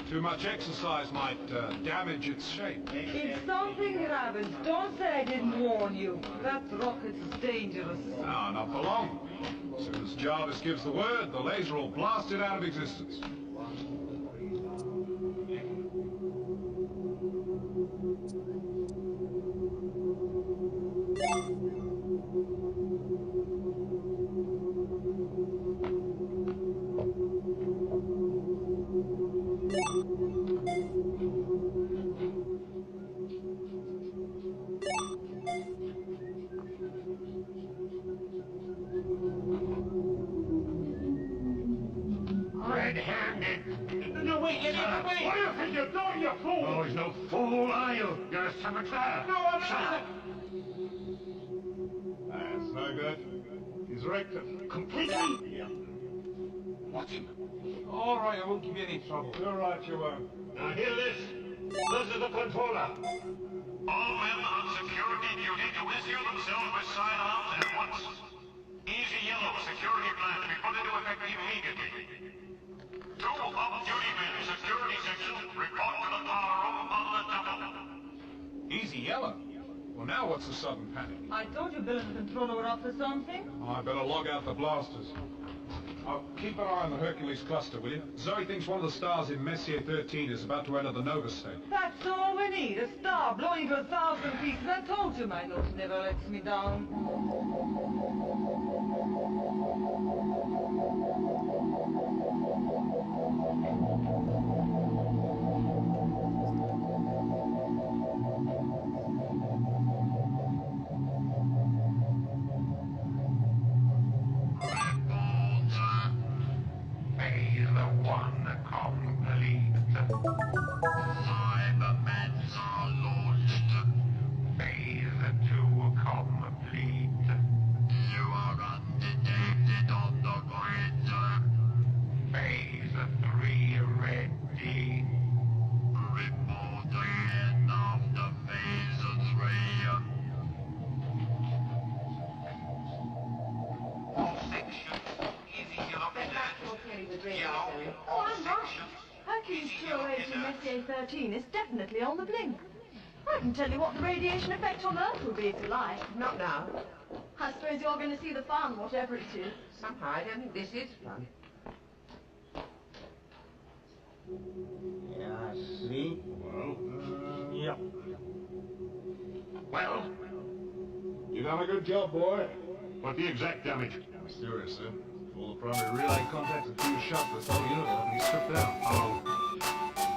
Too much exercise might damage its shape. If something happens, don't say I didn't warn you. That rocket is dangerous. No, not for long. As soon as Jarvis gives the word, the laser will blast it out of existence. Red-handed! No, wait, get out of the way! What do you think you're doing, you fool? Oh, he's no fool, are you? You're a saboteur! No, I'm Shut not! up! That's no good. He's wrecked it. Completely? Yeah. Watch him. All right, I won't give you any trouble. You're right, you won't. Now hear this. This is the controller. All men on security duty to issue themselves with sign-offs at once. Easy yellow security plan to be put into effect immediately. 2 off-duty men, security section, report to the power room on the double. Easy yellow. Well, now what's the sudden panic? I told you Bill and the controller were up for something. Oh, I better log out the blasters. Oh, keep an eye on the Hercules cluster, will you? Zoe thinks one of the stars in Messier 13 is about to enter the Nova state. That's all we need. A star blowing to 1,000 pieces. I told you my nose never lets me down. Cybermen are launched. Phase 2 complete. You are undetected on the grid. Phase 3 ready. Report again after phase 3. All sections. Easy yellow. Oh, I'm right. Hercules 208 in Messier 13 is definitely on the blink. I can tell you what the radiation effect on Earth will be if you like. Not now. I suppose you're going to see the fun, whatever it is. Somehow I don't think this is fun. Yeah, I see. Well, Yep. well, You done a good job, boy. what's the exact damage? Mysterious, sir. All the primary relay contacts and fuse shot this whole unit will have to be stripped down. How long?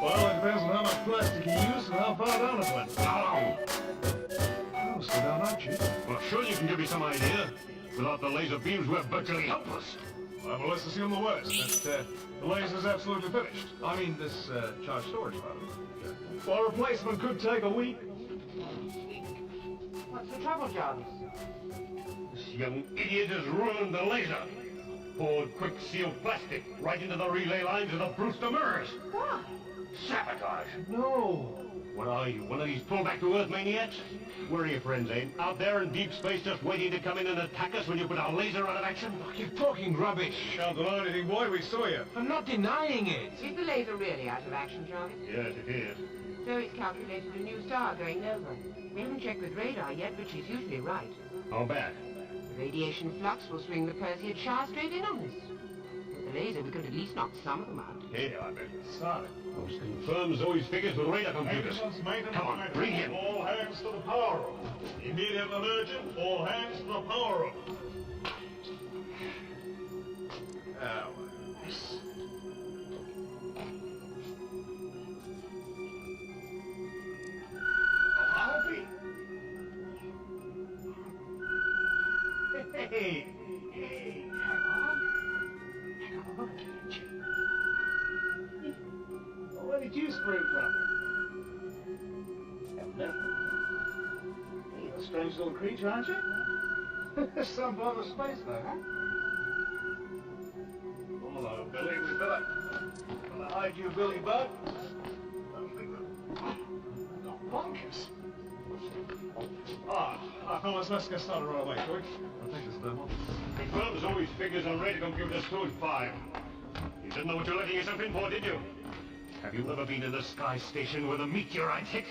Well, it depends on how much plastic you use and how far down it went. How long? Oh, slow down, aren't you? Well, sure you can give me some idea. Without the laser beams, we're virtually helpless. Well, let's assume the worst. That the laser's absolutely finished. I mean, this charge storage battery. Well, replacement could take a week. What's the trouble, Jarvis? This young idiot has ruined the laser. Poured quick sealed plastic right into the relay lines of the Brewster mirrors. Why? Sabotage. No. What are you, one of these pull-back-to-earth maniacs? Where are your friends, eh? Out there in deep space just waiting to come in and attack us when you put a laser out of action? You're talking rubbish. Can't deny anything, boy. We saw you. I'm not denying it. Is the laser really out of action, Jarvis? Yes, it is. So it's calculated a new star going over. We haven't checked with radar yet, but she's usually right. How bad? The radiation flux will swing the Perseid shower straight in on us. With the laser, we could at least knock some of them out. Yeah, I bet. Sorry. Those confirm Zoe's figures with radar computers. Come on, bring him. All hands to the power room. Immediate and urgent. All hands to the power room. Now, Harvey! hey, hey, hang on. Where did you spring from? You're a strange little creature, aren't you? Some part of space, though, huh? Hello, Billy. We better hide you, Billy Bug. Bonkers. Fellas, let's get started right away, shall we? I think this is demo. Confirm Zoe's figures on radar computers 2 and 5. You didn't know what you're letting yourself in for, did you? Have you ever been in the sky station where the meteorite hit?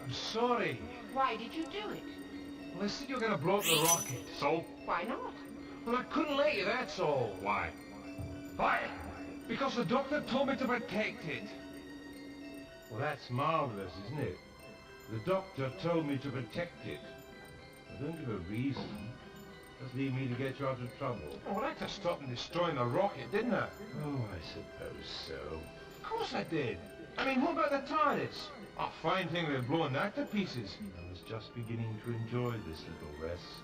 I'm sorry. Why did you do it? Well, they said you were going to blow up the rocket. So? Why not? Well, I couldn't let you, that's all. Why? Why? Because the doctor told me to protect it. Well, that's marvelous, isn't it? The doctor told me to protect it. I don't give a reason. Just leave me to get you out of trouble. Well, I had to stop them destroying the rocket, didn't I? Oh, I suppose so. Of course I did. I mean, what about the TARDIS? A fine thing they're blowing that to pieces. I was just beginning to enjoy this little rest.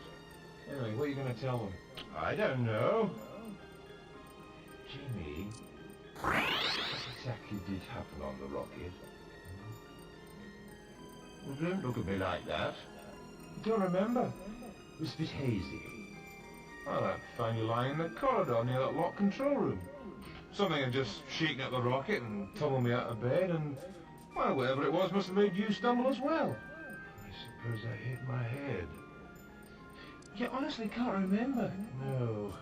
Anyway, what are you going to tell them? I don't know. Jimmy, what exactly did happen on the rocket? Well, don't look at me like that. You don't remember? It was a bit hazy. Well, I found you lying in the corridor near that locked control room. Something had just shaken up the rocket and tumbled me out of bed, and, well, whatever it was must have made you stumble as well. I suppose I hit my head. You honestly can't remember. No,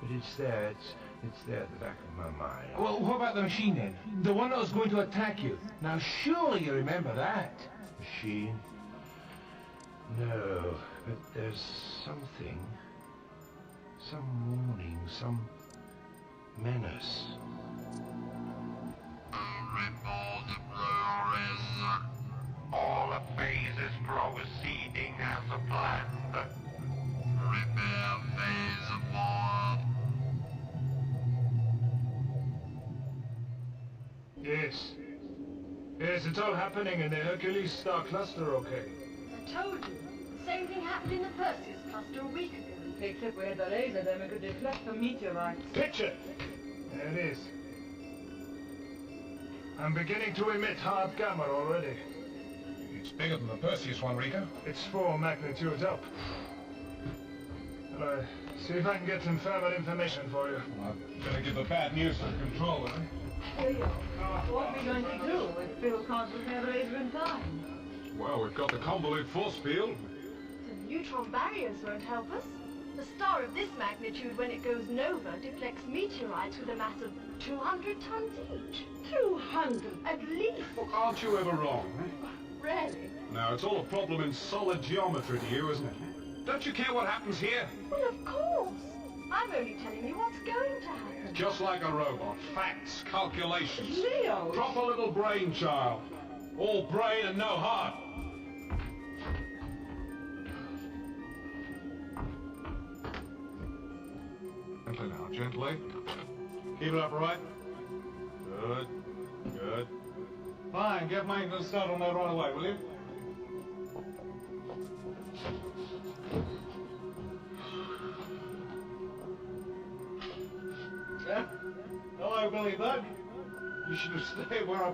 but it's there. It's there at the back of my mind. Well, what about the machine then? The one that was going to attack you. Now, surely you remember that. Machine? No, but there's something. Some warning, some menace. All the phases proceeding as planned. Prepare phase 1. Yes. Yes, it's all happening in the Hercules star cluster, okay? I told you. The same thing happened in the Perseus cluster a week ago. Except we had the laser, then we could deflect the meteorites. Picture! There it is. I'm beginning to emit hard gamma already. It's bigger than the Perseus one, Rico. It's 4 magnitudes up. Well, see if I can get some further information for you. Well, I'd better give the bad news to the controller, eh? Here you are. What are we going to do if Phil can't repair the laser in time? Well, we've got the convolute force field. The neutron barriers won't help us. The star of this magnitude, when it goes nova, deflects meteorites with a mass of 200 tons each. 200? At least. Look, aren't you ever wrong, eh? Really? Now, it's all a problem in solid geometry to you, isn't it? Don't you care what happens here? Well, of course. I'm only telling you what's going to happen. Just like a robot. Facts, calculations. Leo! Proper little brain child. All brain and no heart. Gently now, gently. Keep it up, right? Good. Good. Fine, get maintenance started on that right away, will you? Yeah? Hello, Billy Bug. You should have stayed where I...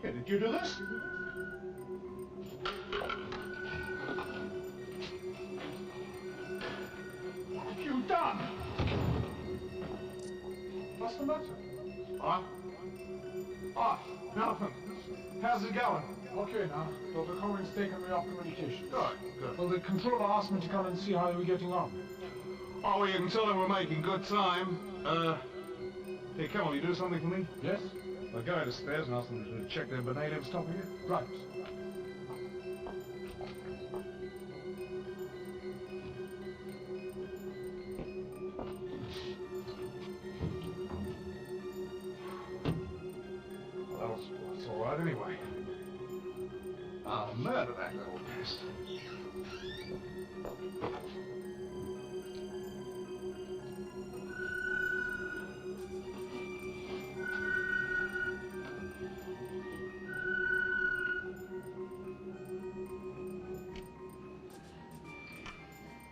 Yeah, did you do this? What have you done? What's the matter? What? Oh, nothing. How's it going? Okay now. Dr. Cohen's taken me off communication. Good. Well, the controller asked me to come and see how we're getting on. Oh, well, you can tell them we're making good time. Hey, come on, you do something for me? Yes? I'll go to the stairs and ask them to check their natives stopping you. Right. Well, that's all right anyway. I'll murder that little pest.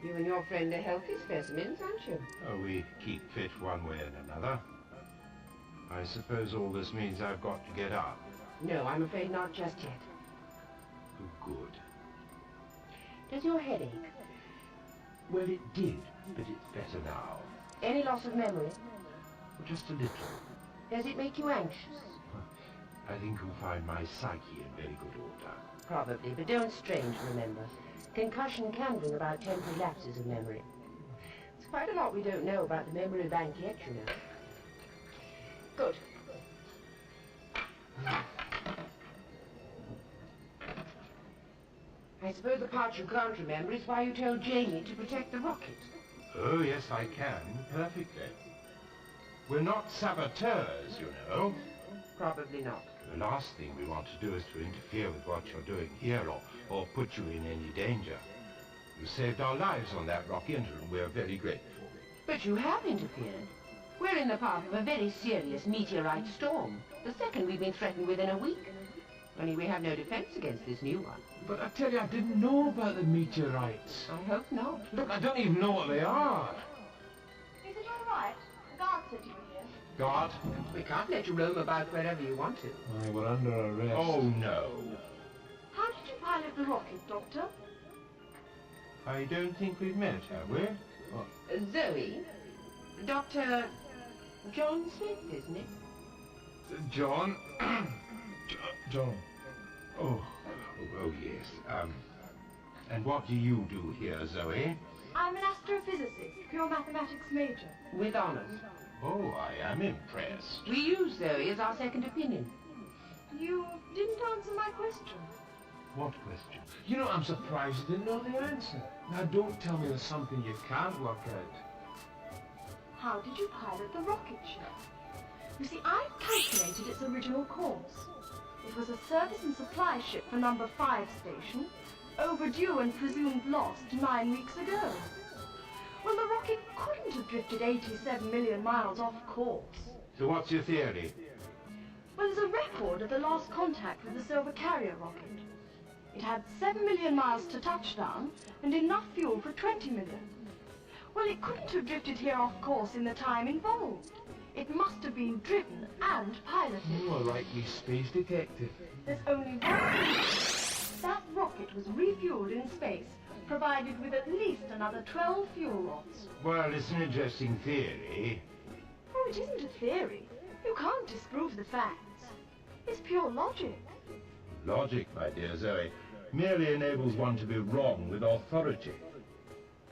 You and your friend are healthy specimens, aren't you? Oh, we keep fit one way and another. I suppose all this means I've got to get up. No, I'm afraid not just yet. Oh, good. Does your head ache? Well, it did, but it's better now. Any loss of memory? Just a little. Does it make you anxious? I think you'll find my psyche in very good order. Probably, but don't strain to remember. Concussion can bring about temporary lapses of memory. It's quite a lot we don't know about the memory bank yet, you know. I suppose the part you can't remember is why you told Jamie to protect the rocket. Oh, yes, I can, perfectly. We're not saboteurs, you know. Probably not. The last thing we want to do is to interfere with what you're doing here or put you in any danger. You saved our lives on that rocket, and we're very grateful. But you have interfered. We're in the path of a very serious meteorite storm. The second we've been threatened within a week. Only we have no defense against this new one. But I tell you, I didn't know about the meteorites. I hope not. Look, I don't even know what they are. Is it all right? The guard said you were here. God? We can't let you roam about wherever you want to. Aye, we're under arrest. Oh, no. How did you pilot the rocket, Doctor? I don't think we've met, have we? Zoe, Dr. John Smith, isn't it? John? John. Oh, yes. And what do you do here, Zoe? I'm an astrophysicist, pure mathematics major. With honors. Oh, I am impressed. We use Zoe as our second opinion. You didn't answer my question. What question? You know, I'm surprised you didn't know the answer. Now, don't tell me there's something you can't work out. How did you pilot the rocket ship? You see, I've calculated its original course. It was a service and supply ship for number 5 station, overdue and presumed lost 9 weeks ago. Well, the rocket couldn't have drifted 87 million miles off course. So what's your theory? Well, there's a record of the last contact with the Silver Carrier rocket. It had 7 million miles to touchdown and enough fuel for 20 million. Well, it couldn't have drifted here off course in the time involved. It must have been driven and piloted. You are like me space detective. There's only one thing. That rocket was refueled in space, provided with at least another 12 fuel rods. Well, it's an interesting theory. Oh, it isn't a theory. You can't disprove the facts. It's pure logic. Logic, my dear Zoe, merely enables one to be wrong with authority.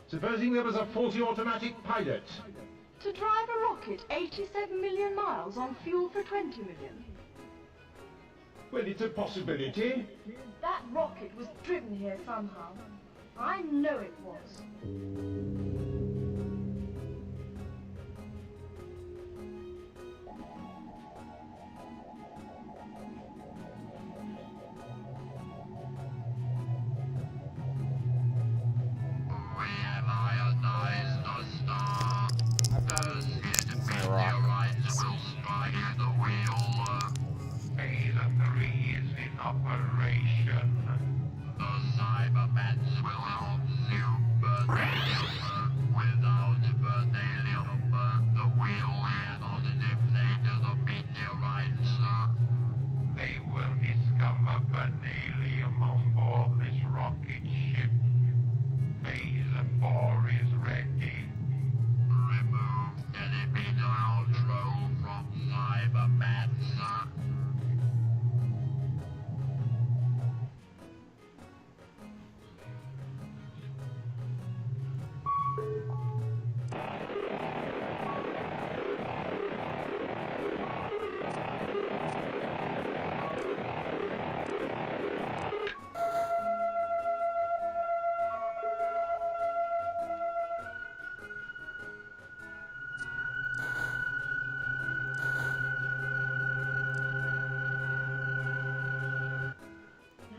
Supposing there was a faulty automatic pilot. To drive a rocket 87 million miles on fuel for 20 million. Well, it's a possibility. That rocket was driven here somehow. I know it was.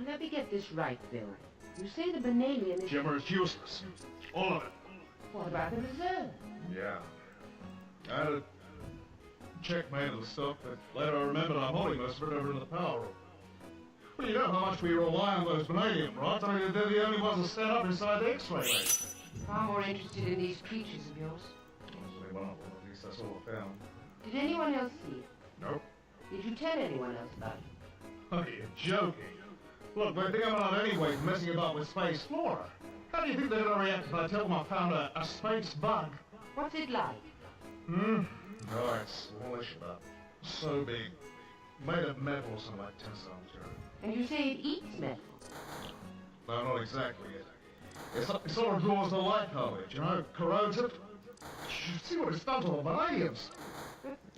Let me get this right, Bill. You say the Banalian is... Jimmer, it's useless. All of it. What about the reserve? Yeah. I had a checkmate of the stuff, but later I remembered I'm holding most of it over in the power room. Well, you know how much we rely on those vanadium rods. I mean, they're the only ones that stand up inside the X-ray lane. Far more interested in these creatures of yours. Honestly, well, at least that's all I found. Did anyone else see it? Nope. Did you tell anyone else about it? Oh, you're joking. Look, they think I'm out anyway for messing about with space flora. How do you think they're going to react if I tell them I found a space bug? What's it like? Oh, it's smallish, but so big. Made of metal or something like tensile material. And you say it eats metal? No, not exactly. It sort of draws the light of it, you know, corrodes it. You see what it's done to the vanadiums.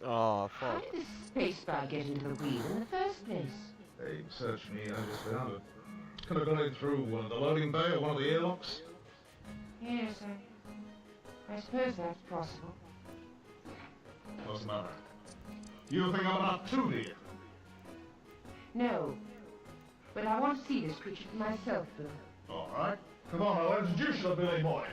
Oh, How fuck. did this space bug get into the wheel in the first place? They searched me and I just found it. could have got in through the loading bay or one of the airlocks? Yes, I suppose that's possible. What's the matter? You think I'm not too dear? No, but I want to see this creature for myself, Bill. All right. Come on, I'll introduce you to Billy Boy.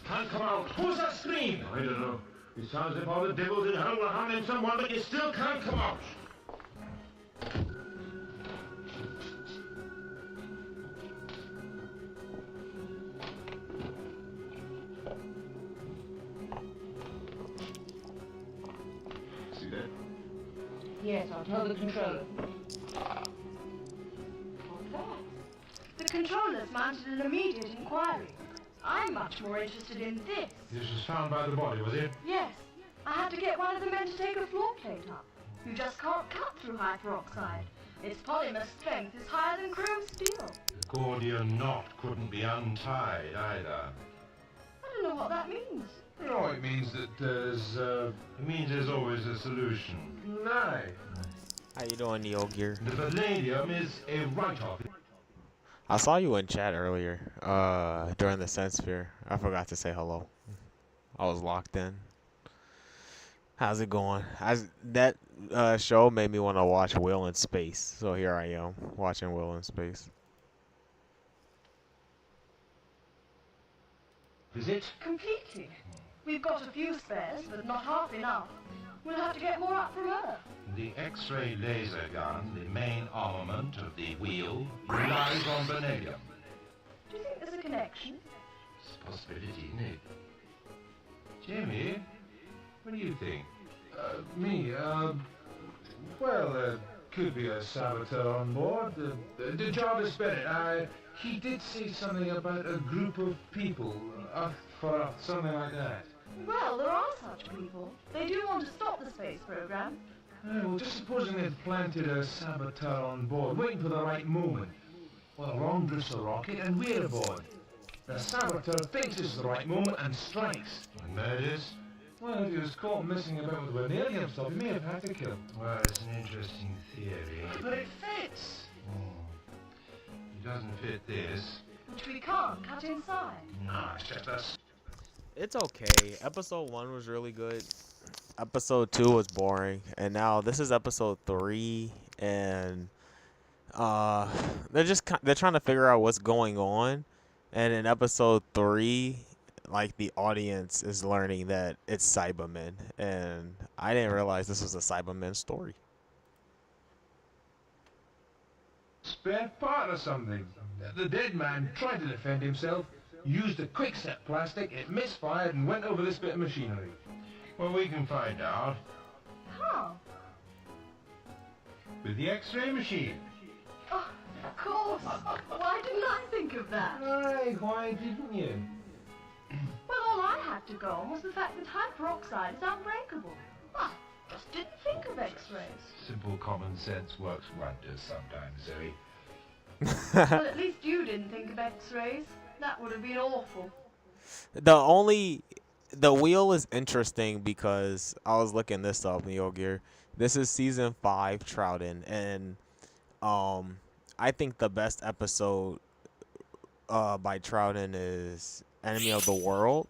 Can't come out. Who's that scream? I don't know. It sounds as if all the devils in hell were harming someone, but you still can't come out. See that? Yes, I'll tell the controller. What's that? The controller's mounted an immediate inquiry. I'm much more interested in this. This was found by the body, was it? Yes. I had to get one of the men to take a floor plate up. You just can't cut through high peroxide. Its polymer strength is higher than chrome steel. The Gordian knot couldn't be untied either. I don't know what that means. No, it means that there's, It means there's always a solution. Aye. How you doing, Neo Gear? The palladium is a write-off. I saw you in chat earlier, during the Sense Sphere. I forgot to say hello. I was locked in. How's it going? That show made me want to watch Will in Space, so here I am, watching Will in Space. Is it? Completely. We've got a few spares, but not half enough. We'll have to get more up from Earth. The X-ray laser gun, the main armament of the wheel, relies on vanadium. Do you think there's a connection? It's a possibility, isn't it? Jimmy, what do you think? Me, well, there could be a saboteur on board. Jarvis Bennett, he did say something about a group of people, for Earth, something like that. Well, there are such people. They do want to stop the space program. Well, just supposing they'd planted a saboteur on board, waiting for the right moment. Well, along drifts the rocket, and we're aboard. The saboteur thinks it's the right moment and strikes. And that is? Well, if he was caught messing about with vanadium stuff, he may have had to kill him. Well, it's an interesting theory. But it fits! It doesn't fit this. Which we can't cut inside. No, it's just us. It's okay. Episode 1 was really good. Episode 2 was boring, and now this is episode 3, and they're trying to figure out what's going on. And in episode 3, like, the audience is learning that it's Cybermen, and I didn't realize this was a Cybermen story. Spare part or something. The dead man tried to defend himself, used a quick-set plastic, it misfired and went over this bit of machinery. Well, we can find out. How? With the X-ray machine. Oh, of course. Why didn't I think of that? Aye, why didn't you? Well, all I had to go on was the fact that high peroxide is unbreakable. I just didn't think of X-rays. Simple common sense works wonders sometimes, Zoe. Well, at least you didn't think of X-rays. That would have been awful. The wheel is interesting because I was looking this up, Neo Gear. This is season 5, Trouton, and I think the best episode by Troughton is Enemy of the World.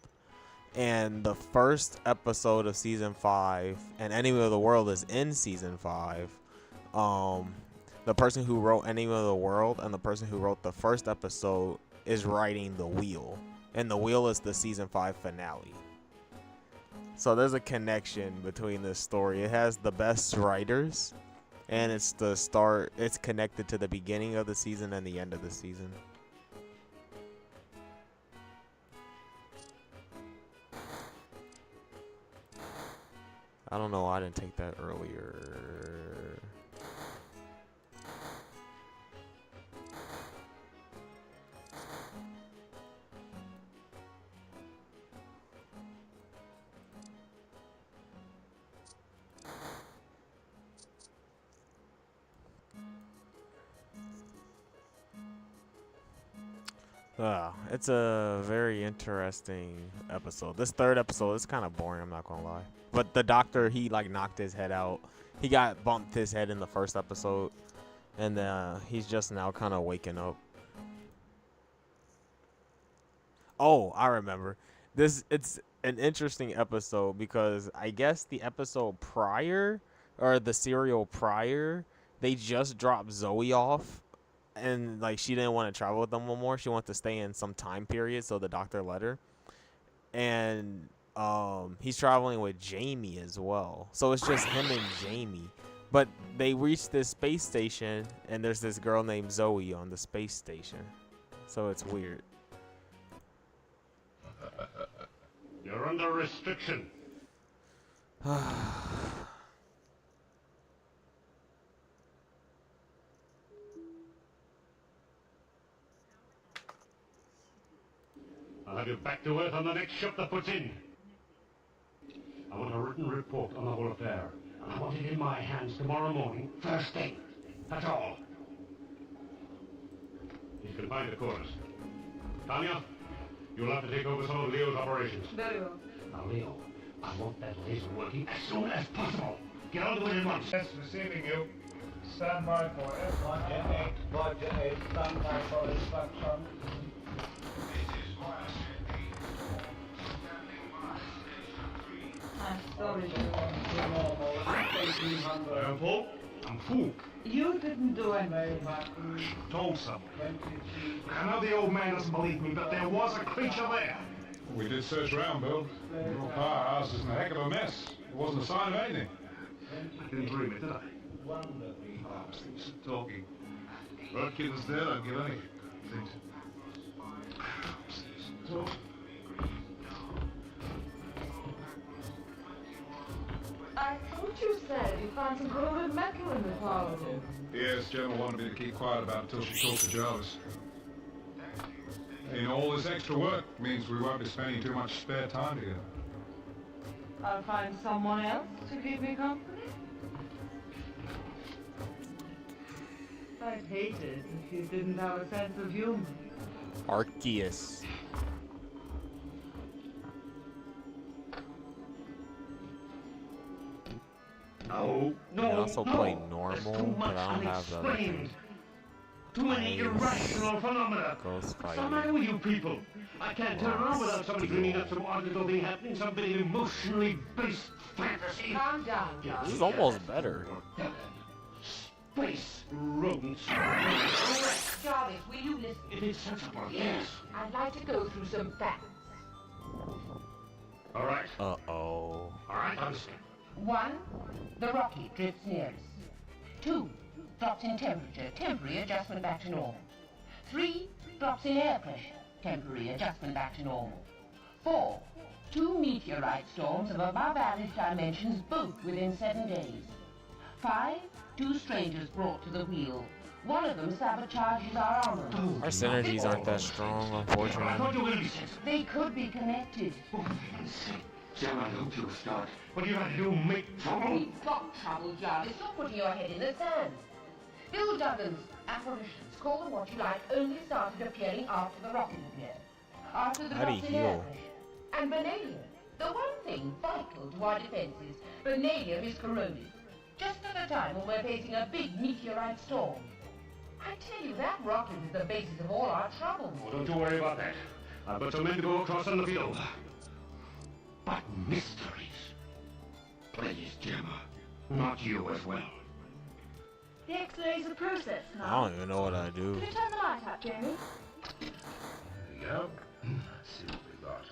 And the first episode of season 5, and Enemy of the World is in season 5. The person who wrote Enemy of the World and the person who wrote the first episode is writing The Wheel. And The Wheel is the season 5 finale. So there's a connection between this story. It has the best writers, and it's connected to the beginning of the season and the end of the season. I don't know why I didn't take that earlier. It's a very interesting episode. This third episode is kind of boring, I'm not gonna lie. But the doctor, he like knocked his head out. He got bumped his head in the first episode, and he's just now kind of waking up. Oh, I remember. It's an interesting episode because I guess the episode prior, or the serial prior, they just dropped Zoe off. And like she didn't want to travel with them no more. She wanted to stay in some time period, so the doctor let her. And he's traveling with Jamie as well. So it's just him and Jamie. But they reach this space station, and there's this girl named Zoe on the space station. So it's weird. You're under restriction. I'll have you back to Earth on the next ship that puts in. I want a written report on the whole affair, and I want it in my hands tomorrow morning, first thing. That's all. He's confined to quarters. Tanya, you'll have to take over some of Leo's operations. Very well. Now, Leo, I want that laser working as soon as possible. Get on to it at once. Yes, receiving you. Stand by for F1 N8. Roger 8. Stand by for instruction. I'm sorry. I'm Paul. I'm Fool. You didn't do anything. Told someone. I know the old man doesn't believe me, but there was a creature there. We did search around, Bill. Your powerhouse is in a heck of a mess. There wasn't a sign of anything. I didn't dream it, did I? I was talking. Well, kid was dead, I'd give anything. I thought you said you found some golden metal in the powder. Yes, Gemma wanted me to keep quiet about it until she talked to Jarvis. You know, all this extra work means we won't be spending too much spare time together. I'll find someone else to keep me company. I'd hate it if you didn't have a sense of humor. Arceus. No, I also play normal, but I don't have the other thing. Too many irrational phenomena. Ghost What's the matter fighting. with you people? I can't turn around without somebody dreaming up some odd little thing happening, some bit of emotionally based fantasy. Calm down, John. This is almost better. Space rodents. Jarvis, will you listen? It is sensible, yes. I'd like to go through some facts. All right. Uh-oh. All right, understand. 1. The rocket drifts near us. 2. Drops in temperature, temporary adjustment back to normal. 3. Drops in air pressure, temporary adjustment back to normal. 4. 2 meteorite storms of above average dimensions, both within 7 days. 5. 2 strangers brought to the wheel. One of them sabotages our armor. Our synergies aren't that strong, I thought unfortunately. you were going to be sensible. They could be connected. Oh, for heaven's sake. Gemma, don't you start. What do you have to do, make trouble? We've got trouble, Jarvis. Stop putting your head in the sand. Bill Duggan's apparitions, call them what you like, only started appearing after the rocket appeared. After the How do you drops in air heal? pressure. And vanadium. The one thing vital to our defenses. Vanadium is corroded. Just at a time when we're facing a big meteorite storm. I tell you, that rocket is the basis of all our trouble. Oh, don't you worry about that. I've got some men to go across on the field. But mysteries. Please, Gemma. Not you as well. The X-rays are processed I now. don't even know what I do. Could you turn the light up, Jamie? There we go. Let's see what we got.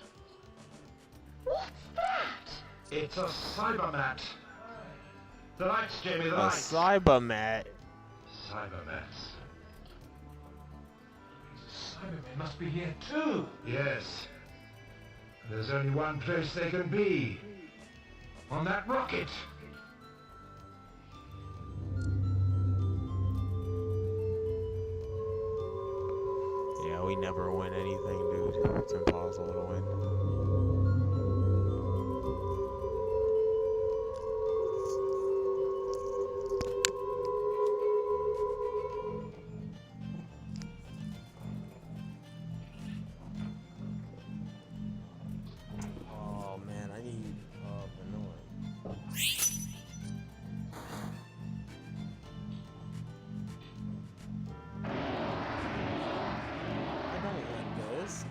What's that? It's a Cybermat. The lights, Jamie, the A lights. Cybermat. Cybermats. Cybermen must be here too. Yes. There's only one place they can be. On that rocket. Yeah, we never win anything, dude. It's impossible to win. Oh man, I need vanilla. I don't want this.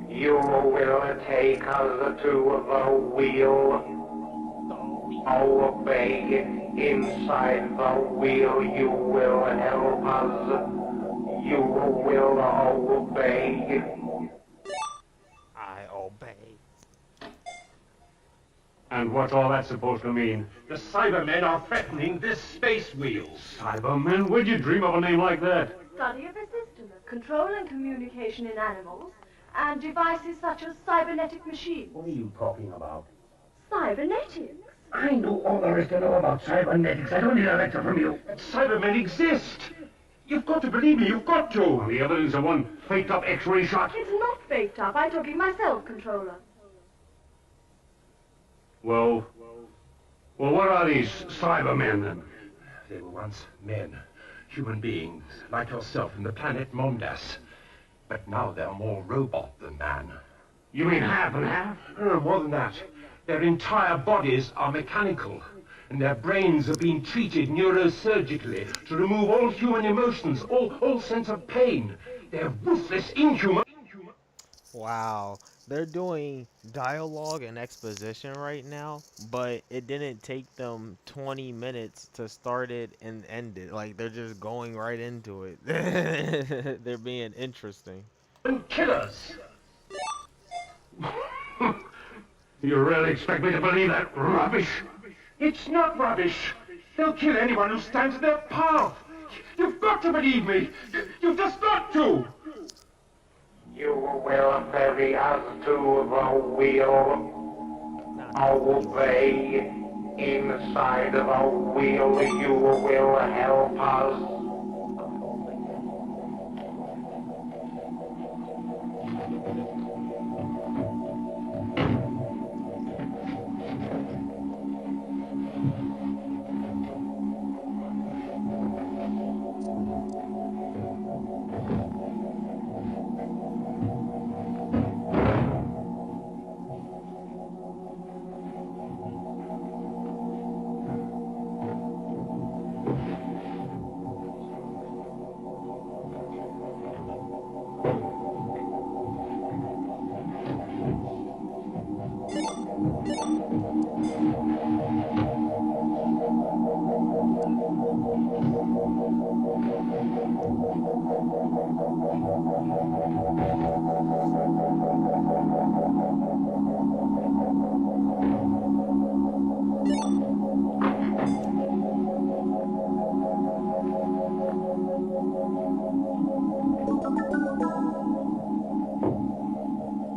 You will take us to the wheel. Obey. Inside the wheel you will help us. You will obey. I obey. And what's all that supposed to mean? The Cybermen are threatening this space wheel. Cybermen? Where'd you dream of a name like that? Study of a system of control and communication in animals, and devices such as cybernetic machines. What are you talking about? Cybernetics? I know all there is to know about cybernetics. I don't need a lecture from you. Cybermen exist. You've got to believe me. You've got to. The evidence of one faked up X-ray shot. It's not faked up. I took it myself, Controller. Well, what are these Cybermen then? They were once men, human beings, like yourself from the planet Mondas. But now they're more robot than man. You mean half and half? No, more than that. Their entire bodies are mechanical, and their brains have been treated neurosurgically to remove all human emotions, all sense of pain. They're ruthless, inhuman. Wow, they're doing dialogue and exposition right now, but it didn't take them 20 minutes to start it and end it. Like, they're just going right into it. They're being interesting. Killers. You really expect me to believe that rubbish? It's not rubbish. They'll kill anyone who stands in their path. You've got to believe me. You've just got to. You will somebody has to the wheel. Obey. Inside the wheel, you will help us.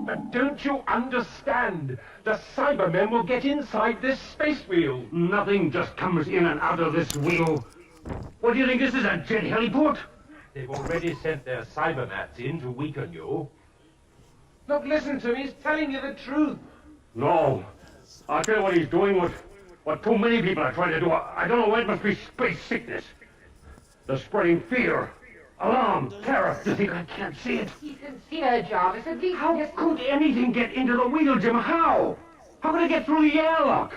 But don't you understand? The Cybermen will get inside this space wheel. Nothing just comes in and out of this wheel. What do you think this is, a jet heliport? They've already sent their cybernats in to weaken you. Look, listen to me. He's telling you the truth. No. I'll tell you what he's doing, what too many people are trying to do. I don't know why it must be space sickness. They're spreading fear, alarm, terror. Do you think I can't see it? He's sincere, Jarvis. At least How could anything get into the wheel, Jim? How? How could it get through the airlock?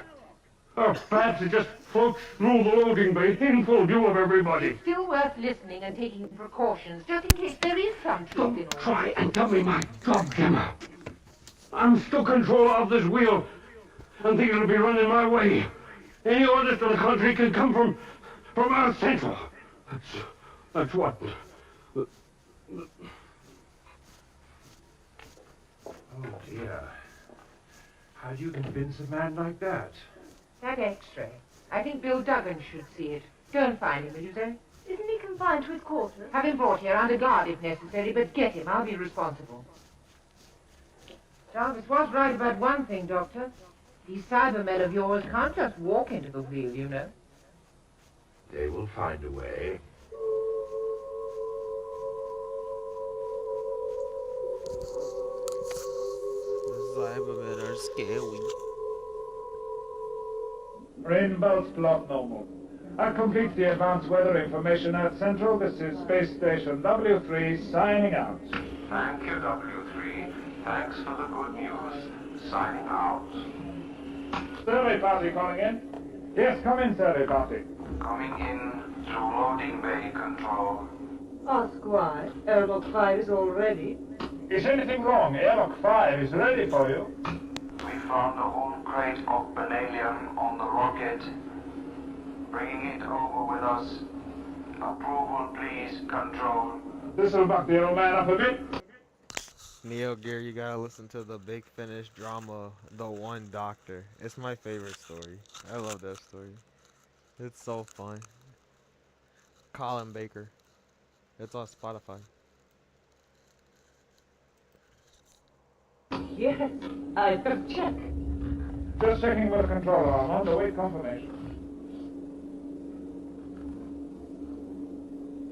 Or perhaps it just floats through the loading bay in full view of everybody. still worth listening and taking precautions, just in case there is some truth in all Don't this. try and tell me my job, Gemma. I'm still controller of this wheel, and things will be running my way. Any orders to the country can come from Earth Central. That's what. Oh, dear. How do you convince a man like that? That X-ray. I think Bill Duggan should see it. Go and find him, will you, Zoe? Isn't he confined to his quarters? Have him brought here under guard if necessary, but get him. I'll be responsible. Jarvis was right about one thing, Doctor. These Cybermen of yours can't just walk into the wheel, you know. They will find a way. The Cybermen are scary. Rain belts plot normal. That completes the advanced weather information at Central. This is Space Station W3 signing out. Thank you, W3. Thanks for the good news. Signing out. Survey party calling in? Yes, come in, survey party. Coming in through loading bay control. Ask why. Airlock 5 is all ready. Is anything wrong? Airlock 5 is ready for you. We found a whole crate of beryllium on the rocket. Bringing it over with us. Approval, please, control. This'll buck the old man up a bit. Neo Gear, you gotta listen to the Big Finish drama, The One Doctor. It's my favorite story. I love that story. It's so fun. Colin Baker. It's on Spotify. Yes, I have checked. Just checking with the controller. I'm on to wait confirmation.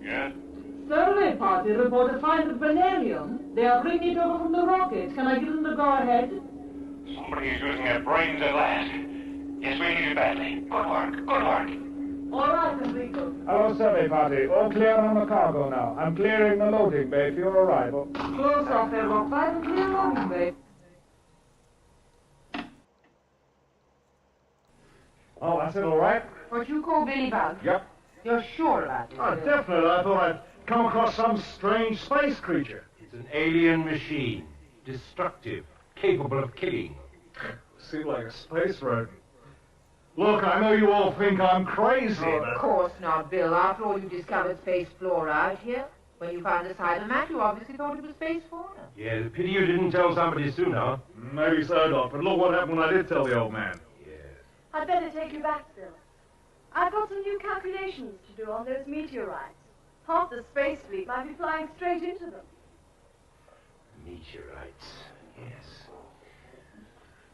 Yes? Survey party report a find of beryllium. They are bringing it over from the rocket. Can I give them the go-ahead? Somebody is using their brains at last. Yes, we need it badly. Good work, good work. All right, Enrico. Hello, survey party. All clear on the cargo now. I'm clearing the loading bay for your arrival. Close off Airlock 5 and clear loading bay. Oh, that's it, all right? What you call Billy Bug? Yep. You're sure about it? Oh, definitely. I thought I'd come across some strange space creature. It's an alien machine. Destructive. Capable of killing. Seemed like a space rodent. Look, I know you all think I'm crazy, Of but... course not, Bill. After all, you discovered space flora out here. When you found the Cybermat, you obviously thought it was space fauna. Yeah, the pity you didn't tell somebody sooner. Maybe so, Doc, but look what happened when I did tell the old man. Yes. I'd better take you back, Bill. I've got some new calculations to do on those meteorites. Half the space fleet might be flying straight into them. Meteorites. Yes.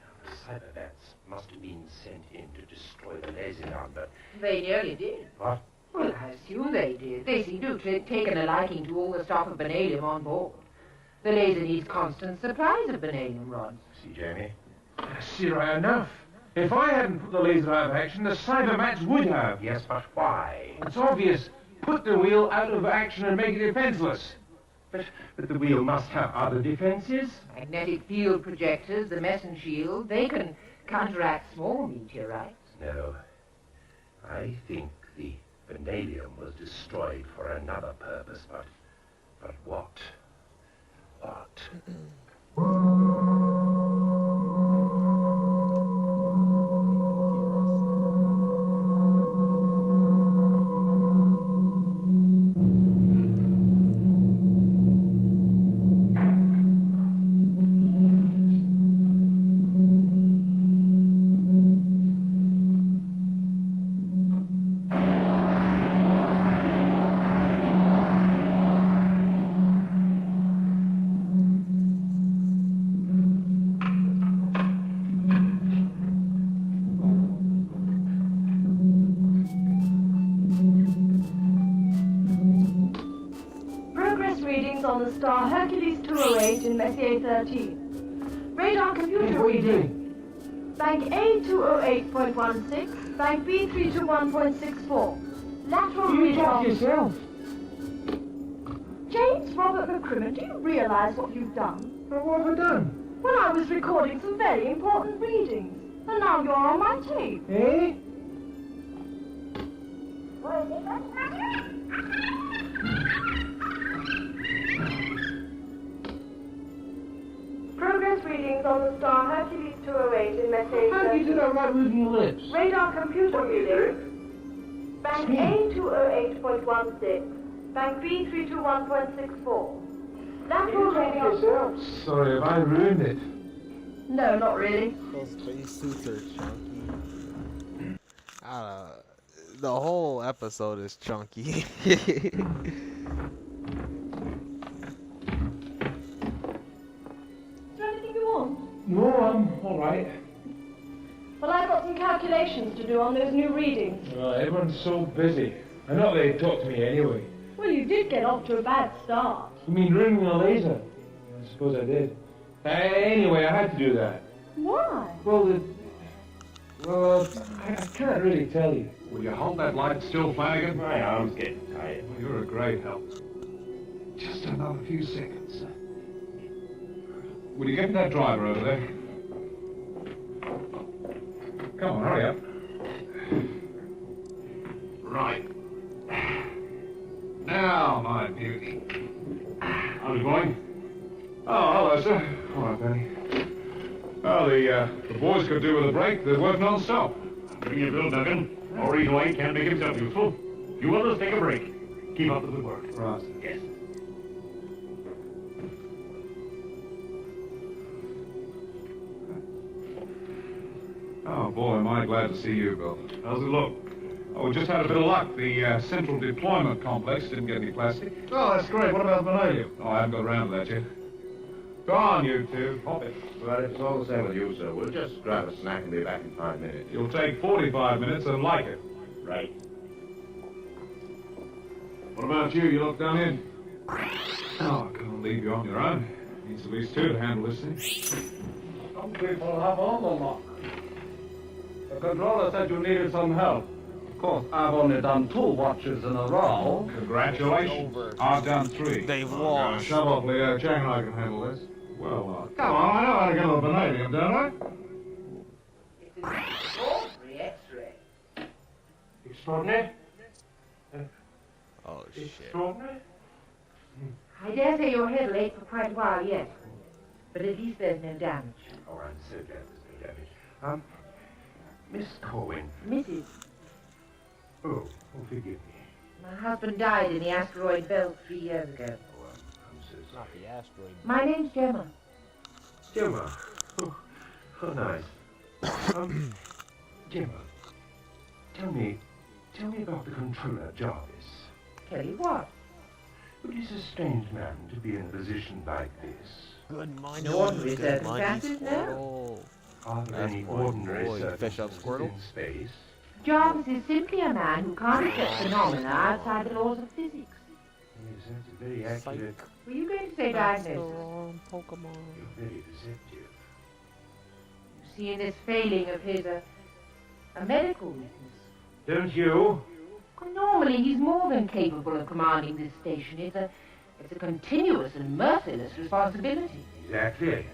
Now, the cyberbats must have been sent in to destroy the laser gun, but... They nearly did. What? Well, I assume they did. They seem to have taken a liking to all the stuff of vanadium on board. The laser needs constant supplies of vanadium rods. See, Jamie? See, right enough. If I hadn't put the laser out of action, the cyberbats would have. Yes, but why? It's obvious. Put the wheel out of action and make it defenseless. But the wheel must have other defenses. Magnetic field projectors, the meson shield, they can counteract small meteorites. No. I think the vanadium was destroyed for another purpose, but what? What? On the star Hercules 208 in Messier 13. Radar computer reading. Bank A 208.16, Bank B 321.64. Lateral reading of... yourself. James Robert McCrimmon, do you realize what you've done? But what have I done? Well, I was recording some very important readings, and now you're on my tape. Eh? Progress readings on the star Hercules 208 in Messier 13. How do you do that right moving your lips? Radar computer reading. Bank A 208.16. Bank B 321.64. Lateral reading of... Sorry if I ruined it. No, not really. Those spacesuits are chunky. The whole episode is chunky. No, I'm all right. Well, I've got some calculations to do on those new readings. Well, everyone's so busy. I know they'd talk to me anyway. Well, you did get off to a bad start. You mean ruining the laser? I suppose I did. Anyway, I had to do that. Why? Well, I can't really tell you. Will you hold that light still, Flanagan? My arm's getting tired. Well, you're a great help. Just another few seconds. Will you get that driver over there? Come on, hurry up. Right. Now, my beauty. How's it going? Oh, hello, sir. All right, Benny. Well, the boys could do with a break. They're working non-stop. Bring your bill, Duggan. Or either way, can't make himself useful. You others take a break. Keep up the good work. Right. Yes. Oh, boy, am I glad to see you, Bill. How's it look? Oh, we just had a bit of luck. The central deployment complex didn't get any plastic. Oh, that's great. What about vanadium? Oh, I haven't got around to that yet. Go on, you two. Hop it. Well, it's all the same with you, sir. We'll just grab a snack and be back in 5 minutes. You'll take 45 minutes and like it. Right. What about you? You look done in? Oh, I can't leave you on your own. Needs at least two to handle this thing. Some people have all the luck. The controller said you needed some help. Of course, I've only done 2 watches in a row. Congratulations. I've done 3. They've lost. Shove off, Leo. Chang and I can handle this. Well, Come on, I know how to get the vanadium, don't I? It's an extraordinary X-ray. Extraordinary? Oh, shit. Extraordinary? I dare say your head will ache for quite a while yet. But at least there's no damage. Oh, I'm so glad there's no damage. Miss Corwin. Mrs. Oh, forgive me. My husband died in the asteroid belt 3 years ago. Oh, I'm so sorry. Not the asteroid. My name's Gemma. Gemma. Oh, nice. Gemma, tell me about the controller, Jarvis. Tell you what. But he's a strange man to be in a position like this. Good money. No ordinary Good money, circumstances, no? Squirtle. Are there That's any my ordinary boy. Fish up, circumstances Squirtle. in space? Jarvis is simply a man who can't accept phenomena outside the laws of physics. Yes, that's a very accurate. Were you going to say That's the diagnosis? wrong Pokemon. You're very deceptive. You see in this failing of his a medical weakness. Don't you? Well, normally he's more than capable of commanding this station. It's a continuous and merciless responsibility. Exactly.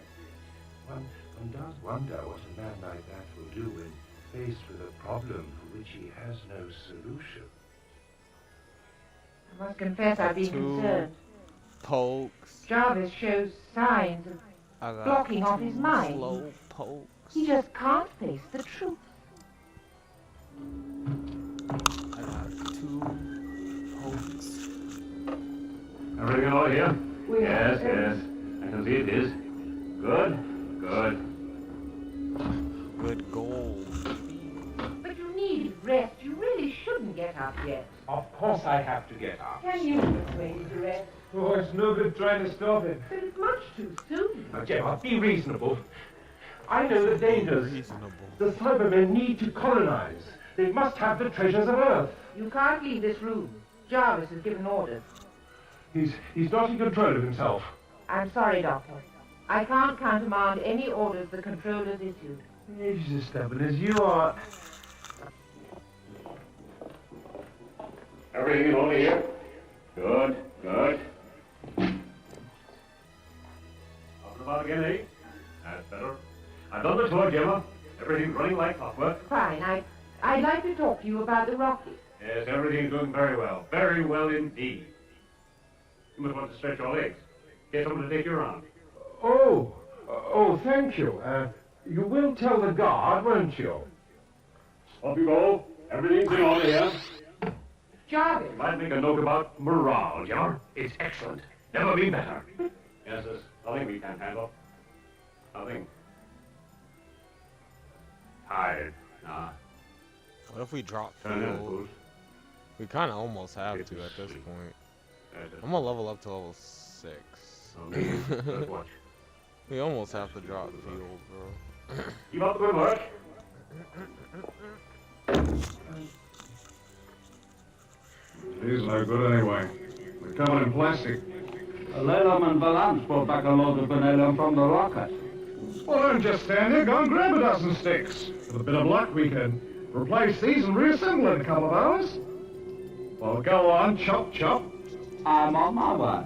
One does wonder what a man like that will do when faced with a problem for which he has no solution. I must confess I've been concerned. Pokes. Jarvis shows signs of I got blocking off his mind. slow pokes. He just can't face the truth. I got 2 pokes. Everything in order here? Yes, yes. I can see it is. Good, good. Good gold. But you need rest. You really shouldn't get up yet. Of course I have to get up. Can you persuade him to rest? Oh, it's no good trying to stop him. But it's much too soon. Now, Gemma, be reasonable. I know the dangers. Reasonable. The Cybermen need to colonize. They must have the treasures of Earth. You can't leave this room. Jarvis has given orders. He's not in control of himself. I'm sorry, Doctor. I can't countermand any orders the controllers issued. He's as stubborn as you are. Everything in order here? Good, good. Up and about again, eh? That's better. I've done the tour, Gemma. Everything's running like clockwork. Fine. I'd like to talk to you about the rocket. Yes, everything's doing very well. Very well indeed. You must want to stretch your legs. Get someone to take you around. Oh, thank you. You will tell the guard, won't you? Off you go. Everything's in order here. Jarvis. You might make a note about morale, Gemma. It's excellent. Never been better. Yes, there's nothing we can't handle. Nothing. Tired. Nah. What if we drop Turn in, field? fools. We kind of almost have Get to to at this sleep. point. That's it. I'm gonna level up to level 6. Good watch. We almost have to drop field, bro. Keep up the good work. These are no good anyway. They're covered in plastic. Lelum and Valance brought back a load of vanillum from the rocket. Well, don't just stand there. Go and grab a dozen sticks. With a bit of luck, we can replace these and reassemble in a couple of hours. Well, go on, chop, chop. I'm on my way.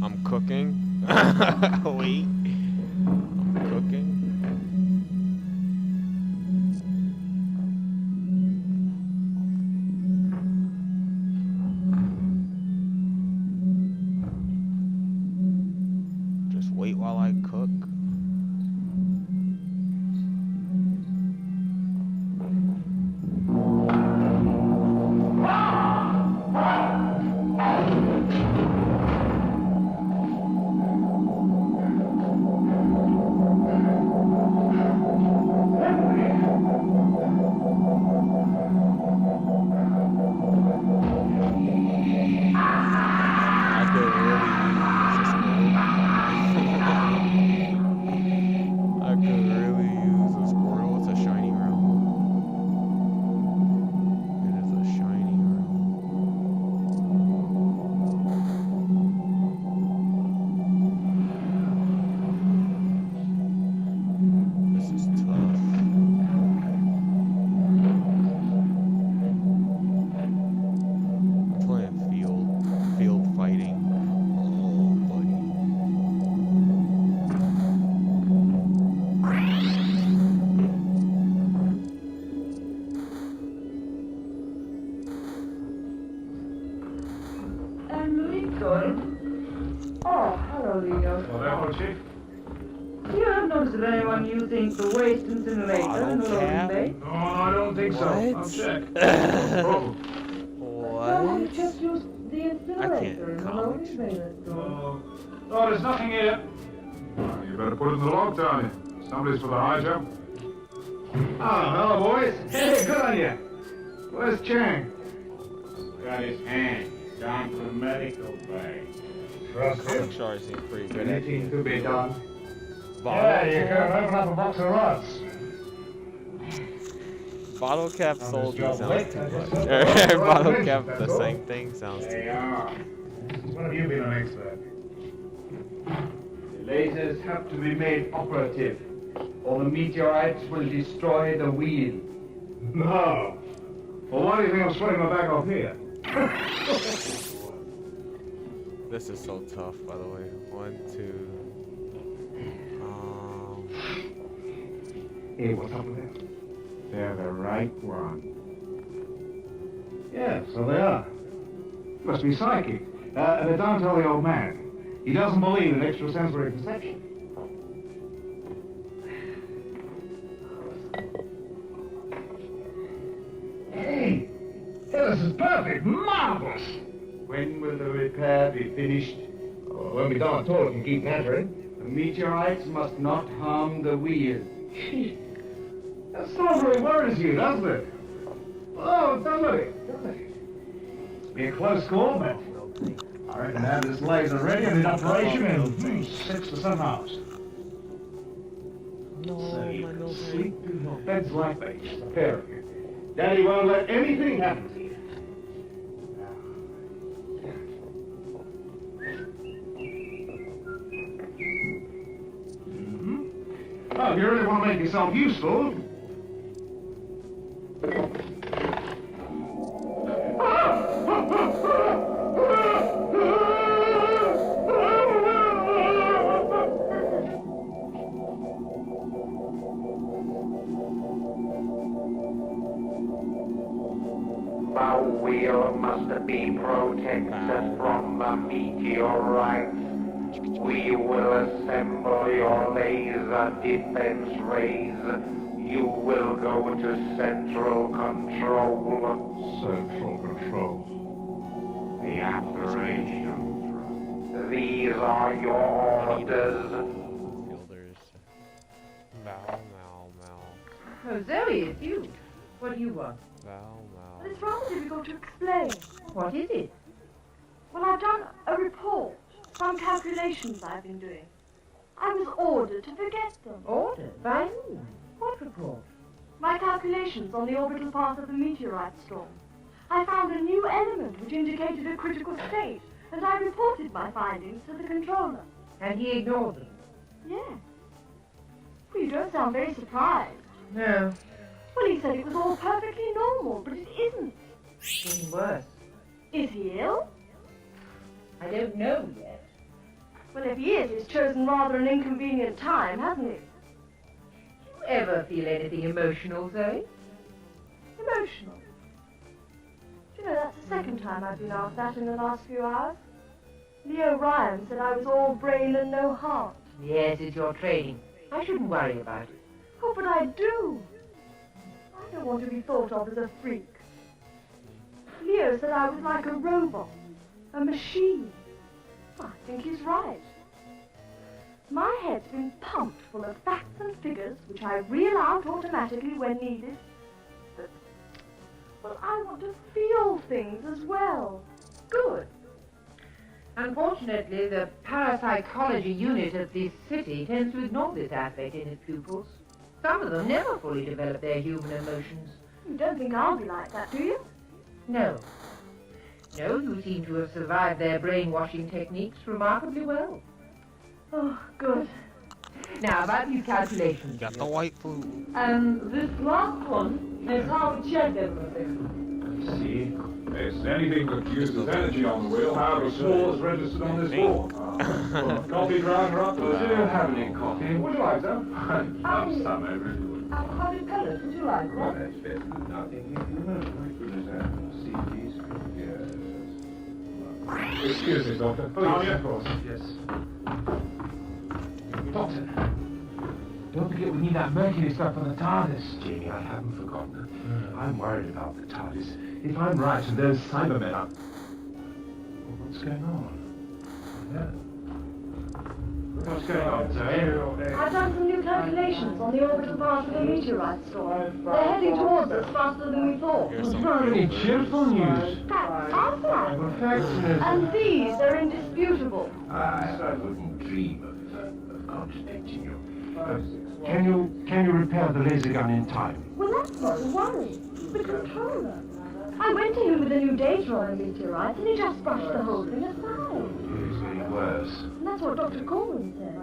I'm cooking. Wait. I'm cooking. Just wait while I cook. I could really use a Squirtle. I could really use a Squirtle. It's a shiny room. It is a shiny room. This is tough. I'm playing field fighting. Oh, buddy. And Lincoln. Oh, hello, Leo. Well, there, old chief. You haven't noticed of anyone using the waste incinerator in the loading bay? No, I don't think so. I'll What? check. Someone What? just used the incinerator in the comment. loading bay. Let's go. Oh, there's nothing here. better put it in the log, Tony. Somebody's for the high jump. Oh, hello, boys. Hey, good on you. Where's Chang? Got his hand. Gone to the medical bay. Trust Comic Shark seems pretty good at Anything to be done? Yeah, you can open up a box of rods. Bottle cap soldier sounds late, too I much. just thought- Bottle cap, the That's all. same thing sounds too They are. When have you been an expert? The lasers have to be made operative, or the meteorites will destroy the wheel. No. Well, why do you think I'm sweating my back off here? This is so tough, by the way. 1, 2. Hey, what's up with them? They're the right one. Yeah, so they are. Must be psychic. And don't tell the old man. He doesn't believe in extrasensory perception. Hey! This is perfect! Marvelous! When will the repair be finished? Well, when we don't at all, we can keep nattering. The meteorites must not harm the wheel. That still very worries you, doesn't it? Oh, doesn't it? Doesn't it? It's be a close call, but I reckon have this laser ready and in operation in 6 to 7 hours. So you can sleep in your beds like they just a pair of you. Daddy won't let anything happen to you. Oh, if you really want to make yourself useful. The wheel must be protected from the meteorites. We will assemble your laser defense rays. You will go to central control. Central control. The operations. These are your orders. Builders. Mal, mal, mal. Oh, Zoe, it's you. What do you want? Mal, mal. But it's rather difficult to explain. What is it? Well, I've done a report. Some calculations I've been doing. I was ordered to forget them. Ordered? By whom? What report? My calculations on the orbital path of the meteorite storm. I found a new element which indicated a critical state, and I reported my findings to the controller. And he ignored them? Yes. Well, you don't sound very surprised. No. Well, he said it was all perfectly normal, but it isn't. Getting worse. Is he ill? I don't know yet. Well, if he is, he's chosen rather an inconvenient time, hasn't he? Do you ever feel anything emotional, Zoe? Emotional. Do you know, that's the second time I've been asked that in the last few hours. Leo Ryan said I was all brain and no heart. Yes, it's your training. I shouldn't worry about it. Oh, but I do. I don't want to be thought of as a freak. Leo said I was like a robot, a machine. I think he's right. My head's been pumped full of facts and figures, which I reel out automatically when needed. But, well, I want to feel things as well. Good. Unfortunately, the parapsychology unit at this city tends to ignore this aspect in its pupils. Some of them never fully develop their human emotions. You don't think I'll be like that, do you? No. No, you seem to have survived their brainwashing techniques remarkably well. Oh, good. Now, about these calculations. Got the white flu. And this last one is how we check everything. See? It's anything that uses energy on the wheel, however small is registered on this board. Coffee grinder up. Do you have any coffee? Would you like some? I'd love some, I really would. Avocado pellets, would you like Well, one? that's better than nothing. My goodness, CDs. Yes. Excuse me, Doctor. Oh, yes, of course. Yes. Doctor, don't forget we need that mercury stuff on the TARDIS. Jamie, I haven't forgotten. I'm worried about the TARDIS. If I'm right and those Cybermen are... What's going on? Yeah. What's going on, Zoe? I've done some new calculations on the orbital path of the meteorite storm. They're heading towards us faster than we thought. It's not really cheerful news. Facts are facts. Well, facts is... And these are indisputable. I wouldn't dream of contradicting you. Can you repair the laser gun in time? Well, that's not a worry. The controller. I went to him with the new data on the meteorites, and he just brushed the whole thing aside. It's getting worse. And that's what Dr. Coleman said.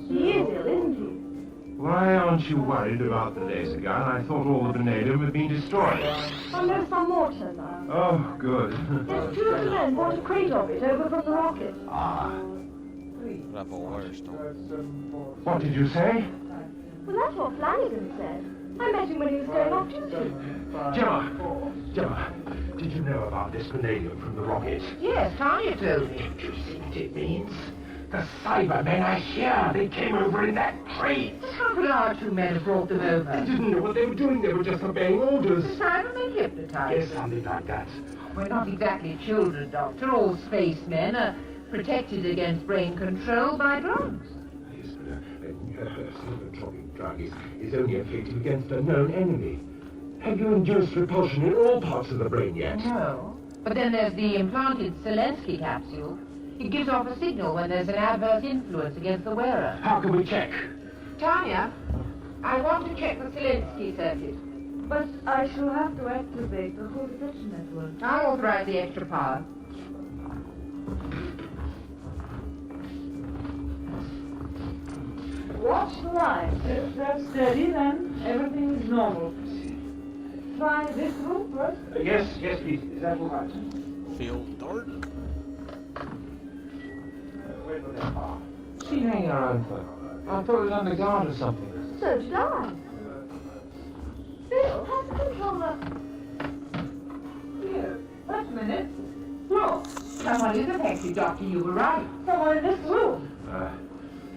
He is ill, isn't he? Why aren't you worried about the laser gun? I thought all the vanadium had been destroyed. I know some more turned up. Oh, good. Yes, 2 of the men brought a crate of it over from the rocket. Ah. That's a water storm. What did you say? Well, that's what Flanagan said. I met him when he was going off duty. Gemma, did you know about this vanadium from the rocket? Yes, Tanya told me. Do you see what it means? The Cybermen are here. They came over in that crate. But how could our 2 men have brought them over? They didn't know what they were doing. They were just obeying orders. The Cybermen hypnotized. Yes, something like that. We're not exactly children, Doctor. All spacemen are protected against brain control by drugs. Yes, but a psychotropic drug is only effective against a known enemy. Have you induced repulsion in all parts of the brain yet? No. But then there's the implanted Zelensky capsule. It gives off a signal when there's an adverse influence against the wearer. How can we check? Tanya, I want to check the Zelensky circuit. But I shall have to activate the whole detection network. I'll authorize the extra power. Watch the line. If that's steady, then everything is normal. Try this room first. Yes, please. Is that all right? Feel dark. Where will they are? What's she hanging around for? I thought it was under guard or something. So did I. Bill, has the controller... Here, wait a minute. Look, Someone is affected, Doctor. You were right. someone in this room.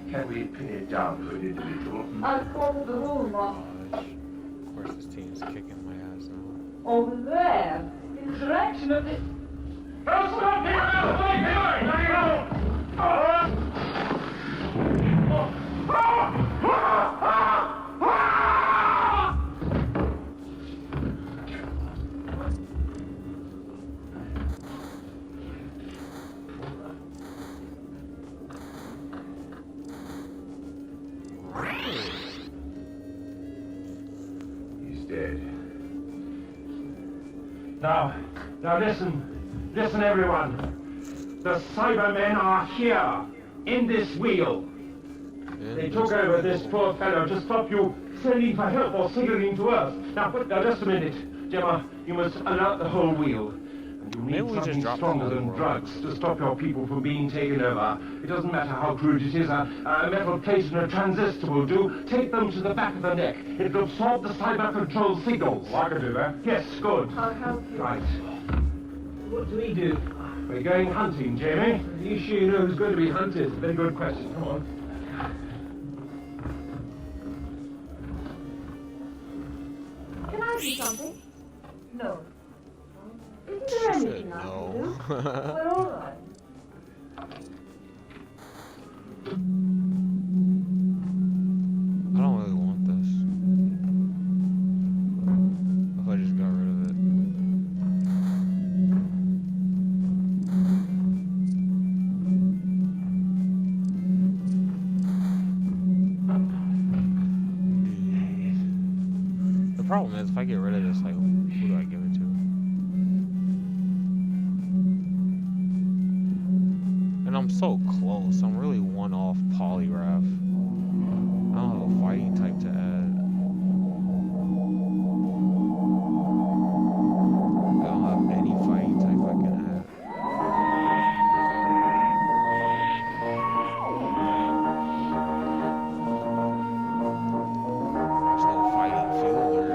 Can we pin it down to an individual? I'll call the room off. Of course, this team's kicking my ass now. Over there. In the direction of this... Don't stop here! Now you go! He's dead. Now listen everyone. The Cybermen are here, in this wheel. They took over this poor fellow to stop you sending for help or signaling to us. Now just a minute. Gemma, you must alert the whole wheel. And you need something stronger than drugs to stop your people from being taken over. It doesn't matter how crude it is. A metal plate and a transistor will do. Take them to the back of the neck. It'll absorb the cyber control signals. I can do that. Yes, good. I'll help you. Right. What do we do? We're going hunting, Jamie. Are you sure you know who's going to be hunted? Very good question. Come on. Can I do something? No. Isn't there anything I can do? We're all right. I don't really want this. If I just got rid of it. The problem is, if I get rid of this, like, who do I give it to? And I'm so close. I'm really one off polygraph. I don't have a fighting type to add. I don't have any fighting type I can add. There's no fighting fielder.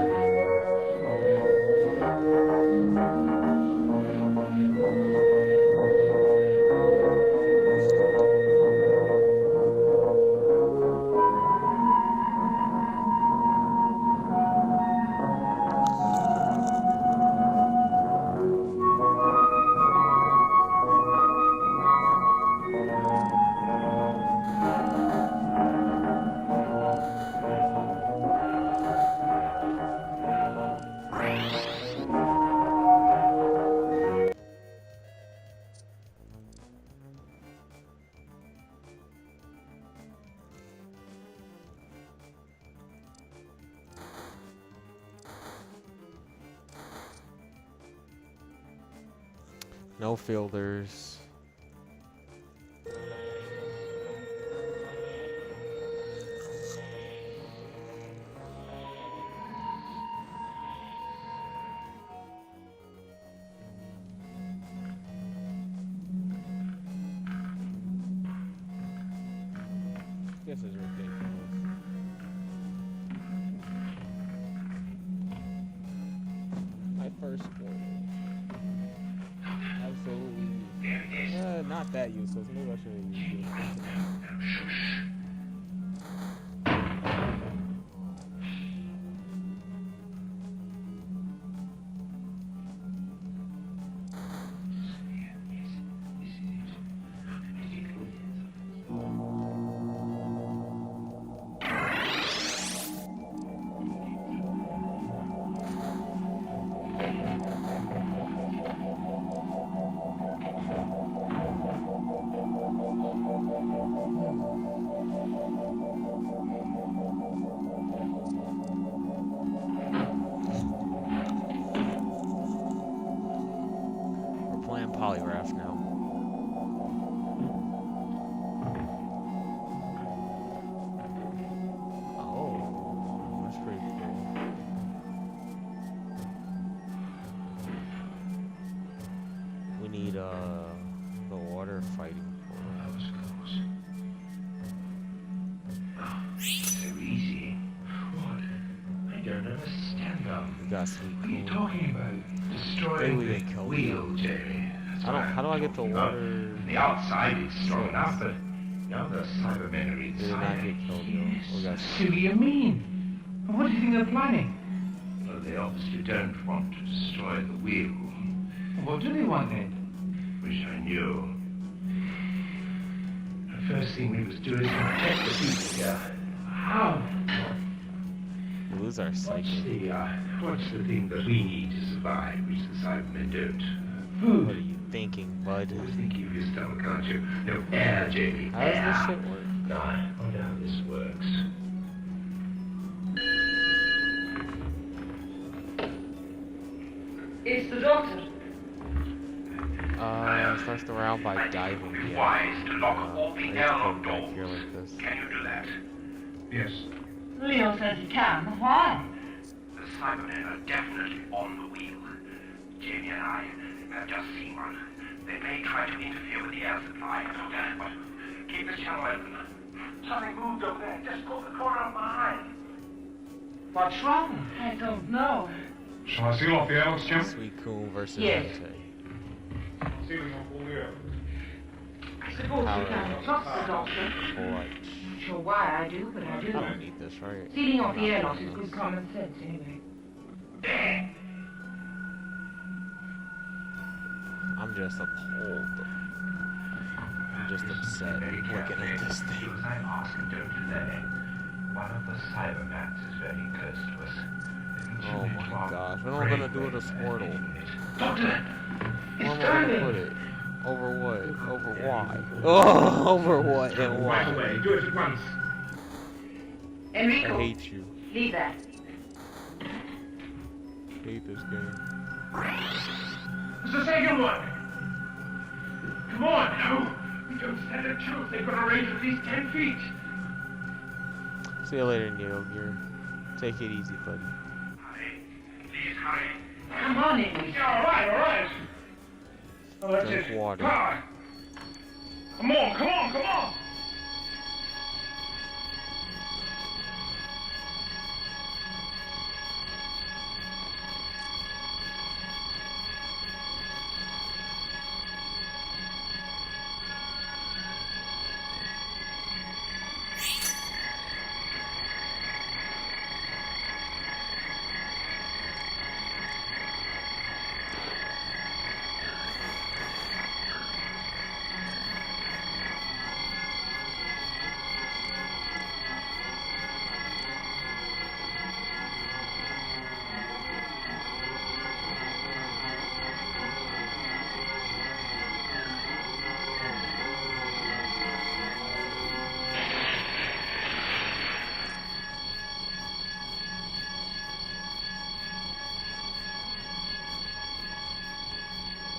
No fielders. This is ridiculous. My first goal. Absolutely useless. Not that useless. Maybe I should have used it. We're playing polygraph now. Oh, that's pretty cool. We need the water fighting pool. That was close. Oh, so easy. What? I don't understand them. We got sweet What are you cool. talking about? Destroying Maybe we the can kill wheel, Jerry. That's I don't. what How do I I'm get the talking about. water? From the outside, it's strong enough, but now the Cybermen are Did it not inside. get killed, though? We got What do you mean? What do you think they're planning? Well, they obviously don't want to destroy the wheel. What do they want then? Wish I knew. The first thing we must do is protect the people here. How? we lose our psyche. What's the thing that we need to survive, which the Cybermen don't? What are Food. you thinking, bud? Always thinking of your stomach, aren't you? No, air, Jamie. How does Air. this shit work? No, I wonder how this works. It's the doctor. Starts the round by diving. Be Yeah. wise to lock all I the need to airlock come back doors. here like this. Can you do that? Yes. Leo says he can, but why? The Cybermen are definitely on the wheel. Jamie and I have just seen one. They may try to interfere with the air supply. But keep the channel open. Something moved over there. Just caught the corner of my eye. What's wrong? I don't know. Shall I seal off the airlocks, Jim? Sweet cool versus Yes. Dante. Sealing off all the air. I suppose we can trust the doctor. Clutch. Sure why I do, but I I do. don't need this, right? Sealing off the airlocks is good common sense, anyway. I'm just appalled. I'm just upset looking at this thing. As I ask and don't delay. One of the Cybermats is very close to us. Oh my gosh. When am I gonna do it a Squirtle? Doctor! Where am I gonna put it? Over what? Over why? Oh, over what and Right why? away. Do it at once. I Enrico, hate you. leave that. Hate this game. It's the second one. Come on. No. We don't stand a chance. They've got a range of at least 10 feet. See you later, Neo Gear. Take it easy, buddy. Hurry. Please hurry. Come on, Enrico. Yeah, all right, all right. Oh, that's Drink it. water. Power. Come on, come on, come on.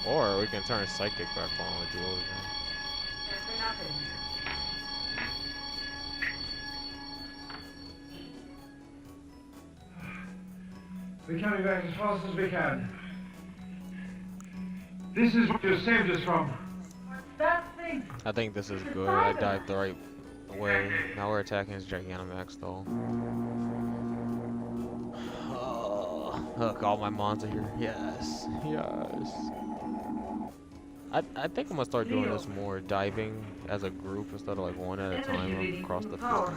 Or we can turn psychic back on with dualism. Nothing. We're coming back as fast as we can. This is what you saved us from. That thing. I think this is good. I dived the right way. Now we're attacking his Gigantamax though. Look, all my mons are here. Yes, yes. I think I'm gonna start doing this more, diving as a group instead of like one at a time across the field.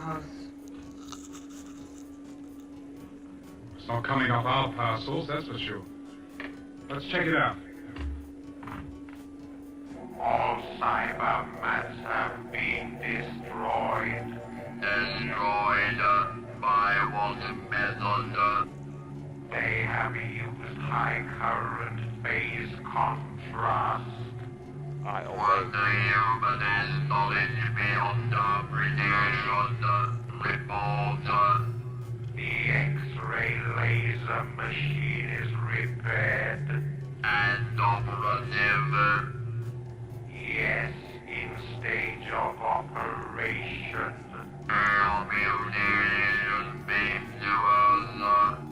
It's not coming off our parcels, that's for sure. Let's check it out. All Cybermats have been destroyed. Destroyed by what method? They have used high current phase contrast. I What the humanist knowledge beyond appreciation report. The X-ray laser machine is repaired. And operative. Yes, in stage of operation. Our mutation beam to us.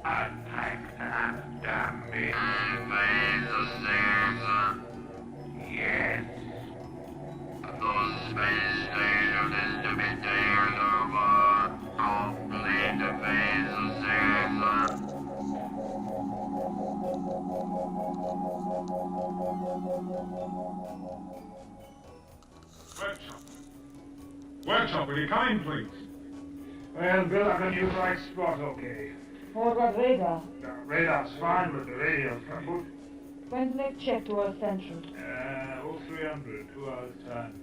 Attacked and damaged. Phase 6. Yes. The space station is to be taken over. Complete phase 6. Workshop. Workshop, will you come in, please? Well, Bill, I can use right spot, okay. What about radar? The radar's fine, but the radio's kaput. When's the next check to our central? 0300, 2 hours time.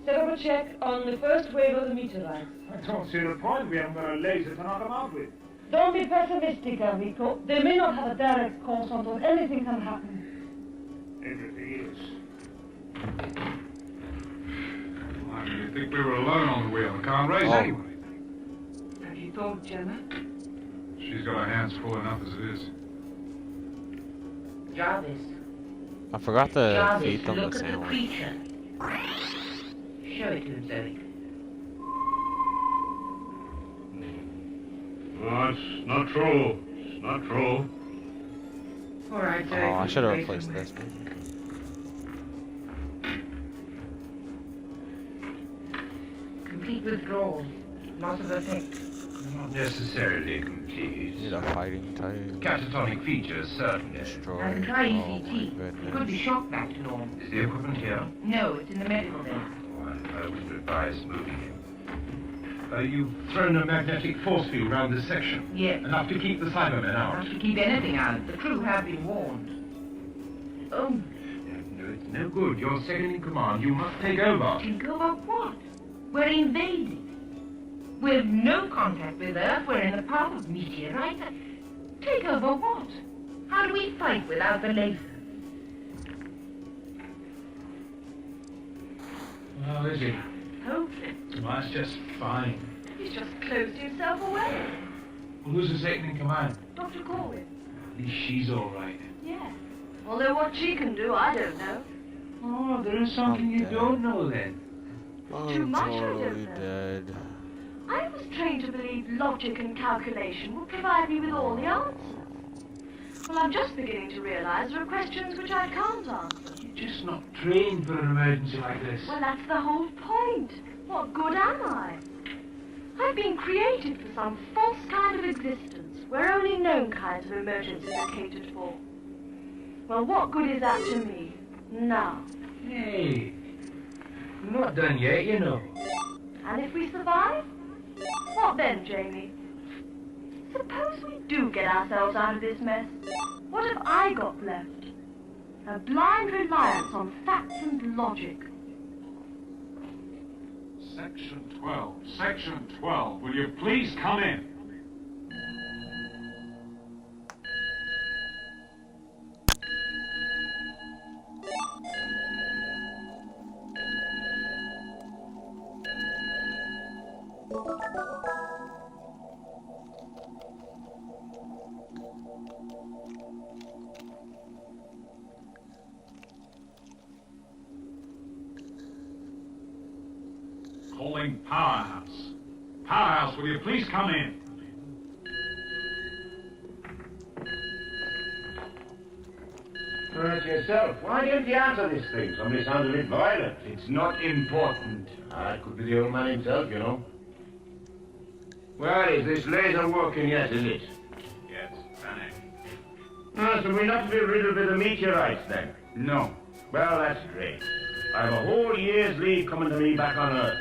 Set up a check on the first wave of the meteorites. I don't see the point. We haven't got a laser to knock them out with. Don't be pessimistic, Enrico. They may not have a direct course on us. Anything can happen. Everything is. I really think we were alone on the wheel and can't raise anyway. Have you thought, Gemma? She's got her hands full enough as it is. Jarvis. I forgot to Jarvis, feed them look the at the sandwich. creature. Show it to him, Zoe. Oh, it's not true. It's not true. All right, Zoe. Oh, I should have wait replaced a minute. this. Complete withdrawal. Loss of effect. Not necessarily complete. Need a fighting type. Catatonic features, certainly. Destroy. I can try Oh ECT. my It could be goodness. shocked back to normal. Is the equipment here? No, it's in the medical bay. Oh, I wouldn't advise moving it. You've thrown a magnetic force field around this section. Yes. Enough to keep the Cybermen out. Not to keep anything out. The crew have been warned. Oh, No, it's no good. You're second in command. You must take over. think about what? We're invaded. We've no contact with Earth. We're in the path of meteorites. Take over what? How do we fight without the laser? How is he? Hopeless. Well, that's just fine. He's just closed himself away. Well, who's the second in command? Dr. Corwin. At least she's all right. Yeah. Although what she can do, I don't know. Oh, there is something you dead. don't know then. Too I'm much, I don't totally know. dead. I was trained to believe logic and calculation would provide me with all the answers. Well, I'm just beginning to realize there are questions which I can't answer. You're just not trained for an emergency like this. Well, that's the whole point. What good am I? I've been created for some false kind of existence where only known kinds of emergencies are catered for. Well, what good is that to me? Now. Hey, we're not done yet, you know. And if we survive? What then, Jamie? Suppose we do get ourselves out of this mess. What have I got left? A blind reliance on facts and logic. Section 12. Section 12. Will you please come in? calling Powerhouse. Powerhouse, will you please come in? It's yourself. Why didn't you answer this thing? Somebody sounds a bit violent. It's not important. It could be the old man himself, you know. Well, is this laser working yet, is it? Yes, running. So we're not to be rid of the meteorites, then? No. Well, that's great. I have a whole year's leave coming to me back on Earth.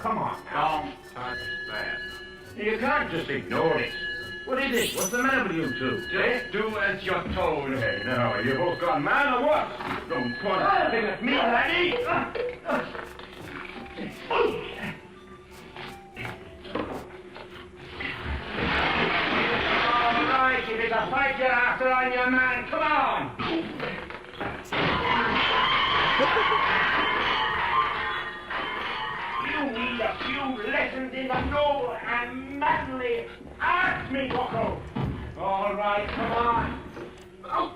Come on. Don't touch that. You can't just ignore it. What is it? What's the matter with you two? Just do as you're told. Hey, now, you both gone mad or what? Don't point anything at me, laddie! All right, if it's a fight you're after, I'm your man. Come on! You need a few lessons in the noble and manly art, me bucko. All right, come on. Oh.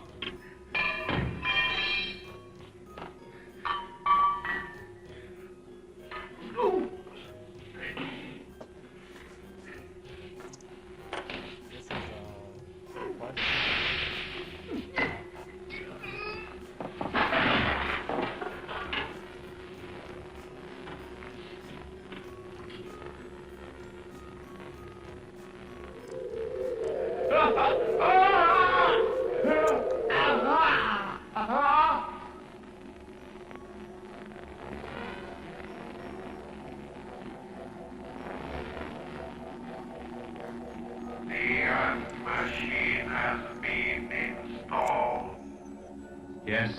Ooh. Machine has been installed. Yes.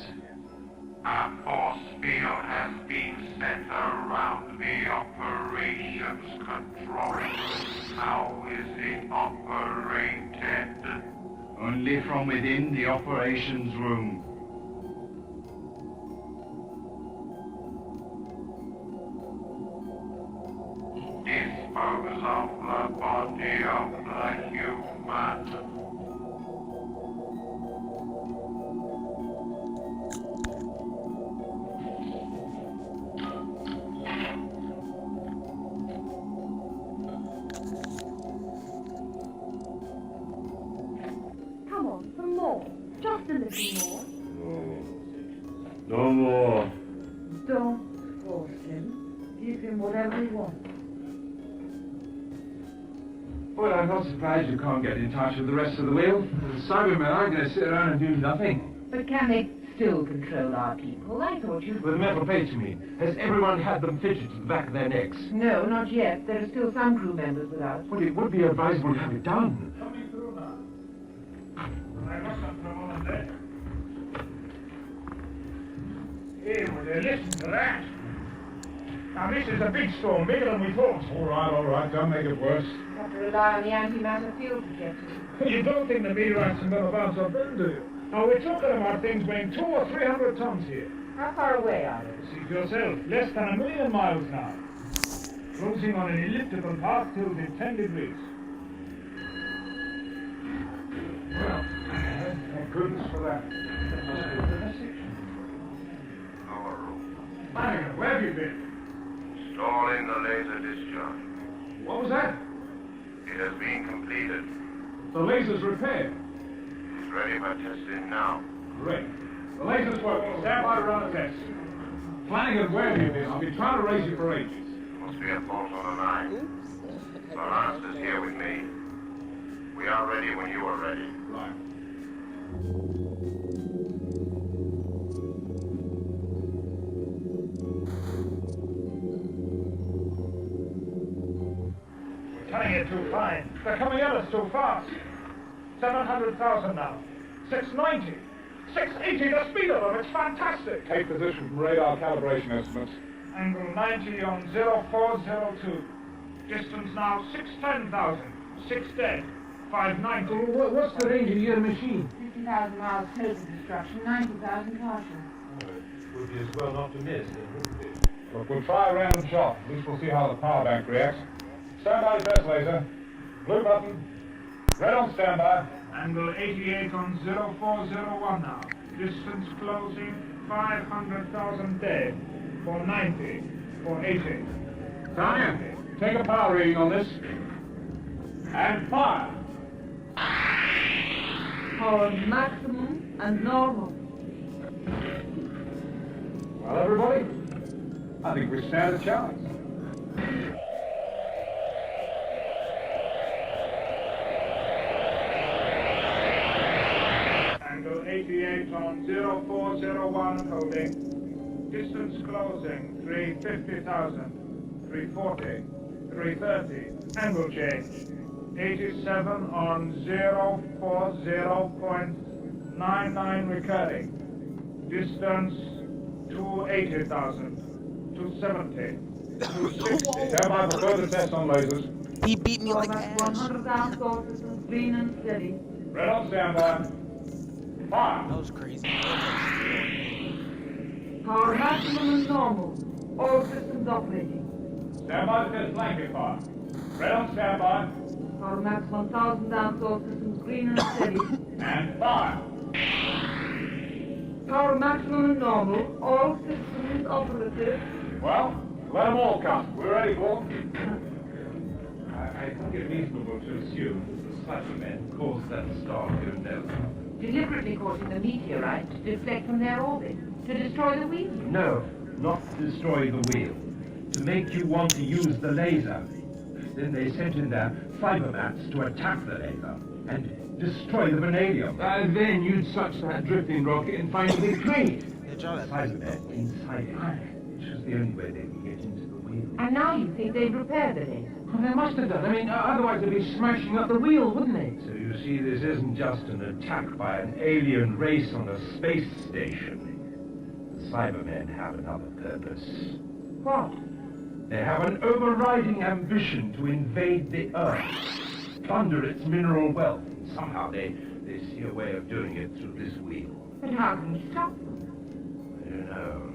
A force field has been set around the operations control. How is it operated? Only from within the operations room. Dispose of the body of the human. Come on, some more. Just a little more. No more. Don't force him. Give him whatever he wants. Well, I'm not surprised you can't get in touch with the rest of the wheel. The Cybermen aren't going to sit around and do nothing. But can they still control our people? I thought you... With the metal plates, you mean? Has everyone had them fitted to the back of their necks? No, not yet. There are still some crew members without. Well, it would be advisable to have it done. Coming through now. I must have for a moment there. Hey, will you listen to that? Now, this is a big storm, bigger than we thought. All right, don't make it worse. You have to rely on the antimatter field projectors. You don't think the meteorites are going to bounce off them, do you? Now, we're talking about things weighing 200 or 300 tons here. How far away are they? See for yourself, less than 1 million miles now. Cruising on an elliptical path tilted 10 degrees. Well, thank goodness for that. That must be a message. Flanagan, where have you been? Installing the laser discharge. What was that? It has been completed. The laser's repaired. It's ready for testing now. Great. The laser's working. Stand by to run a test. Flanagan, where have you been? I've been trying to raise you for ages. Must be a fault on the line. Lawrence is here with me. We are ready when you are ready. Right. We're cutting it too fine. They're coming at us too fast. 700,000 now. 690. 680, the speed of them. It's fantastic. Take position from radar calibration estimates. Angle 90 on 0402. Distance now 610,000. 6 dead. 590. What's the range of your machine? 50,000 miles total destruction, 90,000 partial. It would be as well not to miss, wouldn't it? Look, we'll try a random shot. At least we'll see how the power bank reacts. Stand by test laser. Blue button. Red on standby. Angle 88 on 0401 now. Distance closing 500,000 dead. 490. 480. Tanya, take a power reading on this. And fire. Power maximum and normal. Well, everybody, I think we stand a chance. Angle 88 on 0401 holding. Distance closing 350,000, 340, 330. Angle change 87 on 040.99 recurring. Distance 280,000, 270, 260. Stand by for further tests on lasers. He beat me like That's ass. 100,000 sources and clean and steady. Red on standby. Fire. That was crazy. Power maximum and normal. All systems operating. Stand by to test blanket fire. Red on standby. Power max 1,000 amps. All systems green and steady. And fire. Power maximum and normal. All systems operative. Well, let them all come. We're ready for them. I think it reasonable to assume that the Cybermen caused that star to go down. Deliberately causing the meteorite to deflect from their orbit, to destroy the wheel. No, not to destroy the wheel. To make you want to use the laser. Then they sent in their Cybermats to attack the laser and destroy the vanadium. Then you'd touch that drifting rocket and find a big crate. Cybermen inside it, which was the only way they could get into the wheel. And now you think they've repaired the laser. Well, they must have done. I mean, otherwise they'd be smashing up the wheel, wouldn't they? So you see, this isn't just an attack by an alien race on a space station. The Cybermen have another purpose. What? They have an overriding ambition to invade the Earth, plunder its mineral wealth. Somehow they see a way of doing it through this wheel. But how can we stop them? I don't know.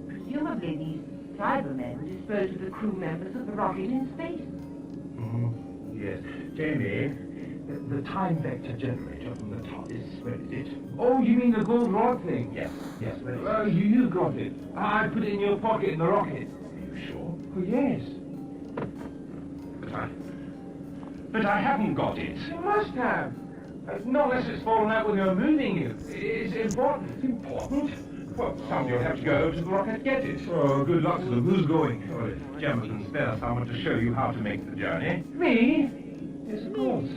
Presumably these Cybermen dispose of the crew members of the rocket in space. Yes. Jamie, the time vector generator from the top is where is it? Oh, you mean the gold rod thing? Yes, where is it? You got it. I put it in your pocket in the rocket. Are you sure? Oh, yes. But I haven't got it. You must have. Not unless it's fallen out when you're moving it. It's important. It's important? Well, somebody will have to go to the rocket to get it. Oh, good luck to them. Who's going? Oh, if Gemma can spare someone to show you how to make the journey. Me? Yes, of course.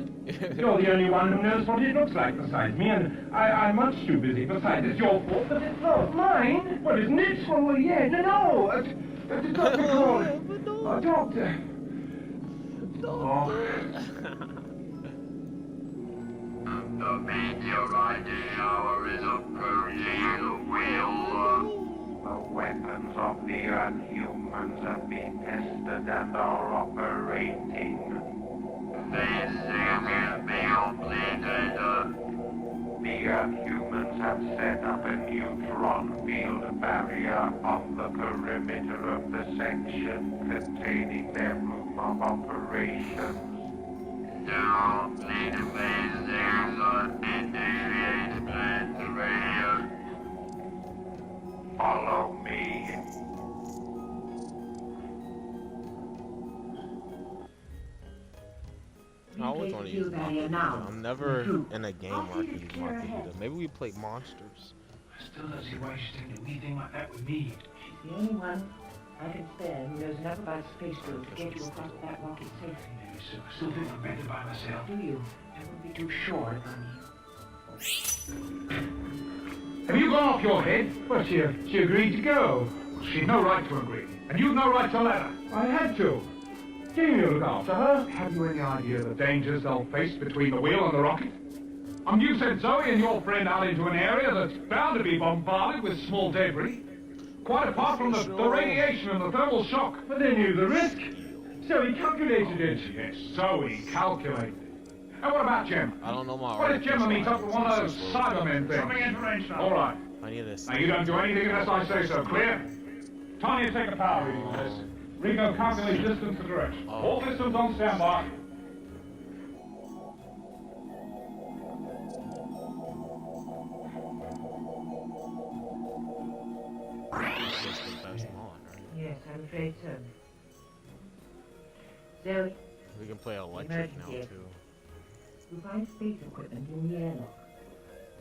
You're the only one who knows what it looks like besides me, and I'm much too busy. Besides, it's your fault that it's not mine. Well, isn't it? Oh, yeah. No. Dr. Cole. Oh, Doctor. Oh. The meteorite shower is approaching the wheel. The weapons of the Unhumans have been tested and are operating. This thing is being completed. The Unhumans have set up a neutron field barrier on the perimeter of the section containing their room of operations. Now, please phase things on initiate plan 3. Follow me. I always want to use my computer. I'm never in a game where I can use my computer. Maybe we play Monsters. I still don't see why she's doing a wee thing like that with me. She's the only one I can spare who knows enough about space travel to get you across that rocket safely. I still think I'm better by myself. Do you? I wouldn't be too sure if Have you gone off your head? Well, she agreed to go. She'd no right to agree. And you've no right to let her. I had to. Jamie will look after her. Have you any idea of the dangers they'll face between the wheel and the rocket? You sent Zoe and your friend out into an area that's bound to be bombarded with small debris. Quite apart from the radiation and the thermal shock. But they knew the risk. So he calculated it. Yes, so he calculated. And what about Gemma? I don't know my. What if Gemma meets up with one of those Cybermen things? Coming into range now. All right. I need this. Now you don't do anything unless I say so. Clear? Tanya, take a power reading on this. Rico, calculate distance and direction. All systems on standby. Yes, I'm afraid so. Zoe, We can play electric now emergency. too. You find space equipment in the airlock.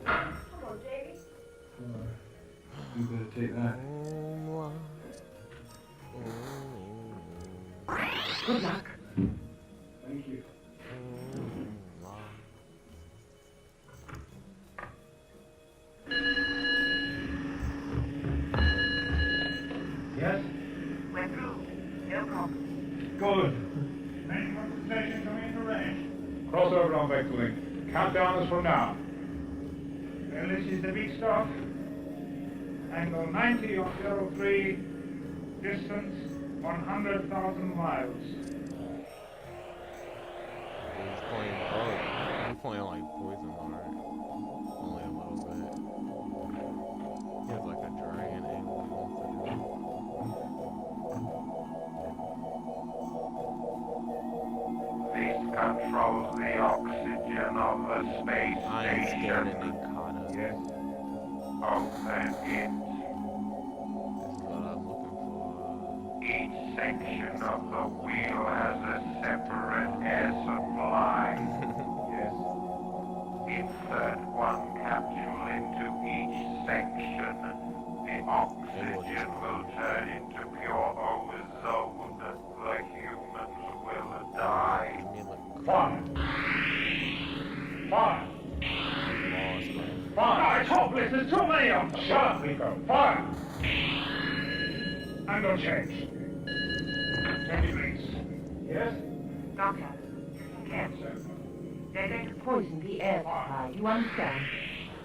Come on, Davy. You better take that. Good luck. Thank you. Yes? We're through. No problem. Good. Main station coming into range. Crossover on Vector Link. Countdown is from now. Well, this is the big stuff. Angle 90 on 03, distance 100,000 miles. He's playing like Poison Heart. Only a little bit. He has like a dragon angle he wants to do. This controls the oxygen of the space I ain't scared of station. Ninkata. Yes. Open it. This is what I'm looking for. Each section of the wheel has a separate air supply. Yes. Insert one capsule into each section. The oxygen will turn into pure ozone. The humans will die. Give me like Fire. Fire. laws, man. Fire! It's hopeless, there's too many of them! Shut up, Rico. Fire. Angle change. 10 degrees. Yes? Doctor, careful. They're going to poison the air supply. Do you understand?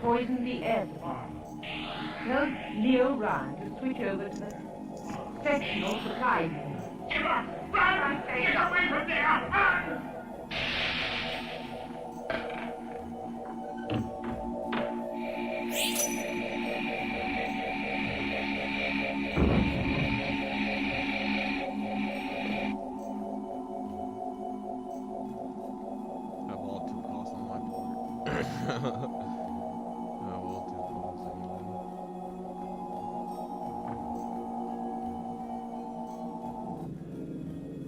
Poison the air supply. Tell Leo Ryan to switch over to the sectional supply unit. Give up! Run! Get away from there! Run! I have all two costs on my board. I have all two costs on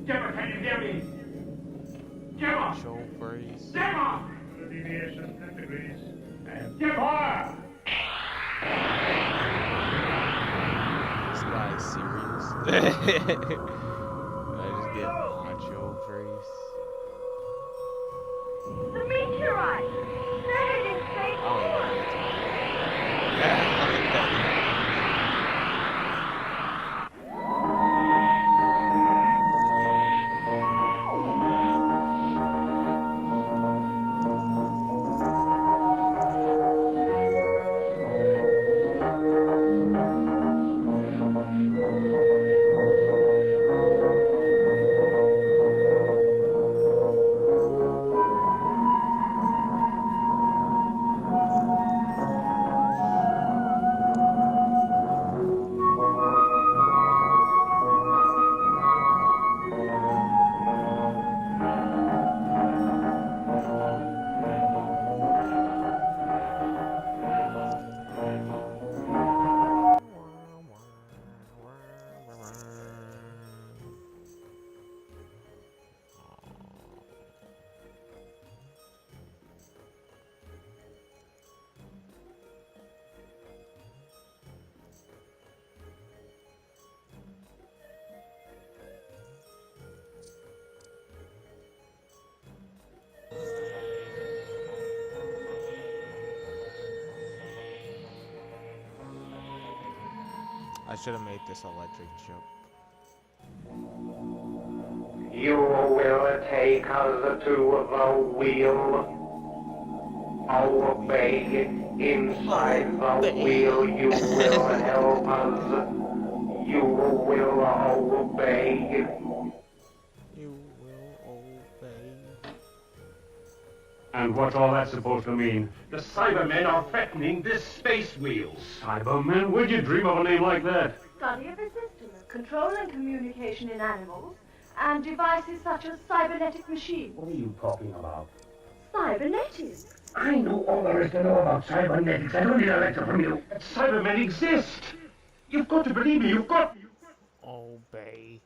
Gemma, can you hear me? Gemma! show phrase. Gemma! Deviation 10 degrees. And Gemma! This guy is serious. I just get macho phrase. The meteorite! They're heading straight I don't forward! know what to do. Yeah, I like that. I should have made this electric chip. You will take us to the wheel. Obey. Inside the wheel you will help us. You will obey. You will obey. And what's all that supposed to mean? The Cybermen are threatening this space wheel. Cybermen? Where'd you dream of a name like that? Study of a system of control and communication in animals, and devices such as cybernetic machines. What are you talking about? Cybernetics? I know all there is to know about cybernetics. I don't need a lecture from you. Cybermen exist! You've got to believe me, you've got... Obey.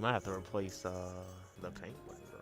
might have to replace the penguin, bro.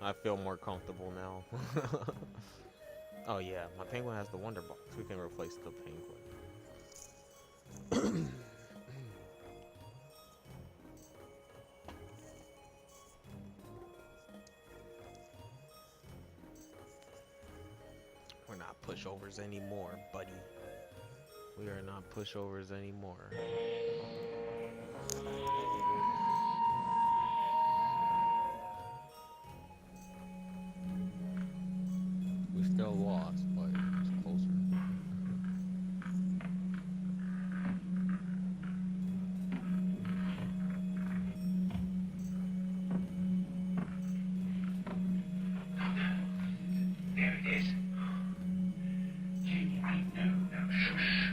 I feel more comfortable now. Oh yeah, my penguin has the wonder box. We can replace the penguin. We're not pushovers anymore, buddy. We are not pushovers anymore. We still lost, but it's closer. There it is. Jamie, I know. Now, shush.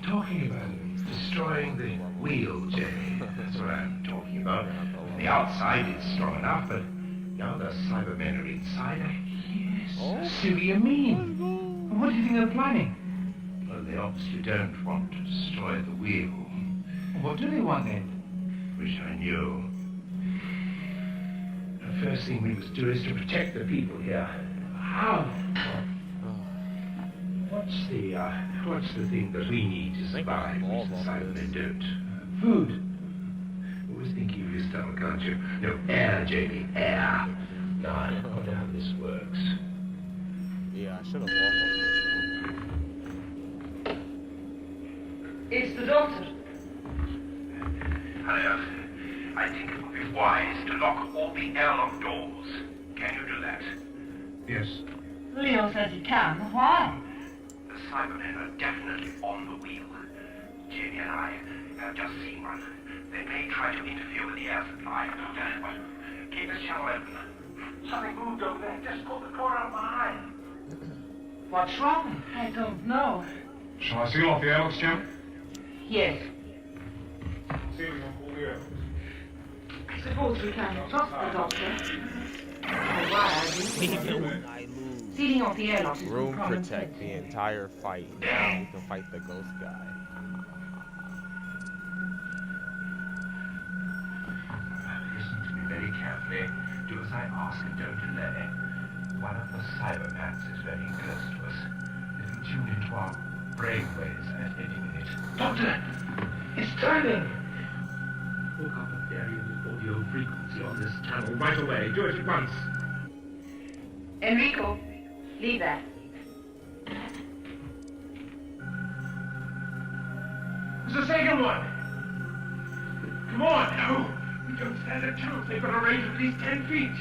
Talking about destroying the wheel, Jamie. That's what I'm talking about. The outside is strong enough, but now the Cybermen are inside. Yes. Oh? So do you mean? What do you think they're planning? Well, they obviously don't want to destroy the wheel. What do they want then? Wish I knew. The first thing we must do is to protect the people here. How? What's the thing that we need to survive, which the Cybermen don't? Food. Always thinking of your stomach, aren't you? No, air, Jamie, air. Now, I wonder how this works. Yeah, I should have walked. It's the doctor. Hello. I think it would be wise to lock all the airlock doors. Can you do that? Yes. Leo says he can. Why? The Cybermen are definitely on the wheel. Jamie and I have just seen one. They may try to interfere with the air supply. Keep the channel open. Something moved over there. Just pull the cord out of my eye. What's wrong? I don't know. Shall I seal off the airlocks, Jim? Yes. Sealing off all the airlocks. I suppose we can trust the doctor. Sealing off the airlocks is Room protect the entire fight. Now we can fight the ghost guy. Listen to me very carefully. Do as I ask and don't delay. One of the Cybermans is very close to us. If we tune into our brainwaves at any minute. Doctor! It's turning! Hook up a variable audio frequency on this channel right away. Do it at once. Enrico, leave that. There's a second one! Come on! No! We don't stand a chance. They've got a range of at least 10 feet.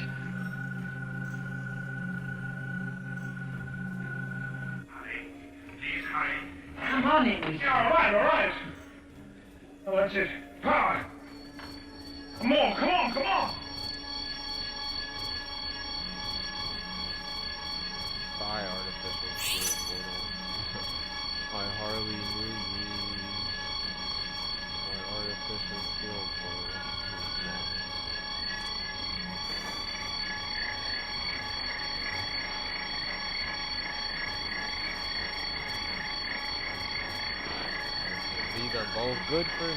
Hurry. Please hurry. Come on. running. All right. Oh, that's it. Power. Come on. Fire artificial shield portal. I hardly knew you. My artificial shield portal. These are both good for me.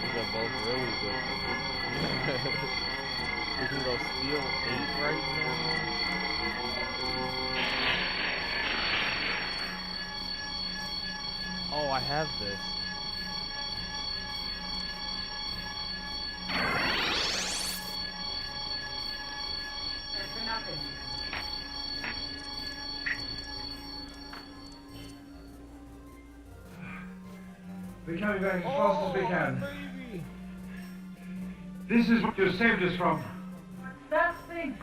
These are both really good for me. We can go steal 8 right now. Oh, I have this. We're coming back as fast as we can. This is what you saved us from. That thing.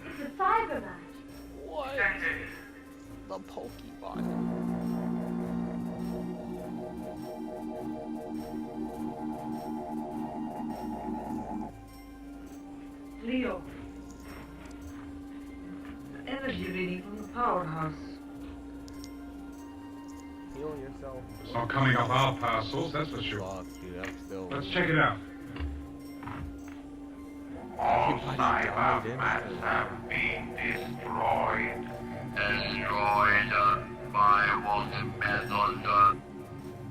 It's a Cyberman. What? The Pokeball. Leo. Energy reading from the powerhouse. Heal yourself. It's not coming off our power source, that's for sure. Fuck, dude, I'm still. Let's check it out. All Cybermen have been destroyed. Destroyed by what method?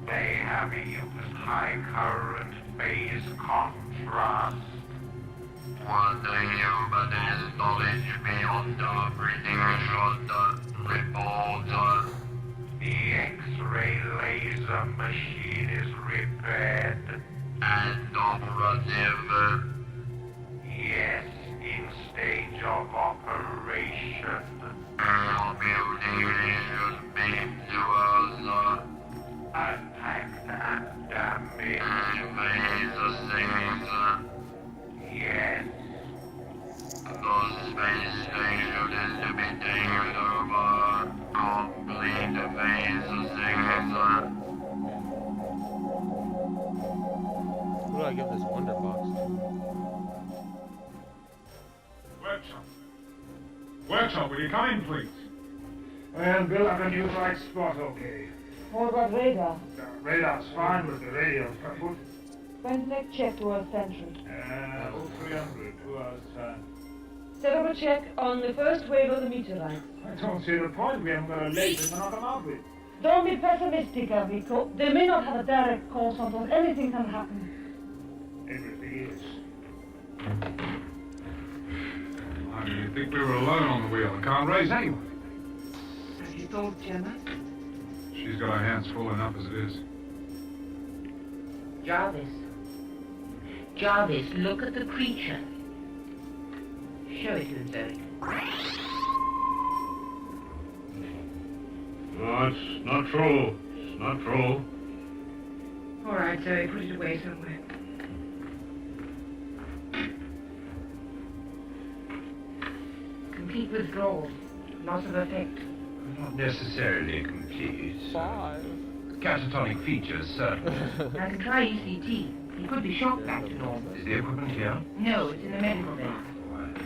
They have used high current phase contrast. What the human is knowledge beyond apprehension report. The X-ray laser machine is repaired and operative. Yes, in stage of operation. Our mutilation beam to us. Attacked and damaged. Phase 6. Yes. The space station is to be taken over. Complete phase 6. Who do I give this wonder box to? Workshop, will you come in, please? Well, Bill, I've got you right spot, okay. What about radar? The radar's fine, but the radio's kaput. When's next check to Earth Central? 0300, 2 hours time. Set up a check on the first wave of the meteorites. I don't see the point. We haven't got a laser to knock them out with. Don't be pessimistic, Amico. They may not have a direct course on us. Anything can happen. Everything is. Why do you think we were alone on the wheel and can't raise anyone? Have you told Gemma? She's got her hands full enough as it is. Jarvis, look at the creature. Show it to him, Zoe. No, it's not true. It's not true. All right, Zoe, put it away somewhere. Complete withdrawal. Loss of effect. Not necessarily complete. 5. Catatonic features, certainly. I can try ECT. He could be shocked back to normal. Is the equipment here? No, it's in the medical bay.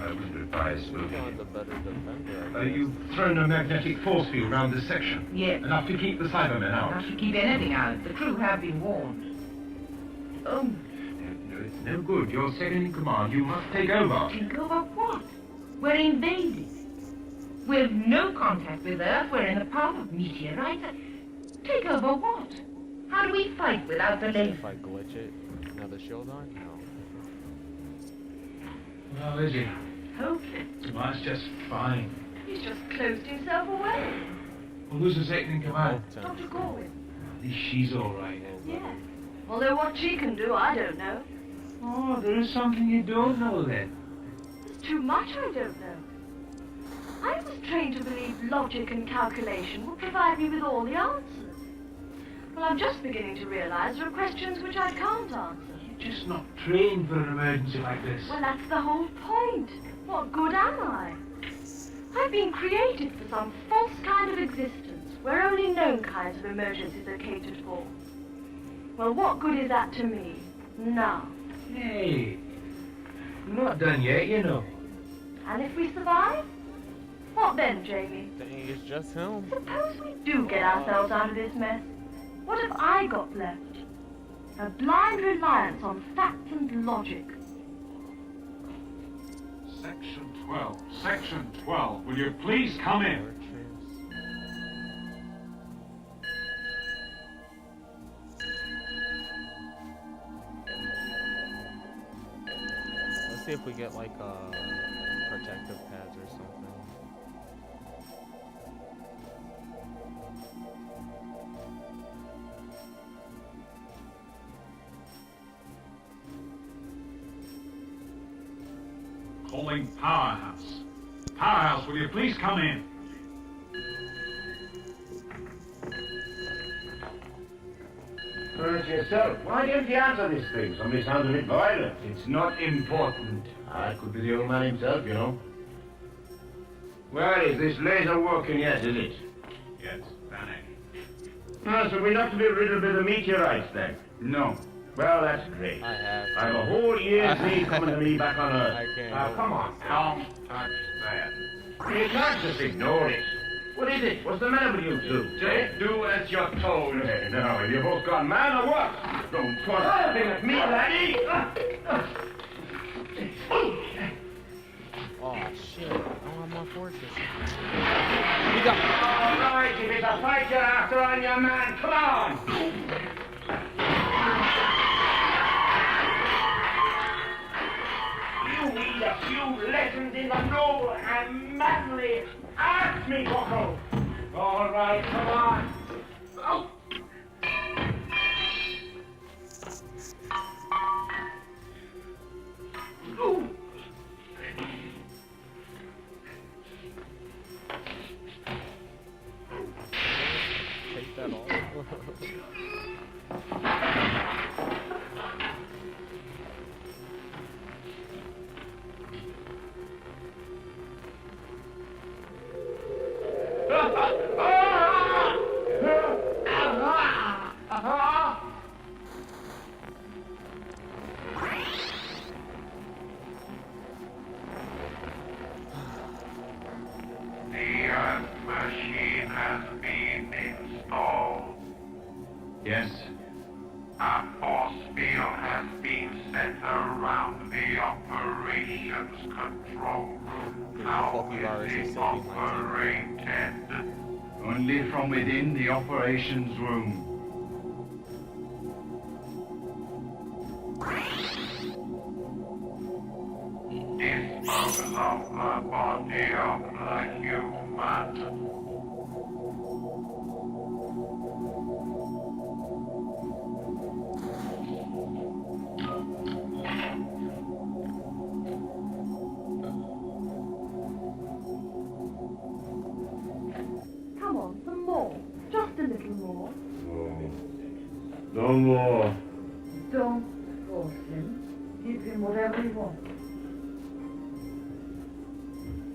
I wouldn't advise moving. I'm the better defender. You've thrown a magnetic force field around this section. Yes. Enough to keep the Cybermen out. Not to keep anything out. The crew have been warned. Oh. No, it's no good. You're second in command. You must take over. Take over what? We're invaded. We've no contact with Earth. We're in the path of meteorites. Take over what? How do we fight without the laser? If I glitch it, another shield on? No. Well, Lizzie. Hopeless. Mine's just fine. He's just closed himself away. Well, who's the second in command? Dr. Corwin. At least she's all right. Yeah. Although what she can do, I don't know. Oh, there is something you don't know then. There's too much I don't know. I was trained to believe logic and calculation would provide me with all the answers. Well, I'm just beginning to realize there are questions which I can't answer. just not trained for an emergency like this. Well, that's the whole point. What good am I? I've been created for some false kind of existence where only known kinds of emergencies are catered for. Well, what good is that to me? Now. Hey, we're not done yet, you know. And if we survive? What then, Jamie? Dang, it's just him. Suppose we do get ourselves out of this mess. What have I got left? A blind reliance on facts and logic. Section 12. Section 12. Will you please come in? Let's see if we get like protective pads or something. Calling Powerhouse. Powerhouse, will you please come in? It's yourself. Why don't you answer this thing? Somebody sounds a bit violent. It's not important. It could be the old man himself, you know. Well, is this laser working yet, is it? Yes, vanished. Ah, so we're not to be riddled with the meteorites then? No. Well, that's great. I have. I have a whole year's leave coming to me back on Earth. I can't. Now, come on. Don't touch that. You can't just ignore it. What is it? What's the matter with you two? Just do as you're told. Now, have you both gone mad or what? Don't point anything at me, laddie! Oh shit! I don't have my fortress. All right, if it's a fight you're after on your man, come on! You need a few lessons in the noble and manly arts, me bucko. All right, come on. Oh. Ooh. Take that off. The Earth machine has been installed. Yes. A force field has been set around the operations control room. How is it operated? Only from within the operations room. Dispose of the body of the human. Come on, some more. Just a little more. No more. Don't force him. Give him whatever he wants.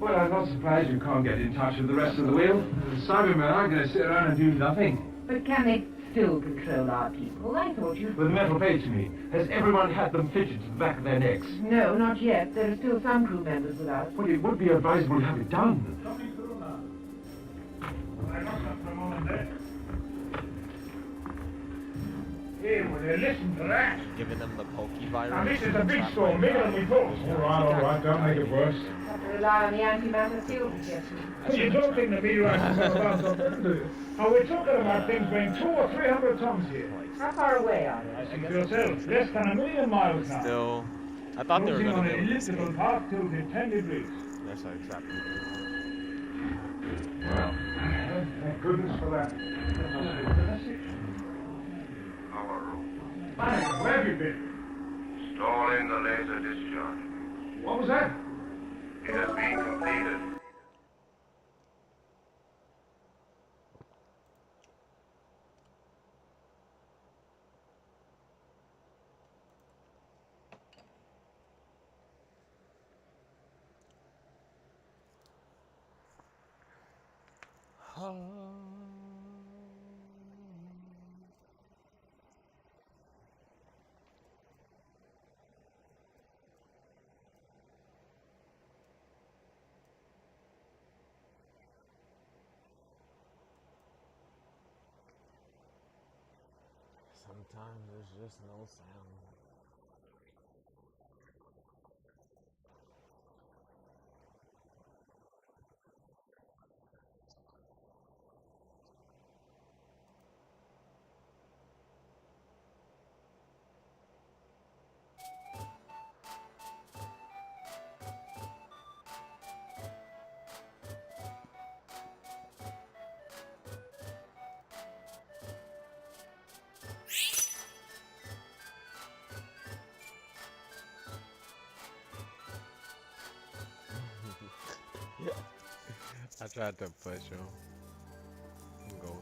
Well, I'm not surprised you can't get in touch with the rest of the wheel. The Cybermen aren't going to sit around and do nothing. But can they still control our people? I thought you... With the metal plates, you mean? Has everyone had them fitted to the back of their necks? No, not yet. There are still some crew members without. Well, it would be advisable to have it done. Coming through now. I got that for a moment there. Hey, will you listen to that? Giving them the pokey virus. Now, this is a big storm, bigger than we thought. All right, don't make it worse. Have to rely on the antimatter field injection. Well, you don't think the meteorites are going to bounce off them, do you? Now, we're talking about things weighing 200 or 300 tons here. How far away are they? See for yourself, less than 1,000,000 miles now. Still, I thought they were Cruising going to on be an able to elliptical escape. path tilted 10 degrees. That's how they trap people. Well, thank goodness for that. Mike, where have you been? Installing the laser discharge. What was that? It has been completed. Sometimes there's just no sound. I tried to push him. Ghost.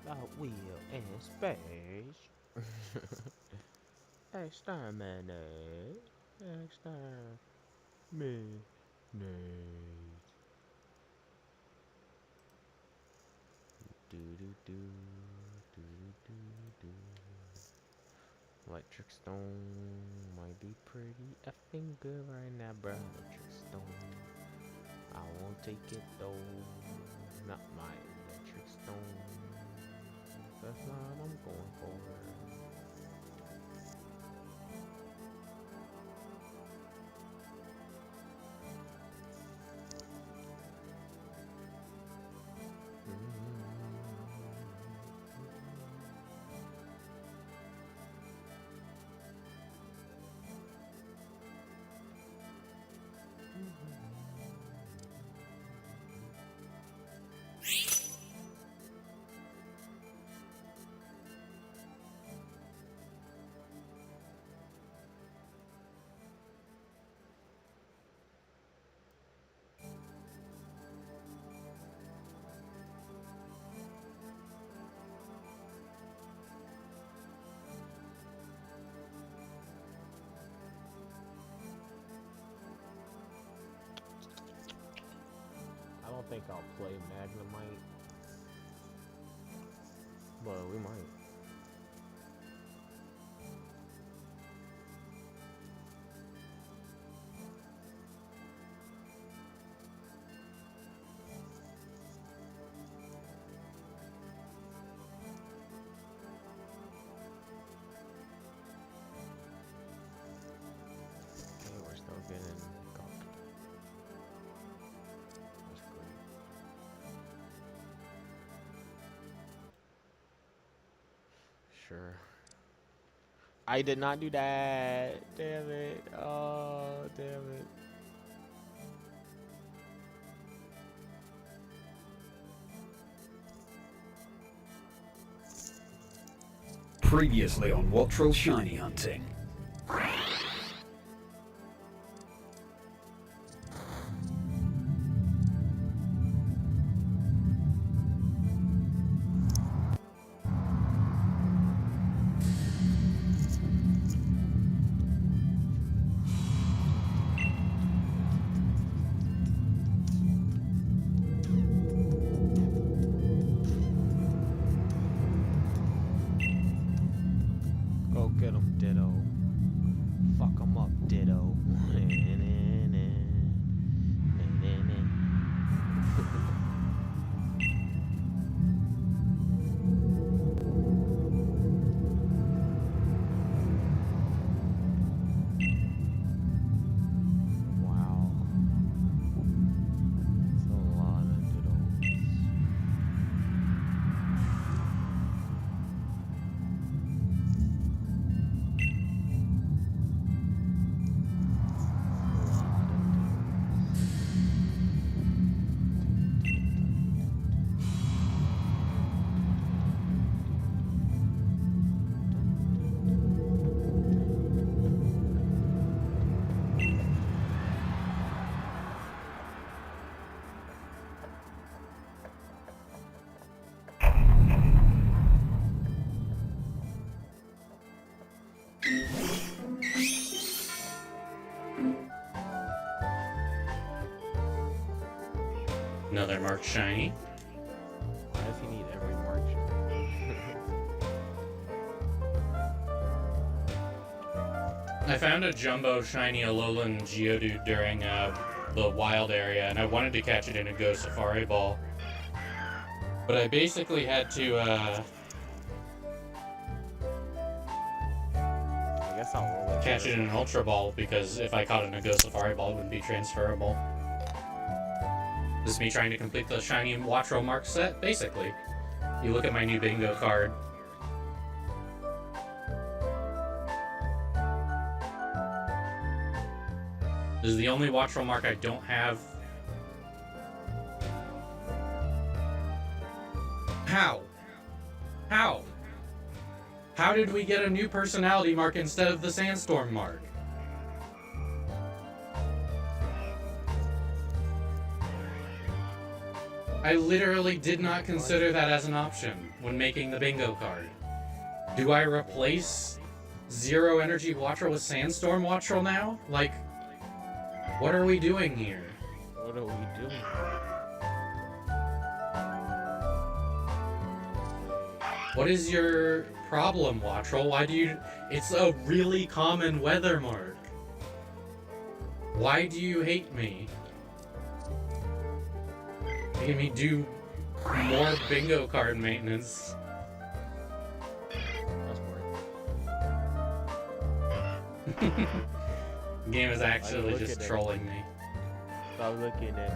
About wheel in space. Exterminate. Exterminate. Do do do do do do. Electric stone might be pretty effing good right now, bro. Electric stone. I won't take it though. Not my electric stone. That's not what I'm going for. I don't think I'll play Magnemite, but we might. Okay, we're still getting cocked. That's great. Sure. I did not do that. Damn it. Oh, damn it. Previously on Wattrel Shiny Hunting. Go get him, Ditto. Fuck him up, Ditto. Another marked shiny. Why does he need every mark shiny? I found a jumbo shiny Alolan Geodude during the wild area, and I wanted to catch it in a Go Safari Ball. But I basically had to, I guess I'll roll it. catch it in an Ultra Ball, because if I caught it in a Go Safari Ball, it wouldn't be transferable. This is me trying to complete the shiny Watchro Mark set, basically. You look at my new bingo card. This is the only Watchro Mark I don't have. How? How? How did we get a new personality mark instead of the Sandstorm mark? I literally did not consider that as an option when making the bingo card. Do I replace Zero Energy Watchro with Sandstorm Watchro now? Like, what are we doing here? What are we doing? What is your problem, Wattrel? Why do you... It's a really common weather mark. Why do you hate me? Making me do more bingo card maintenance. That's The game is actually just at trolling me. Stop looking at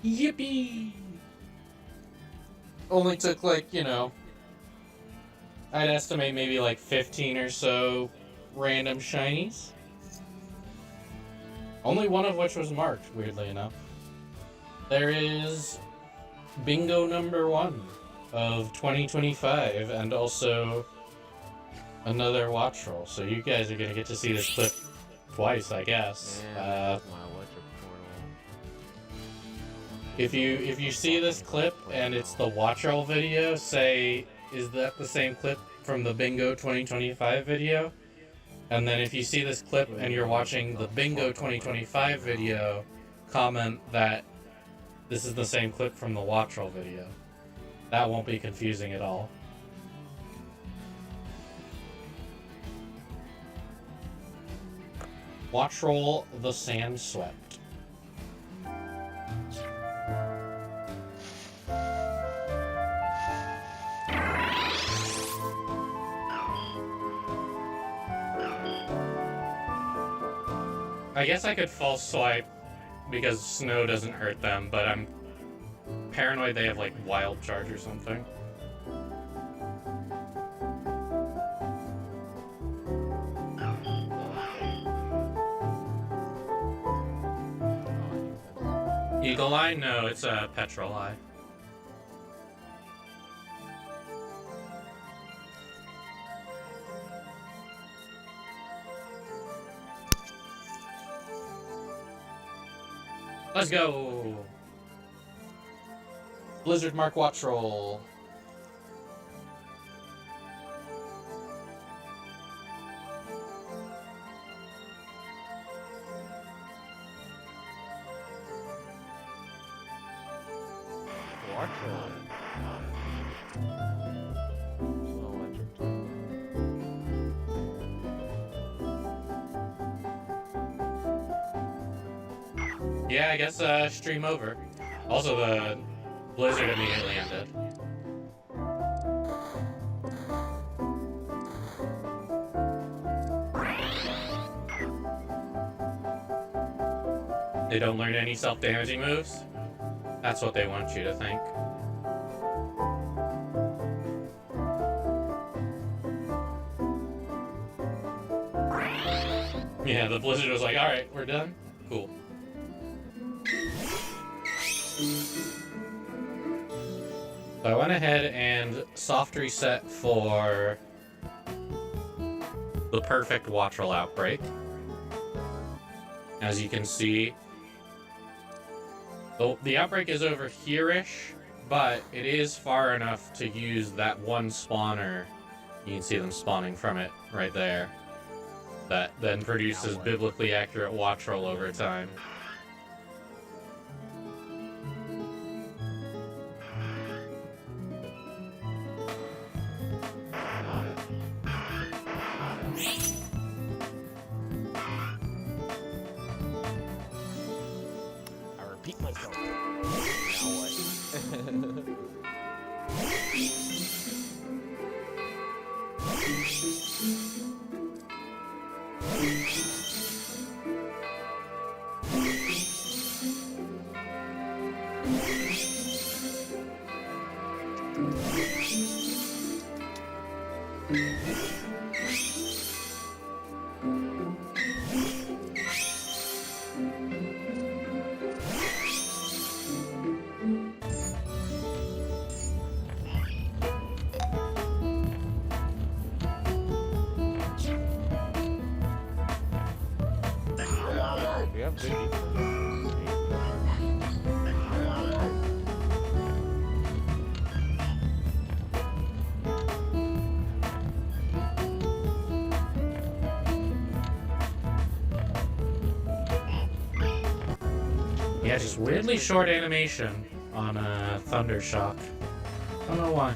Yippee! Only took like, you know, I'd estimate maybe like 15 or so random shinies. Only one of which was marked, weirdly enough. There is bingo number 1 of 2025, and also another watch roll. So you guys are gonna get to see this clip twice, I guess. If you see this clip and it's the watch roll video, say, is that the same clip from the bingo 2025 video? And then if you see this clip and you're watching the bingo 2025 video, comment that this is the same clip from the watch roll video. That won't be confusing at all. Watch roll the Sand Swept. I guess I could false swipe because snow doesn't hurt them, but I'm paranoid they have like wild charge or something. Eagle Eye? No, it's a Petrol Eye. Let's go! Blizzard Mark Watch Roll. watch roll. Yeah, I guess stream over. Also, the blizzard immediately ended. They don't learn any self-damaging moves? That's what they want you to think. Yeah, the blizzard was like, alright, we're done? Cool. So I went ahead and soft reset for the perfect Wattrel outbreak. As you can see, the outbreak is over here-ish, but it is far enough to use that one spawner. You can see them spawning from it right there. That then produces biblically accurate Wattrel over time. I repeat myself. Now what? We have good defense. Yeah, just weirdly short animation on Thunder Shock. Don't know why.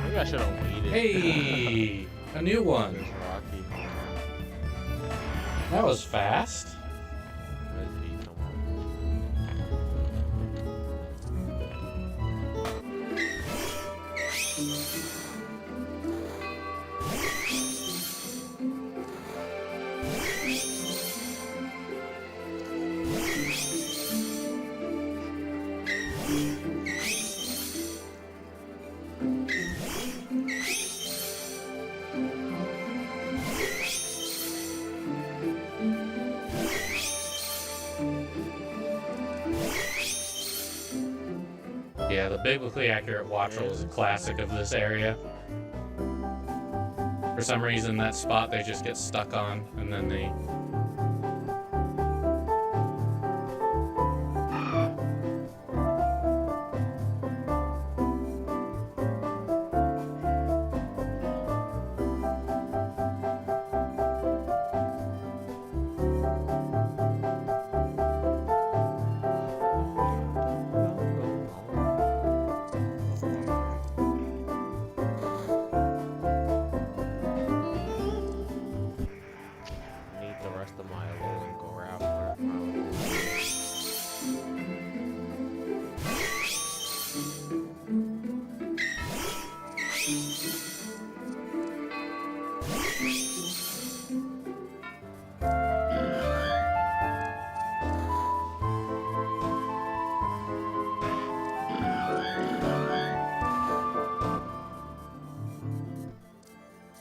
Maybe I should have waited. Hey, a new one. There's Rocky. That was fast. Let's beat someone. Yeah, the biblically accurate Wattrel is a classic of this area. For some reason, that spot they just get stuck on, and then they... Need the rest of my low and go after my low.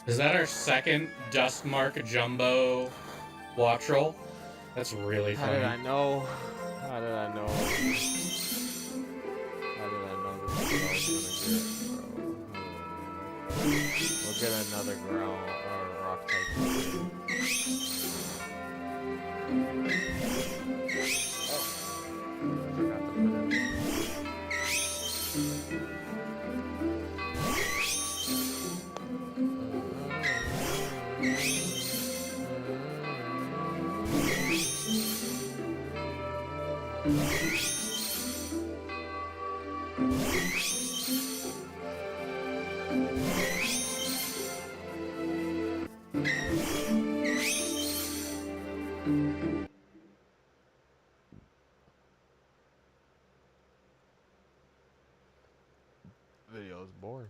Is that our second Dustmark Jumbo Wattrel? That's really How funny. did I know? How did I know? How did I know this is what I was gonna get, bro? We'll get another ground or rock type. Forgot to put it in. Video is boring.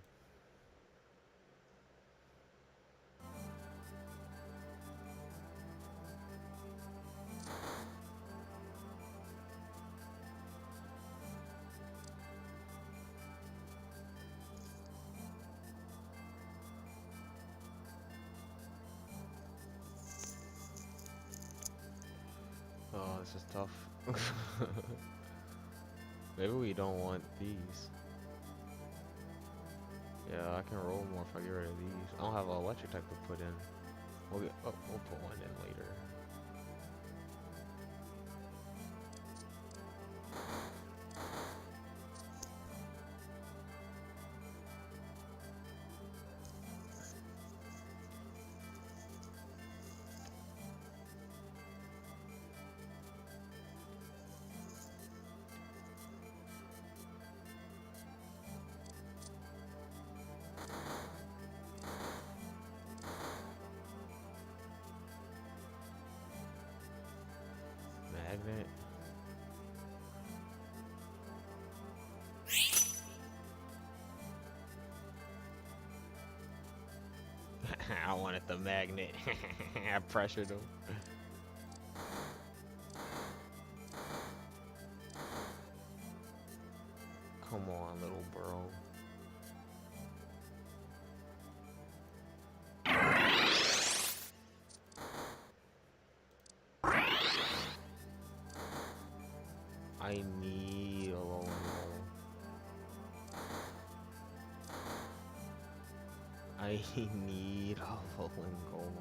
Oh, this is tough. Maybe we don't want these. Yeah, I can roll more if I get rid of these. I don't have an electric type to put in. We'll put one in later. Magnet. I wanted the magnet. I pressured him. Come on, little bro. I need a low and goal. I need a low and goal.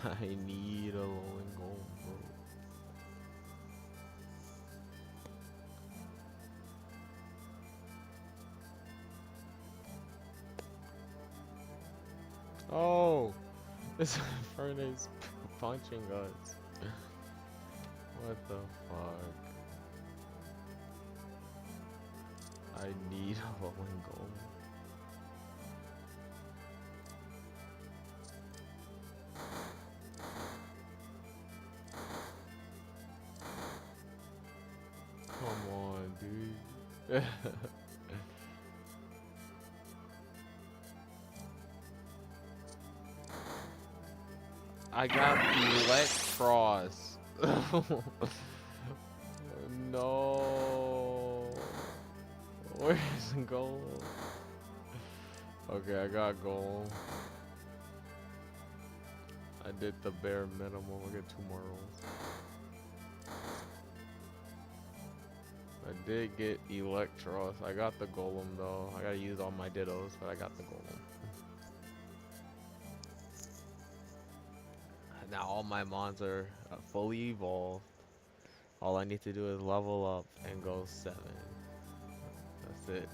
I need a low and goal, bro. Oh, this furnace punching us. What the fuck? I need a low and goal. Come on, dude. I got Electros. No. Where's the goal? Okay, I got goal. I did the bare minimum. We'll get 2 more rolls. I did get Electros. I got the golem though. I gotta use all my dittos, but I got the golem. Now all my mons are fully evolved. All I need to do is level up and go 7. That's it.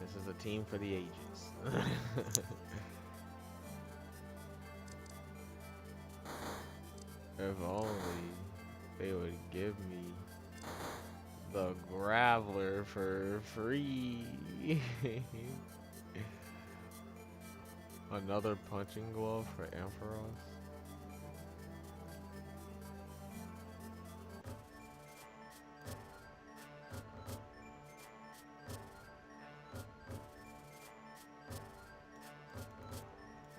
This is a team for the ages. If only they would give me the Graveler for free. Another punching glove for Ampharos.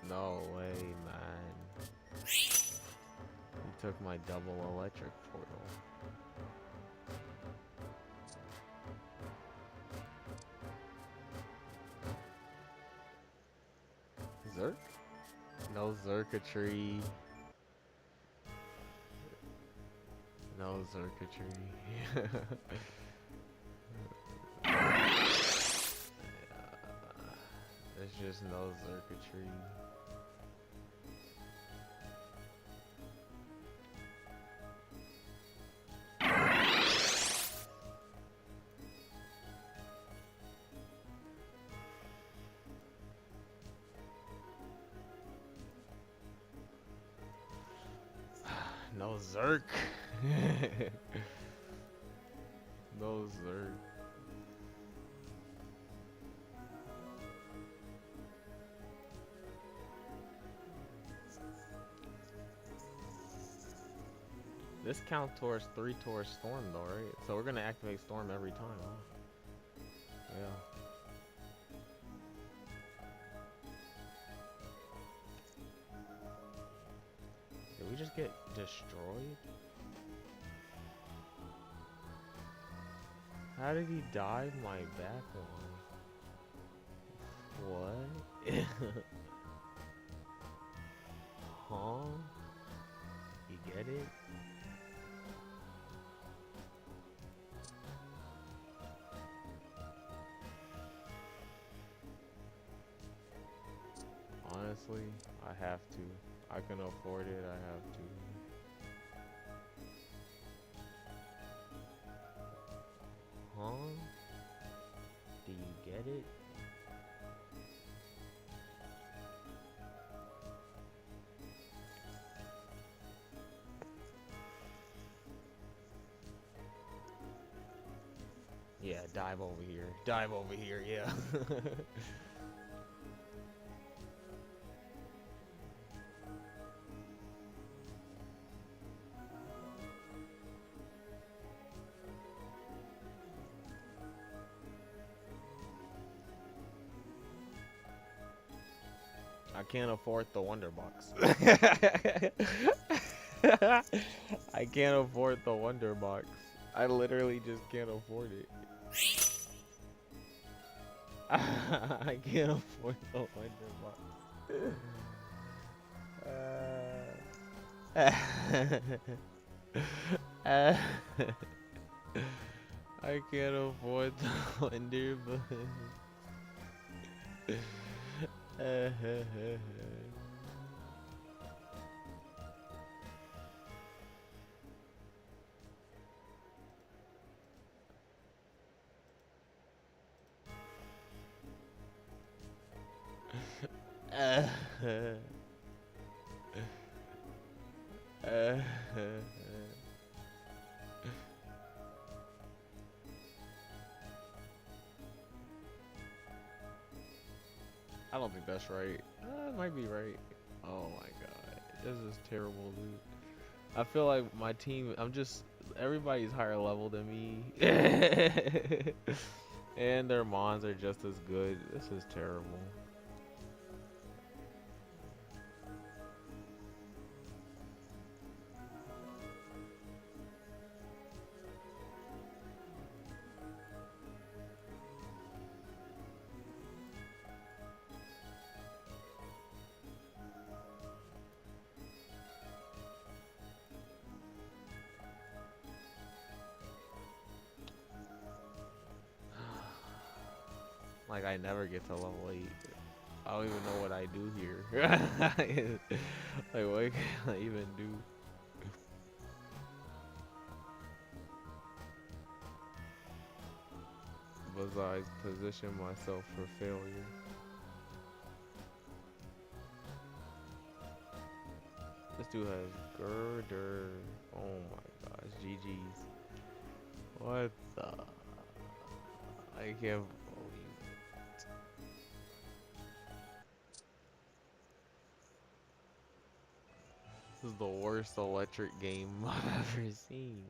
No way, man. You took my double electric portal. Zerk? No circuitry. No circuitry. There's just no circuitry. No Zerk. No Zerk. This counts towards 3 towards Storm though, right? So we're gonna activate Storm every time, huh? Yeah. Did we just get destroyed? How did he dive my back line? What? Huh? You get it? Honestly, I have to. I can afford it, I have to. Huh? Do you get it? Yeah, dive over here. Dive over here, yeah. I can't afford the Wonder Box. I can't afford the Wonder Box. I literally just can't afford it. I can't afford the Wonder Box. I can't afford the Wonder Box. I don't think that's right. It might be right. Oh my god. This is terrible, dude. I feel like my team, everybody's higher level than me. And their mons are just as good. This is terrible. Like, I never get to level 8. I don't even know what I do here. Like, what can I even do? Besides position myself for failure. This dude has girder. Oh my gosh, GG's. What the? I can't believe it. This is the worst electric game I've ever seen.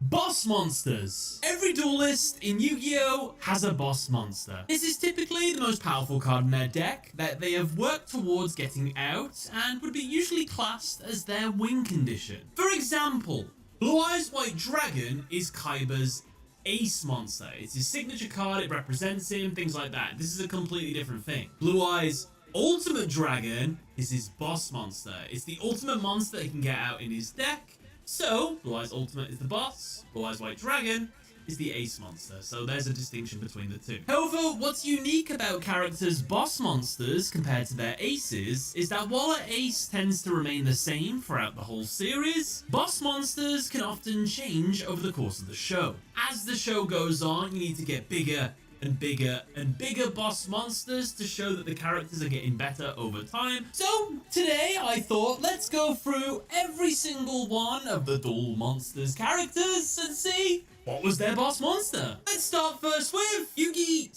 Boss monsters. Every duelist in Yu-Gi-Oh! Has a boss monster. This is typically the most powerful card in their deck that they have worked towards getting out and would be usually classed as their win condition. For example, Blue Eyes White Dragon is Kaiba's ace monster. It's his signature card, it represents him, things like that. This is a completely different thing. Blue Eyes Ultimate Dragon is his boss monster. It's the ultimate monster he can get out in his deck. So, Blue Eyes Ultimate is the boss, Blue Eyes White Dragon is the ace monster. So there's a distinction between the two. However, what's unique about characters' boss monsters compared to their aces is that while an ace tends to remain the same throughout the whole series, boss monsters can often change over the course of the show. As the show goes on, you need to get bigger and bigger and bigger boss monsters to show that the characters are getting better over time. So today I thought let's go through every single one of the Duel Monsters characters and see what was their boss monster. Let's start first with Yugi/Yami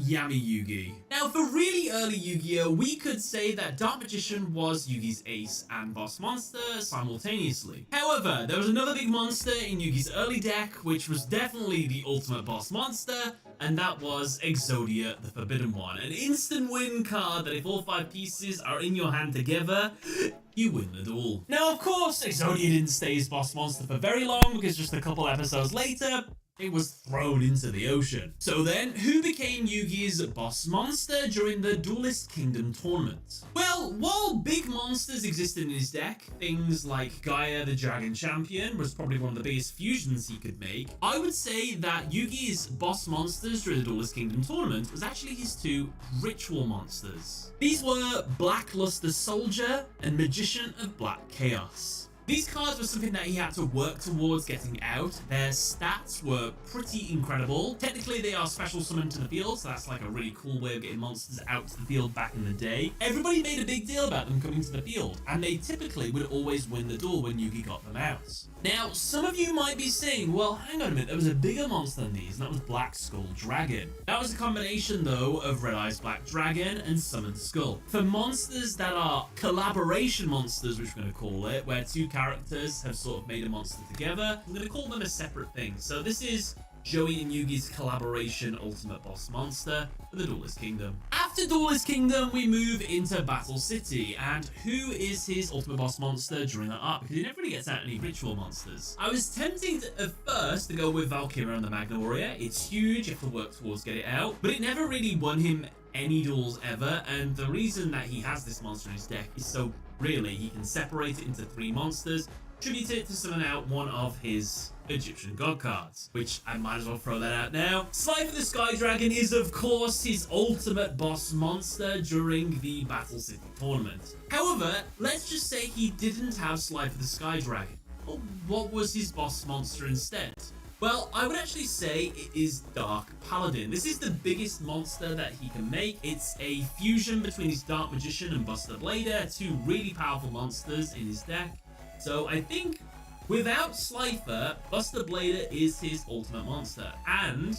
Yugi. Now for really early Yu-Gi-Oh! We could say that Dark Magician was Yugi's ace and boss monster simultaneously. However, there was another big monster in Yugi's early deck which was definitely the ultimate boss monster, and that was Exodia the Forbidden One. An instant win card that if all 5 pieces are in your hand together, you win the duel. Now, of course, Exodia didn't stay his boss monster for very long because just a couple episodes later, it was thrown into the ocean. So then, who became Yugi's boss monster during the Duelist Kingdom tournament? Well, while big monsters existed in his deck, things like Gaia the Dragon Champion was probably one of the biggest fusions he could make, I would say that Yugi's boss monsters during the Duelist Kingdom tournament was actually his 2 ritual monsters. These were Blackluster Soldier and Magician of Black Chaos. These cards were something that he had to work towards getting out. Their stats were pretty incredible. Technically, they are special summoned to the field, so that's like a really cool way of getting monsters out to the field back in the day. Everybody made a big deal about them coming to the field, and they typically would always win the duel when Yugi got them out. Now, some of you might be saying, well, hang on a minute, there was a bigger monster than these, and that was Black Skull Dragon. That was a combination, though, of Red Eyes Black Dragon and Summoned Skull. For monsters that are collaboration monsters, which we're going to call it, where 2 characters have sort of made a monster together, I'm going to call them a separate thing. So this is Joey and Yugi's collaboration ultimate boss monster for the Duelist Kingdom. After Duelist Kingdom, we move into Battle City, and who is his ultimate boss monster during that arc? Because he never really gets out any ritual monsters. I was tempted at first to go with Valkyria and the Magna Warrior. It's huge, you have to work towards get it out, but it never really won him any duels ever, and the reason that he has this monster in his deck is so really he can separate it into 3 monsters, tribute it to summon out one of his Egyptian god cards, which I might as well throw that out now. Slifer the Sky Dragon is of course his ultimate boss monster during the Battle City tournament. However, let's just say he didn't have Slifer the Sky Dragon. Well, what was his boss monster instead? Well, I would actually say it is Dark Paladin. This is the biggest monster that he can make. It's a fusion between his Dark Magician and Buster Blader, 2 really powerful monsters in his deck. So I think without Slifer, Buster Blader is his ultimate monster, and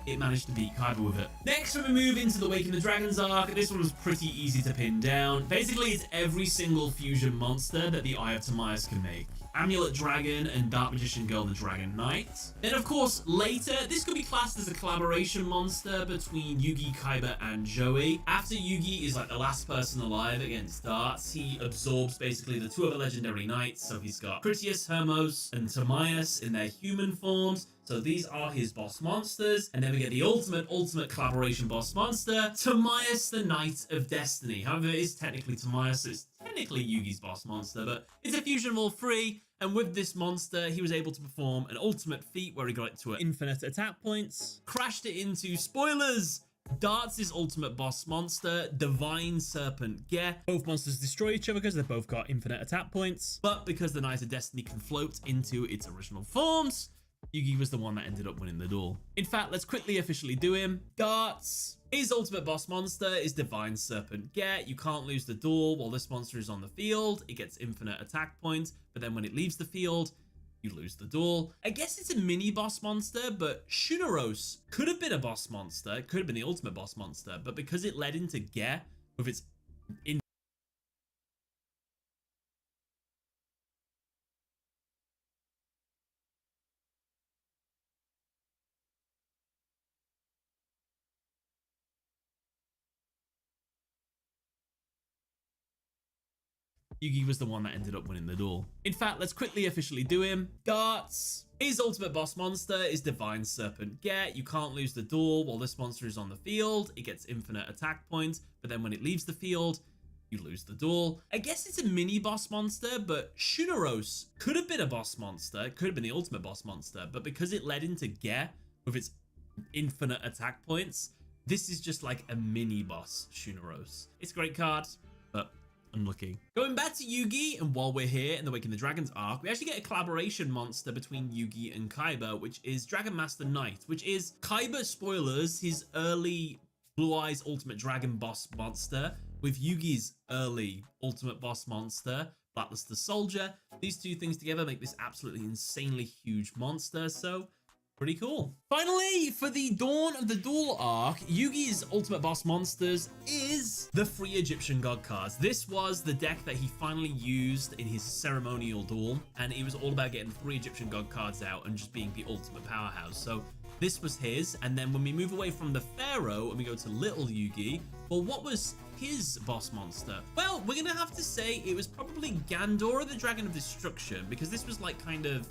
it managed to beat Kaiba with it. Next, when we move into the Waking the Dragons arc, this one was pretty easy to pin down. Basically, it's every single fusion monster that the Eye of Timaeus can make. Amulet Dragon and Dark Magician Girl the Dragon Knight. Then of course later, this could be classed as a collaboration monster between Yugi, Kaiba and Joey. After Yugi is like the last person alive against Darts, he absorbs basically the 2 other legendary knights. So he's got Critias, Hermos and Timaeus in their human forms. So these are his boss monsters. And then we get the ultimate collaboration boss monster, Timaeus the Knight of Destiny. However, it is technically Timaeus, so it's technically Yugi's boss monster, but it's a fusion of all 3. And with this monster, he was able to perform an ultimate feat where he got it to infinite attack points, crashed it into, spoilers, Darts' ultimate boss monster, Divine Serpent Ge. Both monsters destroy each other because they've both got infinite attack points, but because the Knight of Destiny can float into its original forms, Yugi was the one that ended up winning the duel. In fact, let's quickly officially do him. Darts. His ultimate boss monster is Divine Serpent Ge. You can't lose the duel while this monster is on the field. It gets infinite attack points, but then when it leaves the field, you lose the duel. I guess it's a mini boss monster, but Shunaros could have been a boss monster. It could have been the ultimate boss monster, but because it led into Ge with its Yugi was the one that ended up winning the duel. In fact, let's quickly officially do him. Darts. His ultimate boss monster is Divine Serpent Get. You can't lose the duel while this monster is on the field. It gets infinite attack points, but then when it leaves the field, you lose the duel. I guess it's a mini boss monster, but Shunaros could have been a boss monster. It could have been the ultimate boss monster, but because it led into Get with its infinite attack points, this is just like a mini boss Shunaros. It's a great card, but unlucky. Going back to Yugi, and while we're here in the Waking the Dragons arc, we actually get a collaboration monster between Yugi and Kaiba, which is Dragon Master Knight, which is Kaiba, spoilers, his early Blue Eyes Ultimate Dragon boss monster with Yugi's early Ultimate boss monster, Blackluster Soldier. These two things together make this absolutely insanely huge monster, so pretty cool. Finally, for the Dawn of the Duel arc, Yugi's ultimate boss monsters is the 3 Egyptian god cards. This was the deck that he finally used in his ceremonial duel, and it was all about getting 3 Egyptian god cards out and just being the ultimate powerhouse. So this was his, and then when we move away from the Pharaoh and we go to Little Yugi, well, what was his boss monster? Well, we're gonna have to say it was probably Gandora, the Dragon of Destruction, because this was like kind of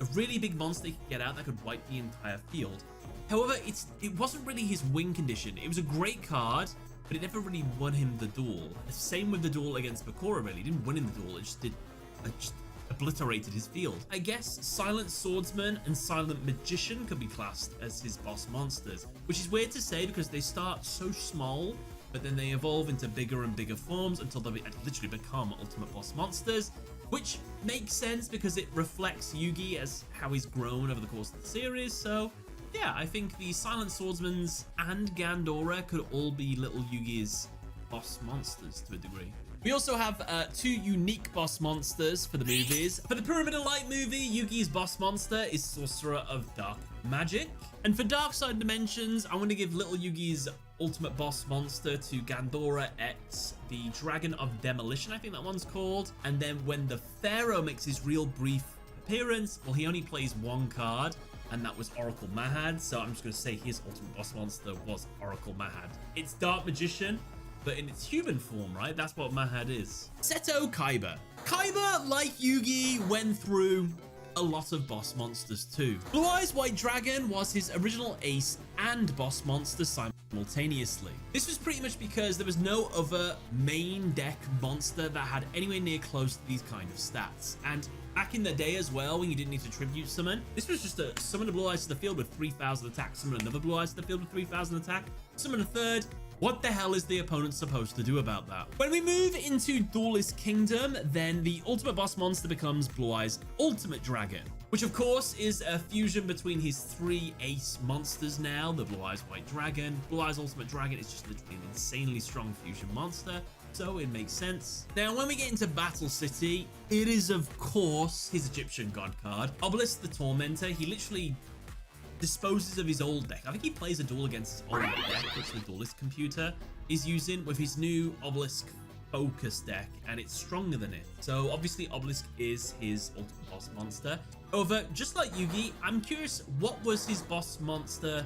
a really big monster he could get out that could wipe the entire field. However, it wasn't really his win condition. It was a great card, but it never really won him the duel. Same with the duel against Bakura, really. It didn't win him the duel, it just obliterated his field. I guess Silent Swordsman and Silent Magician could be classed as his boss monsters, which is weird to say because they start so small, but then they evolve into bigger and bigger forms until they literally become ultimate boss monsters, which makes sense because it reflects Yugi as how he's grown over the course of the series. So yeah, I think the Silent Swordsmans and Gandora could all be Little Yugi's boss monsters to a degree. We also have 2 unique boss monsters for the movies. For the Pyramid of Light movie, Yugi's boss monster is Sorcerer of Dark Magic. And for Dark Side Dimensions, I want to give Little Yugi's ultimate boss monster to Gandora X, the Dragon of Demolition, I think that one's called. And then when the Pharaoh makes his real brief appearance, well, he only plays 1 card, and that was Oracle Mahad. So I'm just going to say his ultimate boss monster was Oracle Mahad. It's Dark Magician, but in its human form, right? That's what Mahad is. Seto Kaiba. Kaiba, like Yugi, went through a lot of boss monsters too. Blue Eyes White Dragon was his original ace and boss monster simultaneously. This was pretty much because there was no other main deck monster that had anywhere near close to these kind of stats. And back in the day as well, when you didn't need to tribute summon, this was just a summon a Blue Eyes to the field with 3,000 attack, summon another Blue Eyes to the field with 3,000 attack, summon a third. What the hell is the opponent supposed to do about that? When we move into Duelist Kingdom, then the ultimate boss monster becomes Blue Eyes Ultimate Dragon, which of course is a fusion between his 3 ace monsters now, the Blue Eyes White Dragon. Blue Eyes Ultimate Dragon is just literally an insanely strong fusion monster, so it makes sense. Now, when we get into Battle City, it is of course his Egyptian god card, Obelisk the Tormentor. He literally disposes of his old deck. I think he plays a duel against his old deck, which the Duelist computer is using with his new Obelisk Focus deck, and it's stronger than it. So obviously Obelisk is his ultimate boss monster. However, just like Yugi, I'm curious, what was his boss monster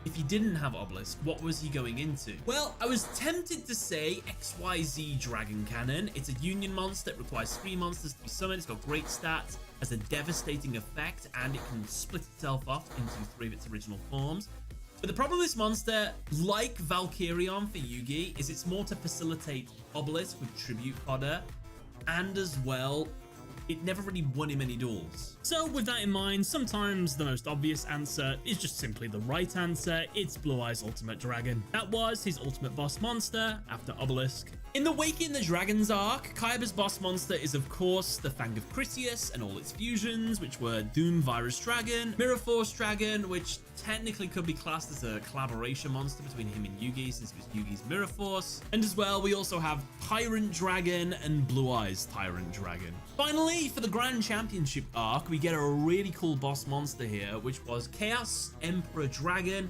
if he didn't have Obelisk? What was he going into? Well, I was tempted to say XYZ Dragon Cannon. It's a union monster. It requires 3 monsters to be summoned. It's got great stats, has a devastating effect, and it can split itself off into 3 of its original forms. But the problem with this monster, like Valkyrion for Yugi, is it's more to facilitate Obelisk with tribute fodder, and as well, it never really won him any duels. So with that in mind, sometimes the most obvious answer is just simply the right answer. It's Blue Eyes Ultimate Dragon. That was his ultimate boss monster after Obelisk. In the Waking the Dragons arc, Kaiba's boss monster is of course the Fang of Critias and all its fusions, which were Doom Virus Dragon, Mirror Force Dragon, which technically could be classed as a collaboration monster between him and Yugi, since it was Yugi's Mirror Force. And as well, we also have Tyrant Dragon and Blue Eyes Tyrant Dragon. Finally, for the Grand Championship arc, we get a really cool boss monster here, which was Chaos Emperor Dragon,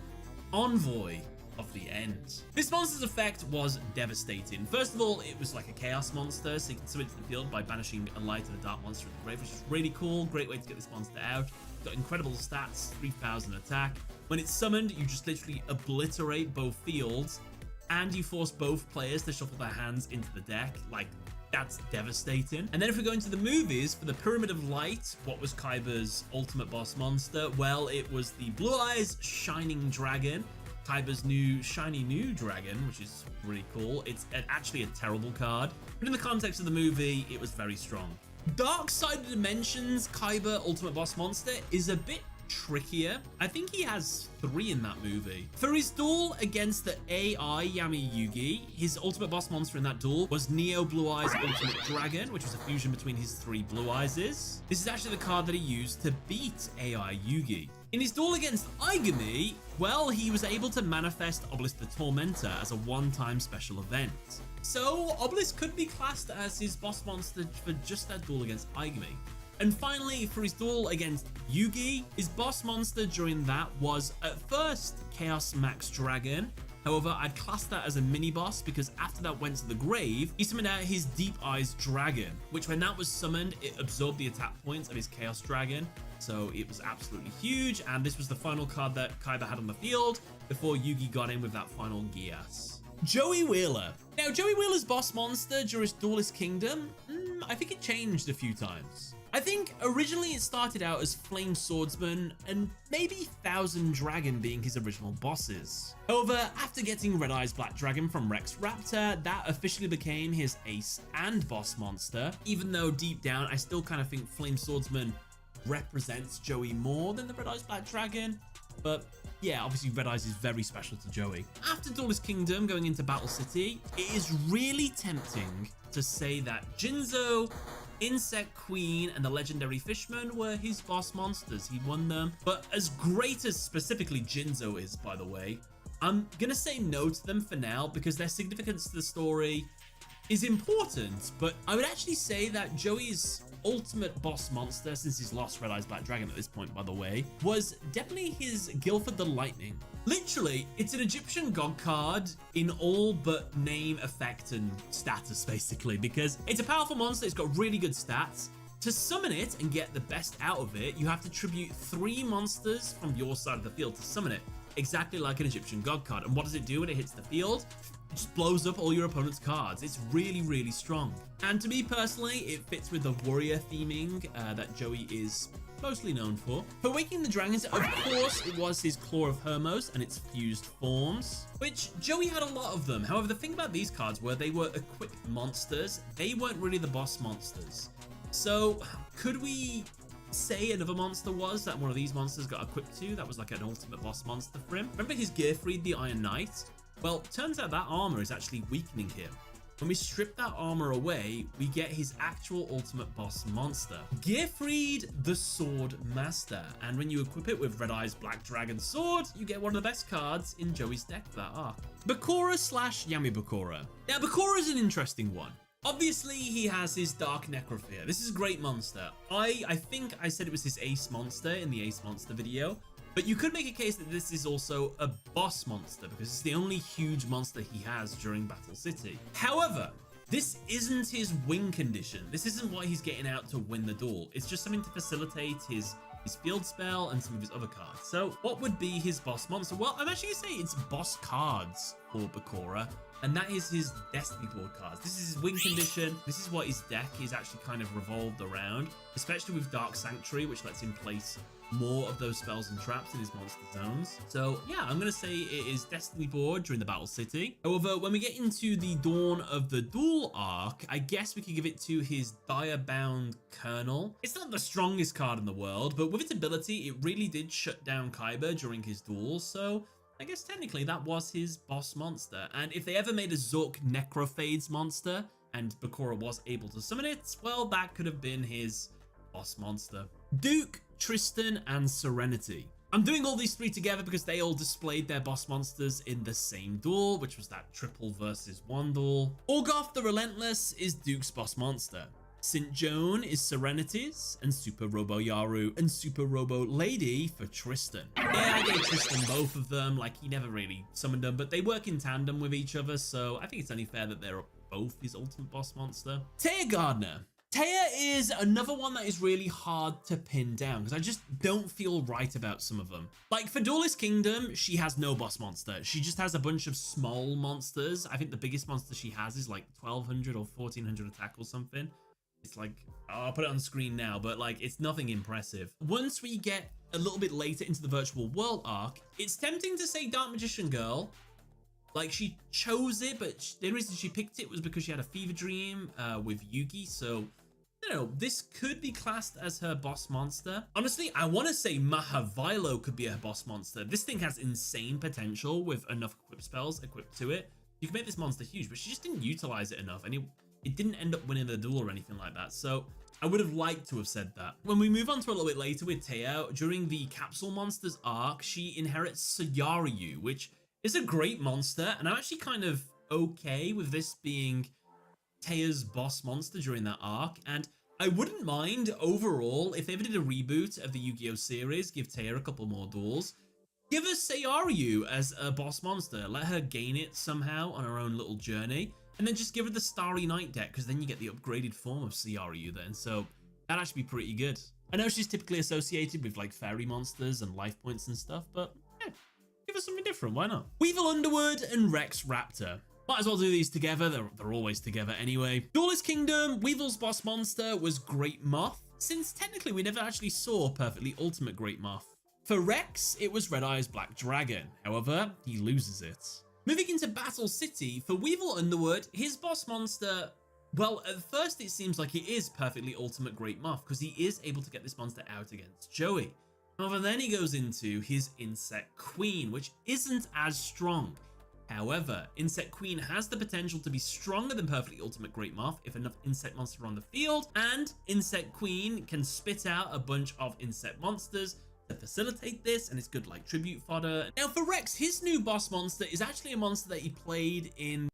Envoy of the End. This monster's effect was devastating. First of all, it was like a chaos monster, so you can summon it to the field by banishing a light of the dark monster in the grave, which is really cool. Great way to get this monster out. It's got incredible stats, 3,000 attack. When it's summoned, you just literally obliterate both fields, and you force both players to shuffle their hands into the deck. Like, That's devastating. And then if we go into the movies, for the Pyramid of Light, what was Kaiba's ultimate boss monster? Well, it was the Blue Eyes Shining Dragon. Kaiba's new shiny new dragon, which is really cool. It's actually a terrible card, but in the context of the movie, it was very strong. Dark Side of Dimensions Kaiba Ultimate Boss Monster is a bit trickier. I think he has 3 in that movie. For his duel against the AI Yami Yugi, his ultimate boss monster in that duel was Neo Blue Eyes Ultimate Dragon, which was a fusion between his 3 Blue Eyes. This is actually the card that he used to beat AI Yugi. In his duel against Aigami, well, he was able to manifest Obelisk the Tormentor as a one-time special event. So Obelisk could be classed as his boss monster for just that duel against Aigami. And finally, for his duel against Yugi, his boss monster during that was at first Chaos Max Dragon. However, I'd class that as a mini-boss because after that went to the grave, he summoned out his Deep Eyes Dragon, which when that was summoned, it absorbed the attack points of his Chaos Dragon. So it was absolutely huge, and this was the final card that Kaiba had on the field before Yugi got in with that final Gias. Joey Wheeler. Now, Joey Wheeler's boss monster during Duelist Kingdom, I think it changed a few times. I think originally it started out as Flame Swordsman and maybe Thousand Dragon being his original bosses. However, after getting Red Eyes Black Dragon from Rex Raptor, that officially became his ace and boss monster, even though deep down I still kind of think Flame Swordsman represents Joey more than the Red Eyes Black Dragon. But yeah, obviously Red Eyes is very special to Joey. After Duelist Kingdom going into Battle City, it is really tempting to say that Jinzo, Insect Queen, and the Legendary Fishman were his boss monsters. He won them. But as great as specifically Jinzo is, by the way, I'm gonna say no to them for now because their significance to the story is important, but I would actually say that Joey's ultimate boss monster, since he's lost Red Eyes Black Dragon at this point, by the way, was definitely his Guilford the Lightning. Literally, it's an Egyptian god card in all but name, effect, and status, basically, because it's a powerful monster, it's got really good stats. To summon it and get the best out of it, you have to tribute 3 monsters from your side of the field to summon it, exactly like an Egyptian god card. And what does it do when it hits the field? It just blows up all your opponent's cards. It's really, really strong. And to me personally, it fits with the warrior theming that Joey is mostly known for. For Waking the Dragons, of course, it was his Claw of Hermos and its fused forms, which Joey had a lot of them. However, the thing about these cards were they were equipped monsters. They weren't really the boss monsters. So could we say another monster was that one of these monsters got equipped to? That was like an ultimate boss monster for him. Remember his Gearfried the Iron Knight? Well, turns out that armor is actually weakening him. When we strip that armor away, we get his actual ultimate boss monster, Gearfried the Sword Master. And when you equip it with Red Eyes Black Dragon Sword, you get one of the best cards in Joey's deck for that arc. Bakura / Yami Bakura. Now, Bakura is an interesting one. Obviously, he has his Dark Necrophere. This is a great monster. I think I said it was his ace monster in the ace monster video. But you could make a case that this is also a boss monster because it's the only huge monster he has during Battle City. However, this isn't his win condition. This isn't what he's getting out to win the duel. It's just something to facilitate his field spell and some of his other cards. So what would be his boss monster? Well, I'm actually gonna say it's boss cards for Bakura, and that is his Destiny board cards. This is his win condition. This is what his deck is actually kind of revolved around, especially with Dark Sanctuary, which lets him place more of those spells and traps in his monster zones. So yeah, I'm gonna say it is Destiny board during the Battle City. However, when we get into the Dawn of the Duel arc, I guess we could give it to his Direbound Colonel. It's not the strongest card in the world, but with its ability, it really did shut down Kaiba during his duel, so I guess technically that was his boss monster. And if they ever made a Zork Necrophades monster, and Bakura was able to summon it, well, that could have been his boss monster. Duke, Tristan, and Serenity. I'm doing all these 3 together because they all displayed their boss monsters in the same duel, which was that triple versus 1 duel. Orgoth the Relentless is Duke's boss monster. St. Joan is Serenity's, and Super Robo Yaru and Super Robo Lady for Tristan. Yeah, I gave Tristan both of them, like he never really summoned them, but they work in tandem with each other, so I think it's only fair that they're both his ultimate boss monster. Taya Gardner. Taya is another one that is really hard to pin down because I just don't feel right about some of them. Like for Duelist Kingdom, she has no boss monster. She just has a bunch of small monsters. I think the biggest monster she has is like 1200 or 1400 attack or something. It's like, I'll put it on the screen now, but like it's nothing impressive. Once we get a little bit later into the virtual world arc, it's tempting to say Dark Magician Girl. Like she chose it, but the reason she picked it was because she had a fever dream with Yugi. So, you know, this could be classed as her boss monster. Honestly, I want to say Mahavilo could be her boss monster. This thing has insane potential with enough equip spells equipped to it. You can make this monster huge, but she just didn't utilize it enough. And it didn't end up winning the duel or anything like that. So I would have liked to have said that. When we move on to a little bit later with Teo, during the Capsule Monsters arc, she inherits Sayaryu, which is a great monster. And I'm actually kind of okay with this being Tea's boss monster during that arc, and I wouldn't mind overall if they ever did a reboot of the Yu-Gi-Oh series, give Tea a couple more duels, give us Sayaryu as a boss monster, let her gain it somehow on her own little journey, and then just give her the Starry Night deck, because then you get the upgraded form of Sayaryu then, so that'd actually be pretty good. I know she's typically associated with like fairy monsters and life points and stuff, but yeah, give us something different, why not? Weevil Underwood and Rex Raptor. Might as well do these together, they're always together anyway. Duelist Kingdom, Weevil's boss monster was Great Moth, since technically we never actually saw Perfectly Ultimate Great Moth. For Rex, it was Red Eye's Black Dragon, however, he loses it. Moving into Battle City, for Weevil Underwood, his boss monster, well, at first it seems like it is Perfectly Ultimate Great Moth, because he is able to get this monster out against Joey. However, then he goes into his Insect Queen, which isn't as strong. However, Insect Queen has the potential to be stronger than Perfectly Ultimate Great Moth if enough insect monsters are on the field, and Insect Queen can spit out a bunch of insect monsters to facilitate this, and it's good like tribute fodder. Now for Rex, his new boss monster is actually a monster that he played in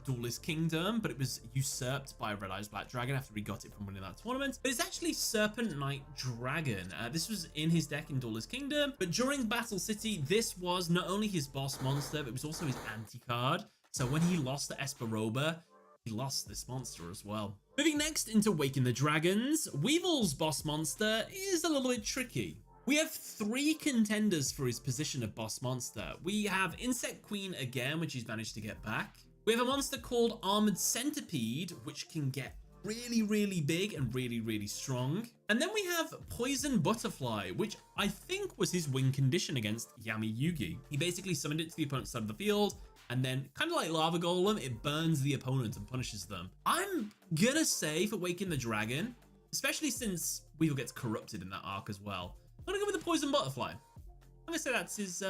Duelist Kingdom, but it was usurped by Red Eye's Black Dragon after he got it from winning that tournament. But it's actually Serpent Knight Dragon. This was in his deck in Duelist Kingdom, but during Battle City, this was not only his boss monster, but it was also his anti-card. So when he lost to Esperoba, he lost this monster as well. Moving next into Waking the Dragons, Weevil's boss monster is a little bit tricky. We have 3 contenders for his position of boss monster. We have Insect Queen again, which he's managed to get back. We have a monster called Armored Centipede, which can get really, really big and really, really strong. And then we have Poison Butterfly, which I think was his win condition against Yami Yugi. He basically summoned it to the opponent's side of the field, and then kind of like Lava Golem, it burns the opponent and punishes them. I'm gonna say for Waking the Dragon, especially since Weevil gets corrupted in that arc as well, I'm gonna go with the Poison Butterfly. I'm gonna say that's his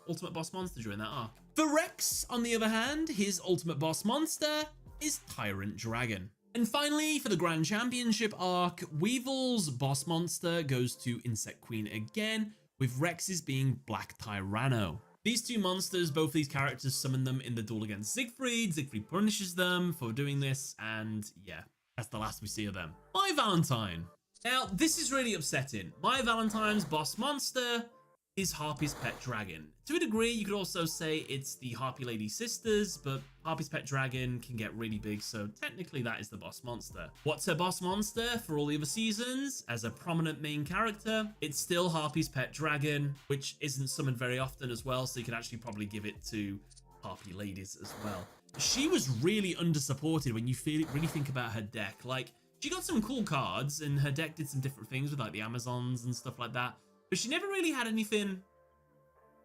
ultimate boss monster during that arc. For Rex, on the other hand, his ultimate boss monster is Tyrant Dragon. And finally, for the Grand Championship arc, Weevil's boss monster goes to Insect Queen again, with Rex's being Black Tyranno. These 2 monsters, both these characters summon them in the duel against Siegfried. Siegfried punishes them for doing this, and yeah, that's the last we see of them. My Valentine. Now, this is really upsetting. My Valentine's boss monster is Harpy's Pet Dragon. To a degree, you could also say it's the Harpy Lady Sisters, but Harpy's Pet Dragon can get really big, so technically that is the boss monster. What's her boss monster for all the other seasons? As a prominent main character, it's still Harpy's Pet Dragon, which isn't summoned very often as well, so you could actually probably give it to Harpy Ladies as well. She was really undersupported when you really think about her deck. Like, she got some cool cards, and her deck did some different things with like the Amazons and stuff like that, but she never really had anything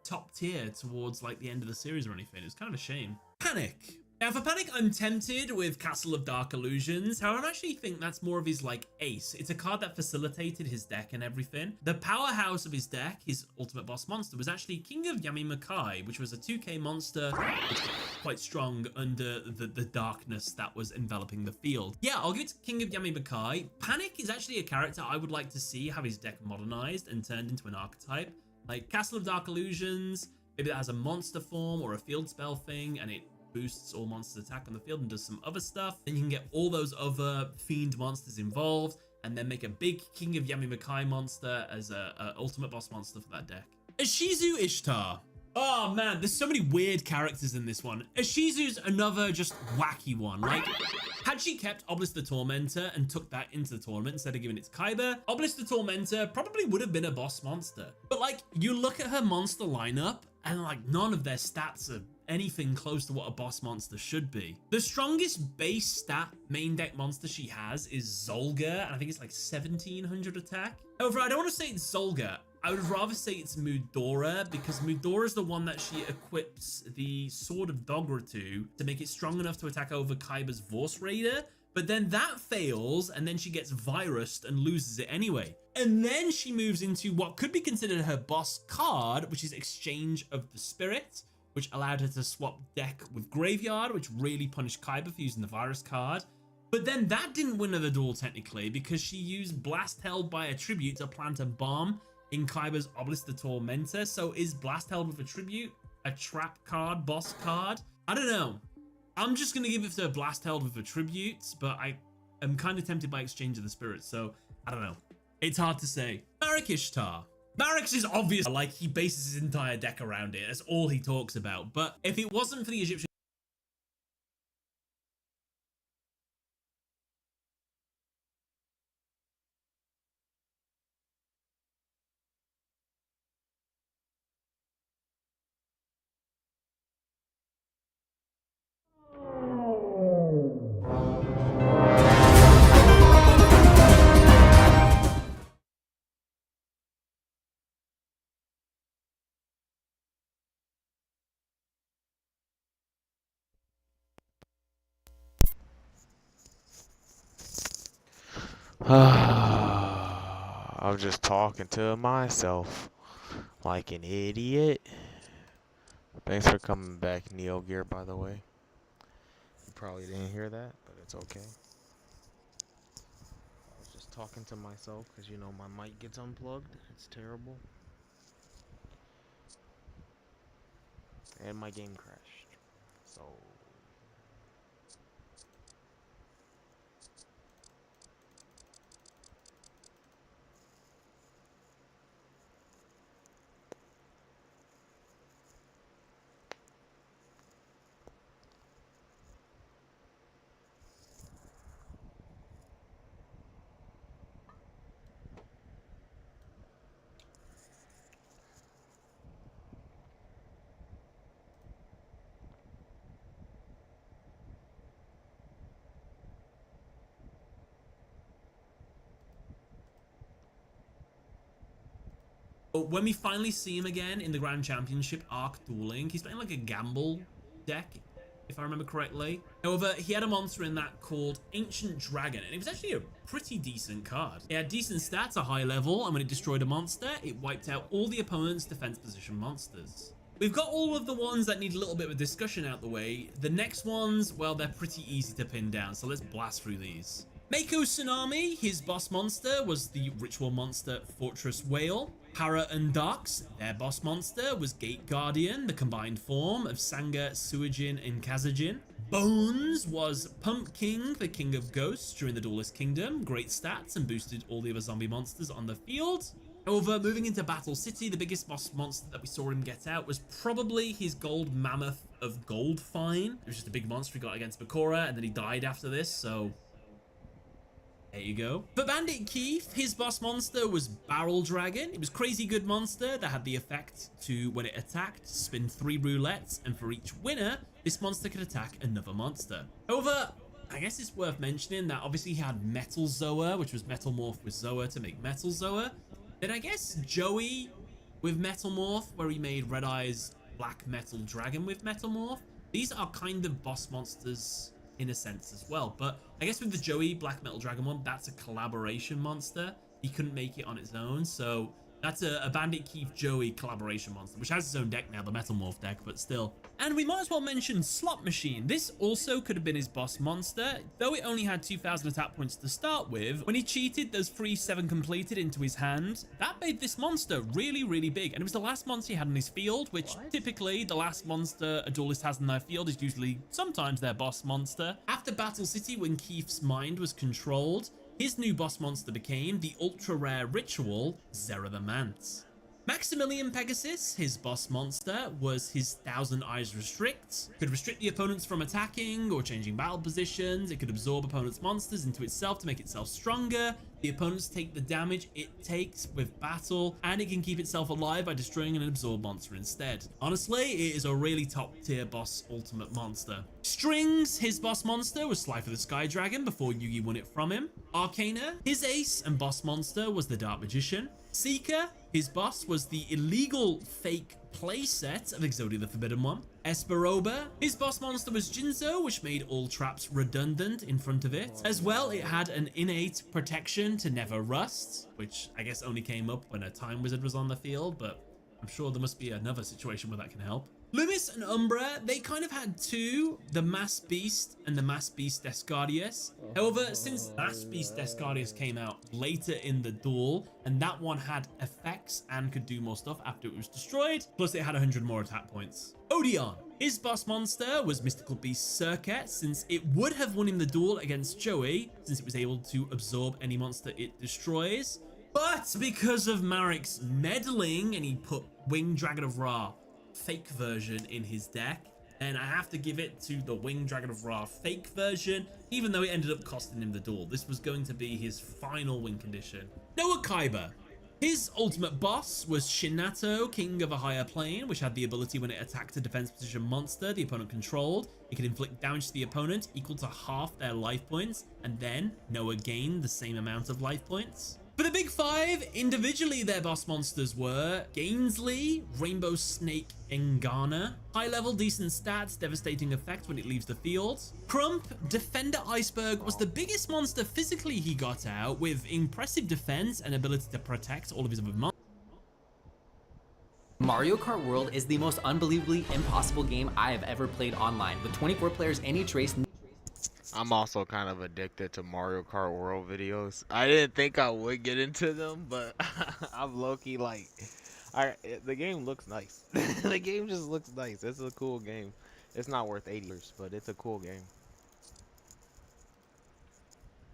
top tier towards like the end of the series or anything. It was kind of a shame. Panic. Now for Panic, I'm tempted with Castle of Dark Illusions. However, I actually think that's more of his like ace. It's a card that facilitated his deck and everything. The powerhouse of his deck, his ultimate boss monster, was actually King of Yamimakai, which was a 2k monster, which was quite strong under the darkness that was enveloping the field. Yeah, I'll give it to King of Yamimakai. Panic is actually a character I would like to see have his deck modernized and turned into an archetype. Like Castle of Dark Illusions, maybe that has a monster form or a field spell thing, and it boosts all monsters attack on the field and does some other stuff. Then you can get all those other fiend monsters involved and then make a big King of Yamimakai monster as a ultimate boss monster for that deck. Ishizu Ishtar. Oh man, there's so many weird characters in this one. Ishizu's another just wacky one. Like, had she kept Obelisk the Tormentor and took that into the tournament instead of giving it to Kaiba, Obelisk the Tormentor probably would have been a boss monster. But like, you look at her monster lineup and like none of their stats are anything close to what a boss monster should be. The strongest base stat main deck monster she has is Zolga, and I think it's like 1700 attack. However, I don't want to say it's Zolga. I would rather say it's Mudora, because Mudora is the one that she equips the Sword of Dogratu to make it strong enough to attack over Kaiba's Vorse Raider. But then that fails, and then she gets virused and loses it anyway. And then she moves into what could be considered her boss card, which is Exchange of the Spirit, which allowed her to swap deck with Graveyard, which really punished Kaiba for using the virus card. But then that didn't win her the duel technically, because she used Blast Held by Attribute to plant a bomb in Kaiba's Obelisk the Tormentor. So is Blast Held with Attribute a trap card, boss card? I don't know. I'm just going to give it to Blast Held with Attributes, but I am kind of tempted by Exchange of the Spirit, so I don't know. It's hard to say. Barak Ishtar. Barak is obvious, like he bases his entire deck around it. That's all he talks about. But if it wasn't for the Egyptian I'm just talking to myself like an idiot. Thanks for coming back, Neo Gear, by the way. You probably didn't hear that, but it's okay. I was just talking to myself because, you know, my mic gets unplugged. It's terrible. And my game crashed. So... when we finally see him again in the Grand Championship Arc Dueling, he's playing like a gamble deck, if I remember correctly. However, he had a monster in that called Ancient Dragon, and it was actually a pretty decent card. It had decent stats, a high level, and when it destroyed a monster, it wiped out all the opponent's defense position monsters. We've got all of the ones that need a little bit of a discussion out the way. The next ones, well, they're pretty easy to pin down, so let's blast through these. Mako Tsunami, his boss monster was the ritual monster Fortress Whale. Para and Darks, their boss monster was Gate Guardian, the combined form of Sanga, Suijin, and Kazajin. Bones was Pump King, the King of Ghosts during the Duelist Kingdom. Great stats and boosted all the other zombie monsters on the field. However, moving into Battle City, the biggest boss monster that we saw him get out was probably his Gold Mammoth of Goldfine. It was just a big monster he got against Bakura, and then he died after this, so... there you go. For Bandit Keith, his boss monster was Barrel Dragon. It was crazy good monster that had the effect to, when it attacked, spin 3 roulettes, and for each winner, this monster could attack another monster. However, I guess it's worth mentioning that obviously he had Metal Zoa, which was Metal Morph with Zoa to make Metal Zoa. Then I guess Joey with Metal Morph, where he made Red Eye's Black Metal Dragon with Metal Morph. these are kind of boss monsters in a sense as well. But I guess with the Joey Black Metal Dragon one, that's a collaboration monster. He couldn't make it on its own, so that's a Bandit Keith Joey collaboration monster, which has its own deck now, the Metal Morph deck, but still. And we might as well mention Slot Machine. This also could have been his boss monster, though it only had 2,000 attack points to start with. When he cheated those free 7 completed into his hand, that made this monster really, really big. And it was the last monster he had in his field, which typically the last monster a duelist has in their field is usually sometimes their boss monster. After Battle City, when Keith's mind was controlled, his new boss monster became the ultra-rare ritual, Zera the Mance. Maximilian Pegasus, his boss monster, was his 1,000 Eyes Restrict. Could restrict the opponents from attacking or changing battle positions. It could absorb opponents' monsters into itself to make itself stronger. The opponents take the damage it takes with battle, and it can keep itself alive by destroying an absorbed monster instead. Honestly, it is a really top tier boss ultimate monster. Strings, his boss monster was Slifer the Sky Dragon before Yugi won it from him. Arcana, his ace and boss monster was the Dark Magician. Seeker, his boss was the illegal fake playset of Exodia the Forbidden One. Esperoba, his boss monster was Jinzo, which made all traps redundant in front of it. As well, it had an innate protection to never rust, which I guess only came up when a Time Wizard was on the field, but I'm sure there must be another situation where that can help. Loomis and Umbra, they kind of had two, the Mass Beast and the Mass Beast Descardius. However, since Mass Beast Descardius came out later in the duel, and that one had effects and could do more stuff after it was destroyed, plus it had 100 more attack points. Odeon, his boss monster was Mystical Beast Circuit, since it would have won him the duel against Joey, since it was able to absorb any monster it destroys. But because of Marek's meddling, and he put Winged Dragon of Ra fake version in his deck, and I have to give it to the Winged Dragon of Ra fake version, even though it ended up costing him the duel. This was going to be his final win condition. Noah Kaiba. His ultimate boss was Shinato, King of a Higher Plane, which had the ability when it attacked a defense position monster the opponent controlled, it could inflict damage to the opponent equal to half their life points, and then Noah gained the same amount of life points. For the big five, individually their boss monsters were Gainsley, Rainbow Snake Engana, high level, decent stats, devastating effect when it leaves the field. Crump, Defender Iceberg, was the biggest monster physically he got out, with impressive defense and ability to protect all of his other monsters. Mario Kart World is the most unbelievably impossible game I have ever played online, with 24 players in each race. I'm also kind of addicted to Mario Kart World videos. I didn't think I would get into them, but I'm low-key like, the game looks nice. The game just looks nice. It's a cool game. It's not worth $80, but it's a cool game.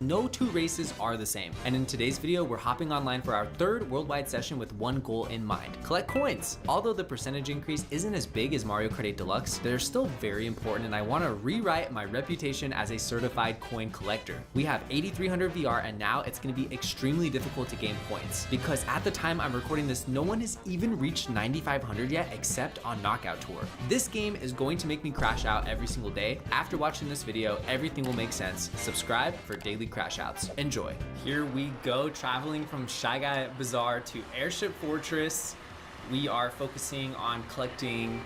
No two races are the same, and in today's video we're hopping online for our third worldwide session with one goal in mind: collect coins. Although the percentage increase isn't as big as Mario Kart 8 Deluxe, they're still very important, and I want to rewrite my reputation as a certified coin collector. We have 8300 VR, and now it's going to be extremely difficult to gain points, because at the time I'm recording this, no one has even reached 9500 yet except on Knockout Tour. This game is going to make me crash out every single day. After watching this video, everything will make sense. Subscribe for daily crash outs. Enjoy. Here we go, traveling from Shy Guy Bazaar to Airship Fortress. We are focusing on collecting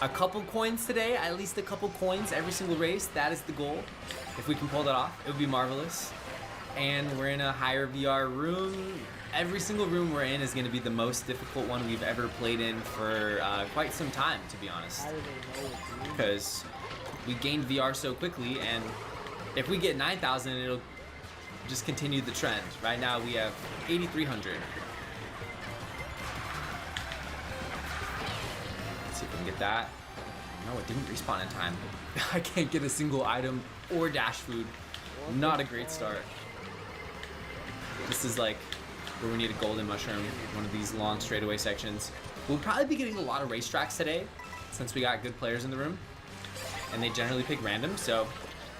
a couple coins today, at least a couple coins every single race. That is the goal. If we can pull that off, it would be marvelous. And we're in a higher VR room. Every single room we're in is going to be the most difficult one we've ever played in for quite some time, to be honest. Because we gained VR so quickly, and if we get 9,000, it'll just continue the trend. Right now we have 8,300. Let's see if we can get that. No, it didn't respawn in time. I can't get a single item or dash food. Not a great start. This is like where we need a golden mushroom, one of these long straightaway sections. We'll probably be getting a lot of racetracks today since we got good players in the room, and they generally pick random, so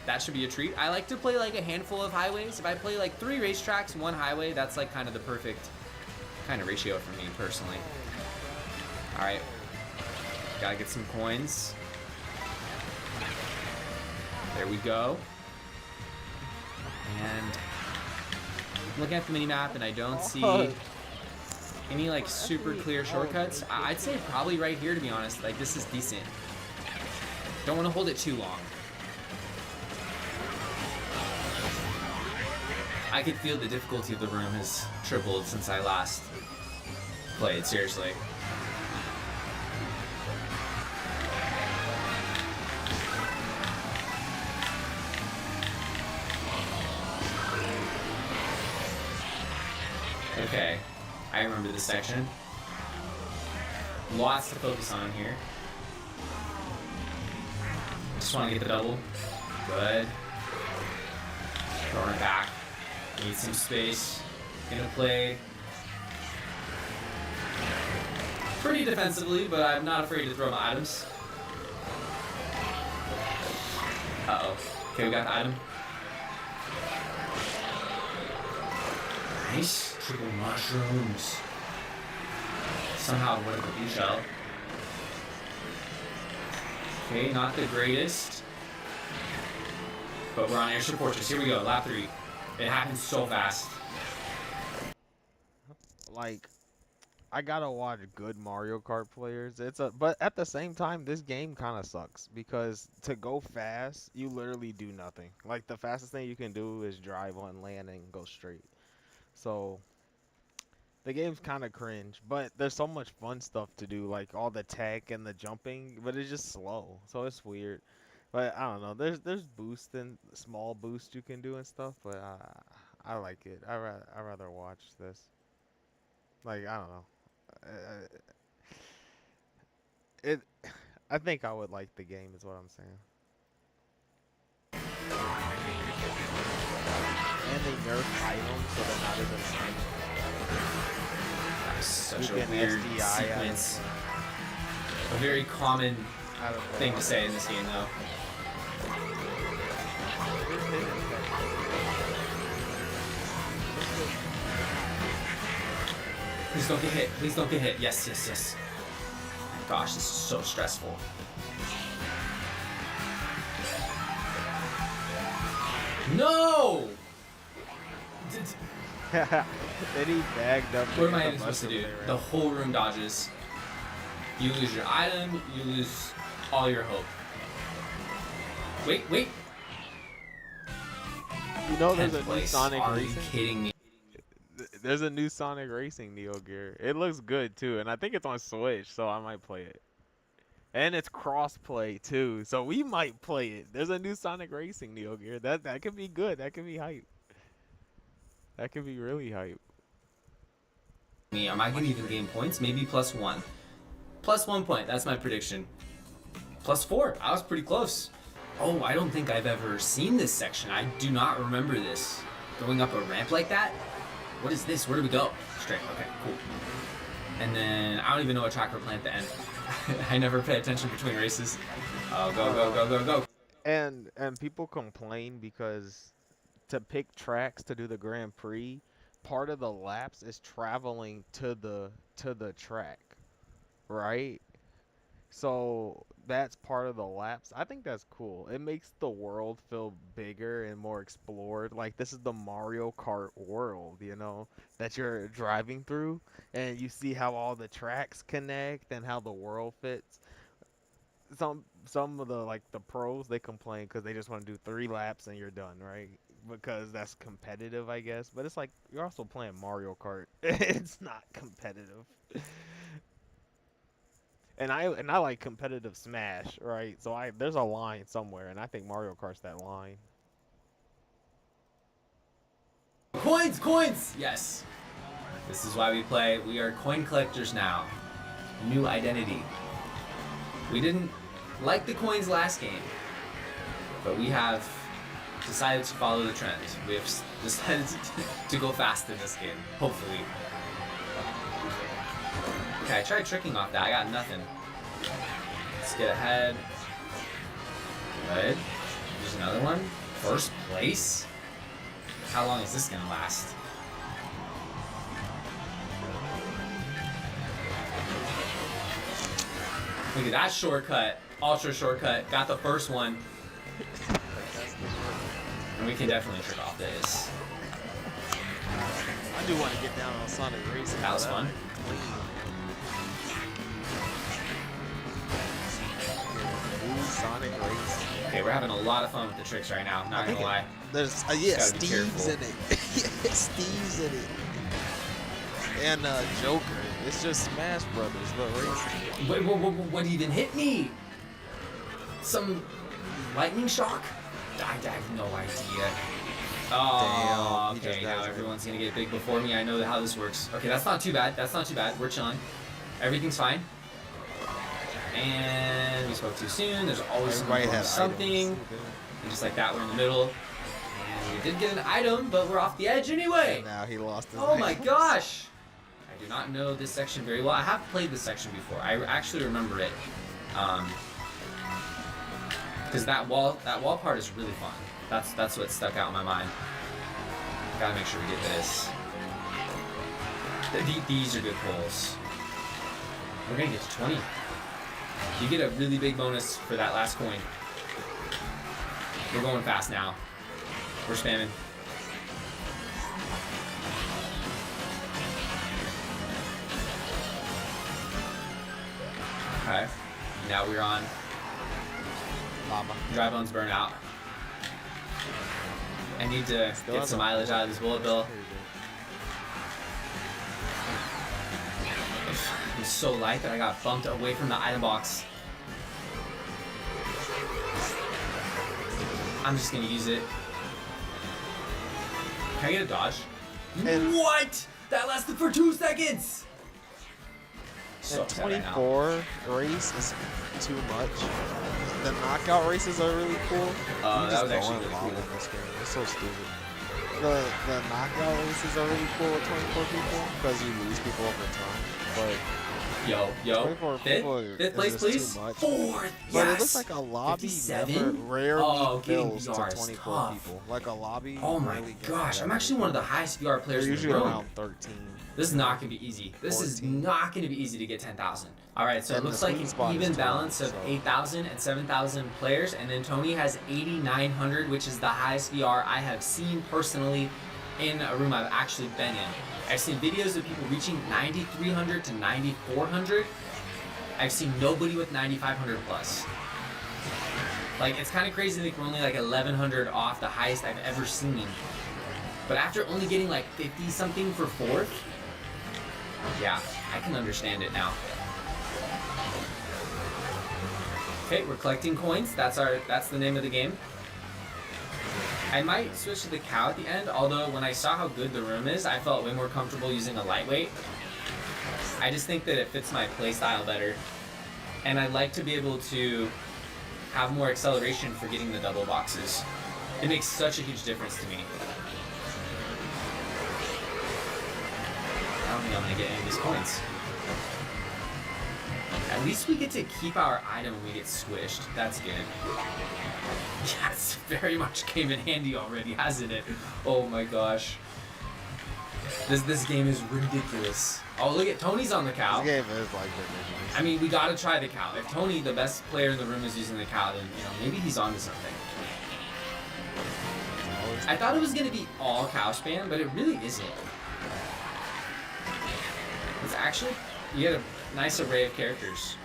that should be a treat. I like to play like a handful of highways. If I play like 3 racetracks, 1 highway, that's like kind of the perfect kind of ratio for me personally. All right, gotta get some coins. There we go. And I'm looking at the mini map, and I don't see any like super clear shortcuts. I'd say probably right here, to be honest. Like, this is decent. Don't want to hold it too long. I could feel the difficulty of the room has tripled since I last played, seriously. Okay, I remember this section. Lots to focus on here. Just want to get the double. Good. Throwing it back. Need some space. Gonna play pretty defensively, but I'm not afraid to throw my items. Uh-oh. Okay, we got the item. Nice. Triple mushrooms. Somehow avoided the B-shell. Okay, not the greatest. But we're on Airship Fortress. Here we go, lap 3. It happens so fast. Like, I gotta watch good Mario Kart players. But at the same time, this game kind of sucks because to go fast, you literally do nothing. Like, the fastest thing you can do is drive on land and go straight. So the game's kind of cringe, but there's so much fun stuff to do, like all the tech and the jumping, but it's just slow, so it's weird. But I don't know. There's boosts and small boosts you can do and stuff, but I like it. I rather watch this. Like, I don't know. I think I would like the game, is what I'm saying. And they nerf items, so they're not as insane. Such a weird sequence. A very common thing to say in this game, though. Please don't get hit. Please don't get hit. Yes, yes, yes. Gosh, this is so stressful. No! Then he bagged up. What am I even supposed to do? The whole room dodges. You lose your item, you lose all your hope. Wait, wait! You know there's a new Sonic Are Racing? you kidding me? There's a new Sonic Racing Neo Gear. It looks good too, and I think it's on Switch, so I might play it. And it's cross-play too, so we might play it. There's a new Sonic Racing Neo Gear. That could be good. That could be hype. That could be really hype. Am I gonna even gain points? Maybe +1. +1 point, that's my prediction. +4, I was pretty close. Oh, I don't think I've ever seen this section. I do not remember this. Going up a ramp like that? What is this? Where do we go? Straight, okay, cool. And then, I don't even know what track we're playing at the end. I never pay attention between races. Oh, go, go, go, go, go. And people complain because to pick tracks to do the Grand Prix, part of the laps is traveling to the track, right? So that's part of the laps. I think that's cool. It makes the world feel bigger and more explored. Like, this is the Mario Kart world, you know, that you're driving through, and you see how all the tracks connect and how the world fits. Some of the pros, they complain because they just want to do 3 laps and you're done, right? Because that's competitive, I guess. But it's like, you're also playing Mario Kart. It's not competitive. And I like competitive Smash, right? So there's a line somewhere, and I think Mario Kart's that line. Coins, coins! Yes. This is why we play. We are coin collectors now. New identity. We didn't like the coins last game, but we have decided to follow the trend. We have decided to go fast in this game, hopefully. Okay, I tried tricking off that. I got nothing. Let's get ahead. Good. There's another one. First place? How long is this gonna last? Look at that shortcut. Ultra shortcut. Got the first one. And we can definitely trick off this. I do want to get down on Sonic Racing. That was fun. Sonic trick race. Okay, we're having a lot of fun with the tricks right now. Not gonna lie. There's Just gotta be Steve's careful. in it. Yeah, Steve's in it. And Joker. It's just Smash Brothers, but racing. Wait, what even hit me? Some lightning shock? I have no idea. Oh, Damn, okay, now everyone's gonna get big before me. I know how this works. Okay, that's not too bad. That's not too bad. We're chilling. Everything's fine. And we spoke too soon. There's always something. And just like that, we're in the middle. And we did get an item, but we're off the edge anyway. And now he lost his Oh my items. gosh! I do not know this section very well. I have played this section before. I actually remember it. Because that wall part is really fun. That's what stuck out in my mind. Gotta make sure we get this. These are good pulls. We're gonna get to 20. You get a really big bonus for that last coin. We're going fast now. We're spamming. Okay. Now we're on Llama. Dry Bones Burnout. I need to get some mileage out of this bullet bill. I'm so light that I got bumped away from the item box. I'm just gonna use it. Can I get a dodge? What? That lasted for 2 seconds! So And 24 race is too much. The knockout races are really cool. That was actually really cool. It's so stupid. The knockout races are really cool with 24 people because you lose people over time. But yo, 24 people fifth place, is please. too much. 4th, But yes. it looks like a lobby 57? never rarely getting fills to VR is 24 tough. people. Like a lobby. Oh my really gets gosh, I'm better. actually one of the highest VR players They're in the usually room. around 13. This is not gonna be easy. This is not gonna be easy to get 10,000. All right, so it And looks the like sweet an spot is even 12, balance of so- 8,000 and 7,000 players, and then Tony has 8,900, which is the highest VR I have seen personally in a room I've actually been in. I've seen videos of people reaching 9,300 to 9,400. I've seen nobody with 9,500 plus. Like, it's kind of crazy to think we're only like 1,100 off the highest I've ever seen. But after only getting like 50 something for 4th, yeah, I can understand it now. Okay, we're collecting coins. That's the name of the game. I might switch to the cow at the end, although when I saw how good the room is, I felt way more comfortable using a lightweight. I just think that it fits my playstyle better. And I'd like to be able to have more acceleration for getting the double boxes. It makes such a huge difference to me. I don't think I'm gonna get any of these coins. At least we get to keep our item when we get squished. That's good. Yes, very much came in handy already, hasn't it? Oh my gosh. This game is ridiculous. Oh, look at Tony's on the cow. This game is like ridiculous. I mean, we gotta try the cow. If Tony, the best player in the room, is using the cow, then, you know, maybe he's onto something. I thought it was gonna be all cow spam, but it really isn't. It's actually, you get a nice array of characters.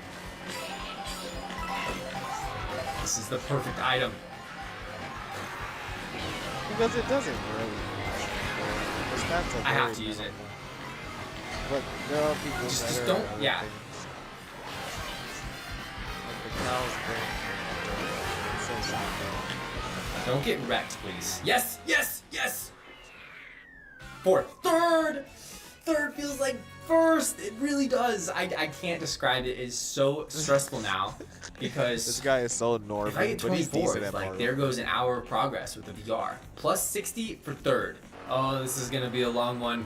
This is the perfect item. Because it doesn't really. The stats are I have very to use it. But there are people Just better don't, at other yeah. things. Like the cow's great. It's so simple. Don't get wrecked, please. Yes, yes, yes! 4th. 3rd! 3rd feels like 1st. It really does. I can't describe it. It's so stressful now because This guy is so if I normal, get but he's decent 24th, at like Mario. there goes an hour of progress with the VR. Plus 60 for 3rd. Oh, this is gonna be a long one.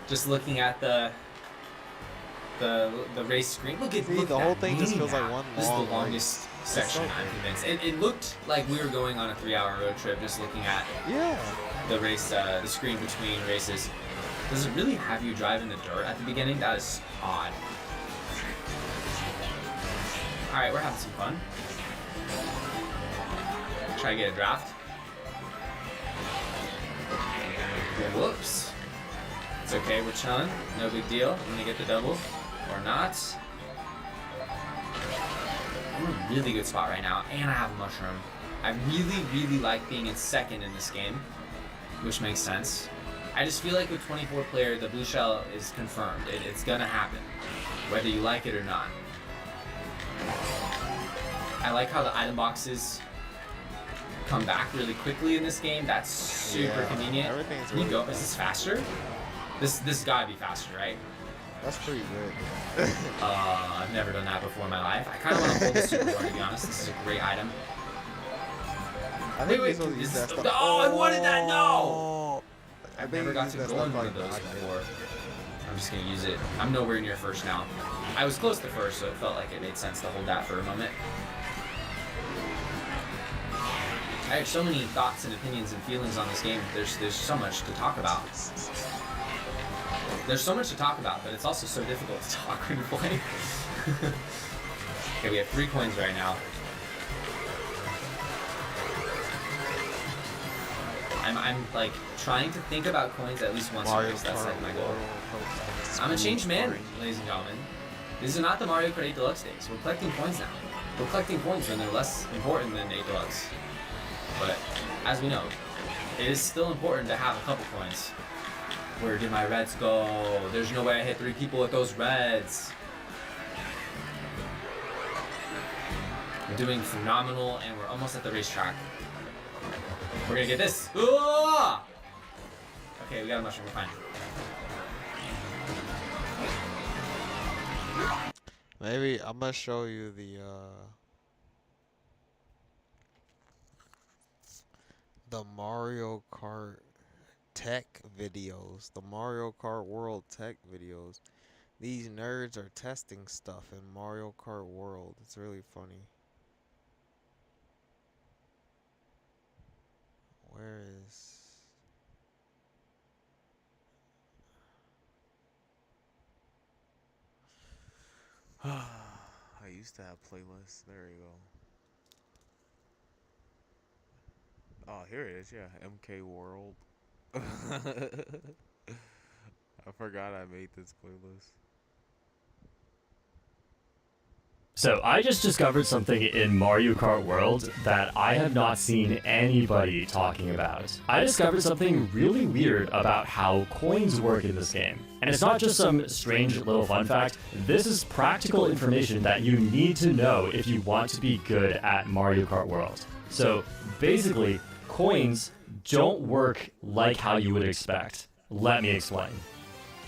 Just looking at the race screen. Look at the whole thing just feels like map. one This is long the longest race. section, It's so I'm convinced. It looked like we were going on a 3-hour road trip just looking at the race, the screen between races. Does it really have you drive in the dirt at the beginning? That is odd. Alright, we're having some fun. Try to get a draft. Whoops. It's okay, we're chilling. No big deal. I'm gonna get the double. Or not. I'm in a really good spot right now, and I have a mushroom. I really like being in second in this game, which makes sense. I just feel like with 24 player, the blue shell is confirmed. It's gonna happen, whether you like it or not. I like how the item boxes come back really quickly in this game. That's super convenient. Everything's Can you really go? fast. Is this faster? This gotta be faster, right? That's pretty good. I've never done that before in my life. I kind of want to hold the super bar, to be honest. This is a great item. I think wait, this this is, oh, I wanted that, no! I've never got to that go in stuff one of like those that. before. I'm just gonna use it. I'm nowhere near first now. I was close to first, so it felt like it made sense to hold that for a moment. I have so many thoughts and opinions and feelings on this game. There's so much to talk about. There's so much to talk about, but it's also so difficult to talk when you play. Okay, we have 3 coins right now. I'm like trying to think about coins at least once a race. That's like my goal. I'm a changed man, ladies and gentlemen. These are not the Mario Kart 8 Deluxe days. We're collecting coins now. We're collecting coins when they're less important than 8 Deluxe. But as we know, it is still important to have a couple coins. Where did my reds go? There's no way I hit 3 people with those reds. We're doing phenomenal, and we're almost at the racetrack. We're gonna get this. Ooh! Okay, we got a mushroom. We're fine. Maybe I'm gonna show you the Mario Kart tech videos, the Mario Kart World tech videos. These nerds are testing stuff in Mario Kart World. It's really funny. Where is... I used to have playlists. There you go. Oh, here it is. Yeah, MK World. I forgot I made this playlist. So I just discovered something in Mario Kart World that I have not seen anybody talking about. I discovered something really weird about how coins work in this game. And it's not just some strange little fun fact, this is practical information that you need to know if you want to be good at Mario Kart World. So basically, coins don't work like how you would expect. Let me explain.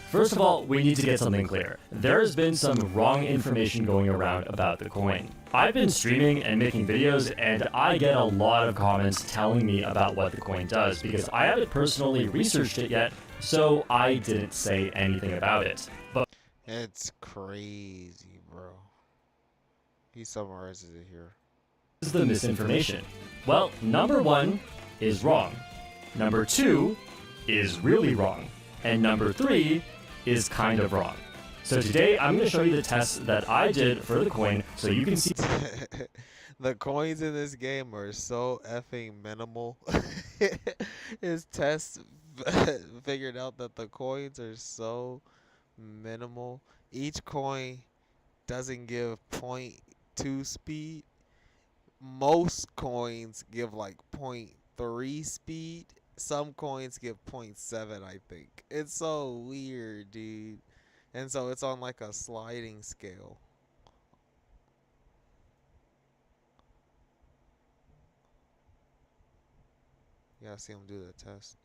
First of all, we need to get something clear. There has been some wrong information going around about the coin. I've been streaming and making videos, and I get a lot of comments telling me about what the coin does because I haven't personally researched it yet, so I didn't say anything about it. But it's crazy, bro. He summarizes it here. This is the misinformation. Well, number 1 is wrong. Number 2 is really wrong. And number 3 is kind of wrong. So today I'm going to show you the tests that I did for the coin so you can see. The coins in this game are so effing minimal. His tests figured out that the coins are so minimal. Each coin doesn't give 0.2 speed. Most coins give like 0.3 speed. Some coins give 0.7, I think. It's so weird, dude. And so it's on like a sliding scale. You gotta see him do the test.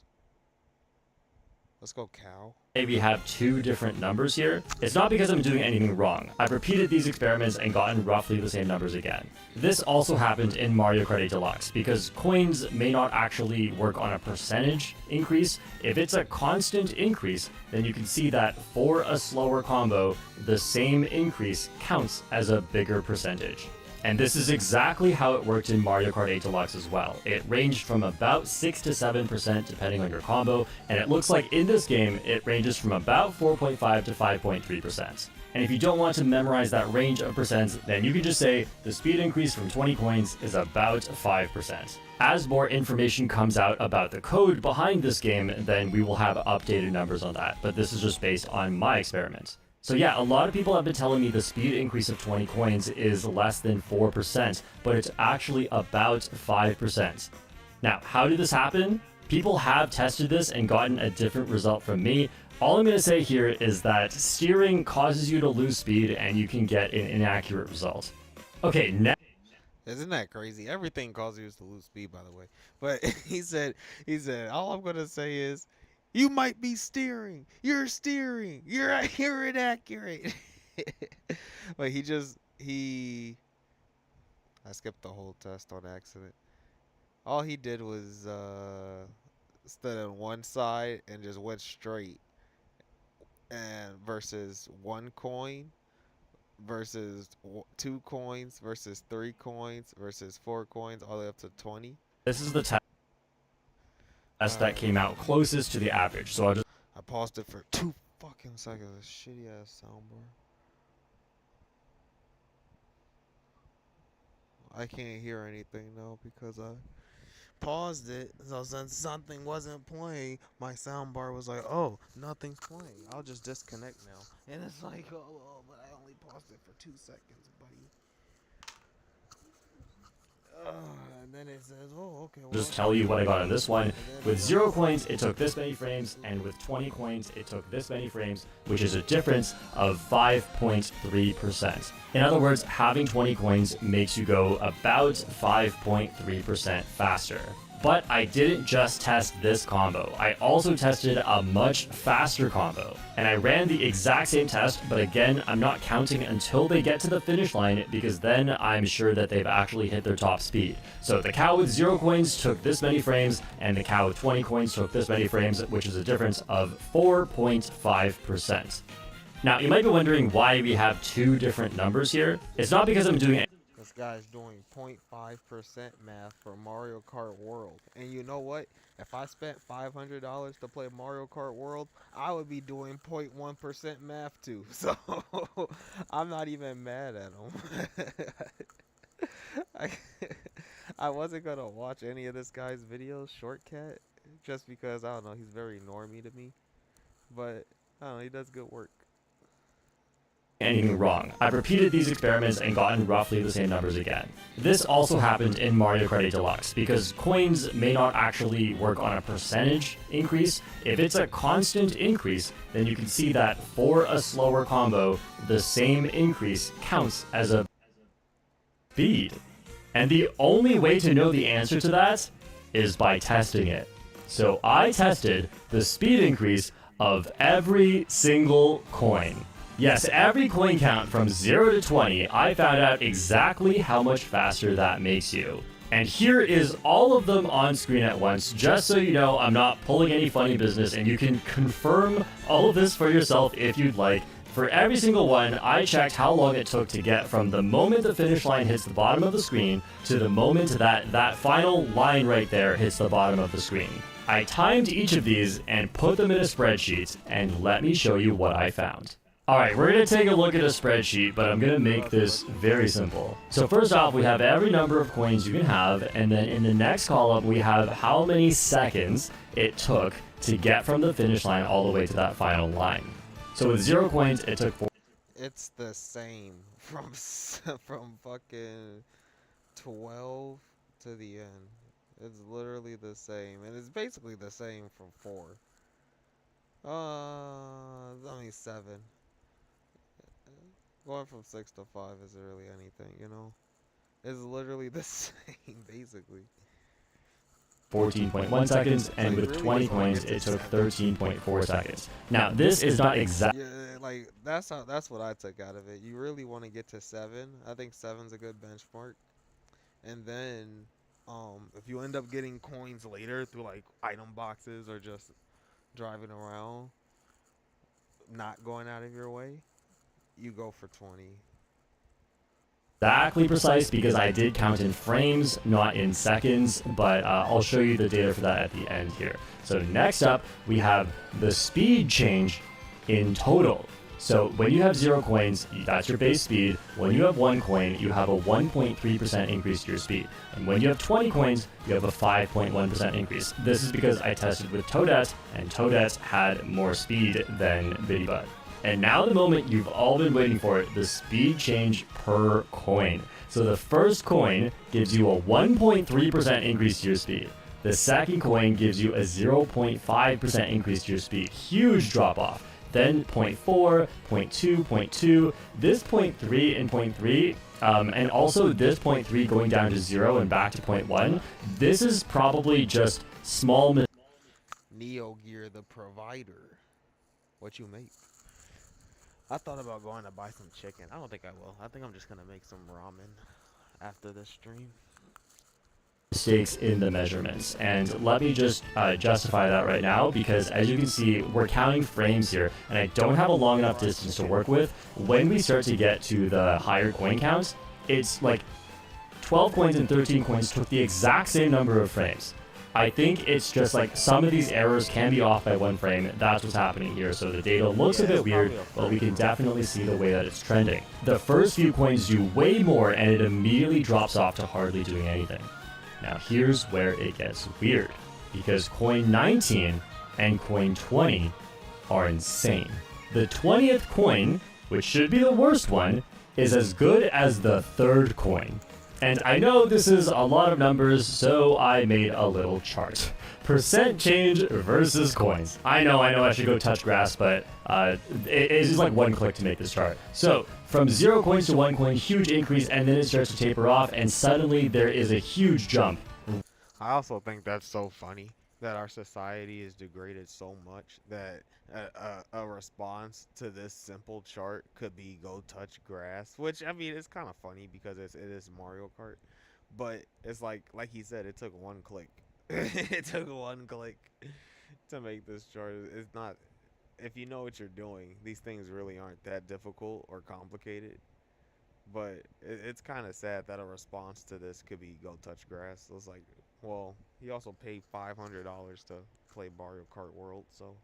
Let's go, cow. We have 2 different numbers here. It's not because I'm doing anything wrong. I've repeated these experiments and gotten roughly the same numbers again. This also happened in Mario Kart 8 Deluxe because coins may not actually work on a percentage increase. If it's a constant increase, then you can see that for a slower combo, the same increase counts as a bigger percentage. And this is exactly how it worked in Mario Kart 8 Deluxe as well. It ranged from about 6 to 7% depending on your combo, and it looks like in this game it ranges from about 4.5 to 5.3%. And if you don't want to memorize that range of percents, then you can just say the speed increase from 20 coins is about 5%. As more information comes out about the code behind this game, then we will have updated numbers on that, but this is just based on my experiment. So yeah, a lot of people have been telling me the speed increase of 20 coins is less than 4%, but it's actually about 5%. Now, how did this happen? People have tested this and gotten a different result from me. All I'm going to say here is that steering causes you to lose speed and you can get an inaccurate result. Okay, now... Isn't that crazy? Everything causes you to lose speed, by the way. But he said, all I'm going to say is, you might be steering. You're steering. You're inaccurate. But I skipped the whole test on accident. All he did was stood on one side and just went straight. And versus 1 coin, versus 2 coins, versus 3 coins, versus 4 coins, all the way up to 20. This is the test that came out closest to the average. So I paused it for 2 fucking seconds. Shitty ass soundbar. I can't hear anything now because I paused it. So since something wasn't playing, my soundbar was like, "Oh, nothing's playing. I'll just disconnect now." And it's like, "Oh, but I only paused it for 2 seconds, buddy." And then it says, "Oh, okay." Well, just tell you what I got on this one. With 0 coins, it took this many frames, and with 20 coins, it took this many frames, which is a difference of 5.3%. In other words, having 20 coins makes you go about 5.3% faster. But I didn't just test this combo. I also tested a much faster combo. And I ran the exact same test, but again, I'm not counting until they get to the finish line because then I'm sure that they've actually hit their top speed. So the cow with 0 coins took this many frames, and the cow with 20 coins took this many frames, which is a difference of 4.5%. Now, you might be wondering why we have 2 different numbers here. It's not because I'm doing it. This guy's doing 0.5% math for Mario Kart World. And you know what? If I spent $500 to play Mario Kart World, I would be doing 0.1% math too. So I'm not even mad at him. I wasn't going to watch any of this guy's videos, Shortcut, just because, I don't know, he's very normie to me. But, I don't know, he does good work. Anything wrong. I've repeated these experiments and gotten roughly the same numbers again. This also happened in Mario Kart 8 Deluxe, because coins may not actually work on a percentage increase. If it's a constant increase, then you can see that for a slower combo, the same increase counts as a speed. And the only way to know the answer to that is by testing it. So I tested the speed increase of every single coin. Yes, every coin count from 0 to 20, I found out exactly how much faster that makes you. And here is all of them on screen at once, just so you know I'm not pulling any funny business, and you can confirm all of this for yourself if you'd like. For every single one, I checked how long it took to get from the moment the finish line hits the bottom of the screen to the moment that final line right there hits the bottom of the screen. I timed each of these and put them in a spreadsheet, and let me show you what I found. Alright, we're going to take a look at a spreadsheet, but I'm going to make this very simple. So first off, we have every number of coins you can have, and then in the next column, we have how many seconds it took to get from the finish line all the way to that final line. So with 0 coins, it took 4. It's the same from fucking 12 to the end. It's literally the same, and it's basically the same from 4. I mean 7. Going from 6 to 5 isn't really anything, you know? It's literally the same, basically. 14.1 seconds, and with 20 coins, it took 13.4 seconds. Now, this is not exact. Yeah, like, that's what I took out of it. You really want to get to 7. I think 7's a good benchmark. And then, if you end up getting coins later through, like, item boxes or just driving around, not going out of your way, you go for 20. Exactly precise because I did count in frames, not in seconds, but I'll show you the data for that at the end here. So next up, we have the speed change in total. So when you have 0 coins, that's your base speed. When you have 1 coin, you have a 1.3% increase to your speed. And when you have 20 coins, you have a 5.1% increase. This is because I tested with Toadette, and Toadette had more speed than Biddy Bud. And now the moment you've all been waiting for, the speed change per coin. So the first coin gives you a 1.3% increase to your speed. The second coin gives you a 0.5% increase to your speed. Huge drop off. Then 0.4, 0.2, 0.2, this 0.3 and 0.3, and also this 0.3 going down to 0 and back to 0.1. This is probably just small. Neo Gear, the provider. What you make? I thought about going to buy some chicken. I don't think I will. I think I'm just gonna make some ramen after this stream. Mistakes in the measurements, and let me just justify that right now, because as you can see, we're counting frames here, and I don't have a long enough distance to work with. When we start to get to the higher coin counts, it's like 12 coins and 13 coins took the exact same number of frames. I think it's just like some of these errors can be off by 1 frame. That's what's happening here. So the data looks a bit weird, but we can definitely see the way that it's trending. The first few coins do way more, and it immediately drops off to hardly doing anything. Now here's where it gets weird, because coin 19 and coin 20 are insane. The 20th coin, which should be the worst one, is as good as the 3rd coin. And I know this is a lot of numbers, so I made a little chart. Percent change versus coins. I know I should go touch grass, but it's just like 1 click to make this chart. So from 0 coins to 1 coin, huge increase, and then it starts to taper off, and suddenly there is a huge jump. I also think that's so funny that our society is degraded so much that a response to this simple chart could be go touch grass, which I mean it's kind of funny because it is Mario Kart, but it's like he said, it took 1 click. It took 1 click to make this chart. It's not, if you know what you're doing, these things really aren't that difficult or complicated. But it's kind of sad that a response to this could be go touch grass. So it's like, well, he also paid $500 to play Mario Kart World, so.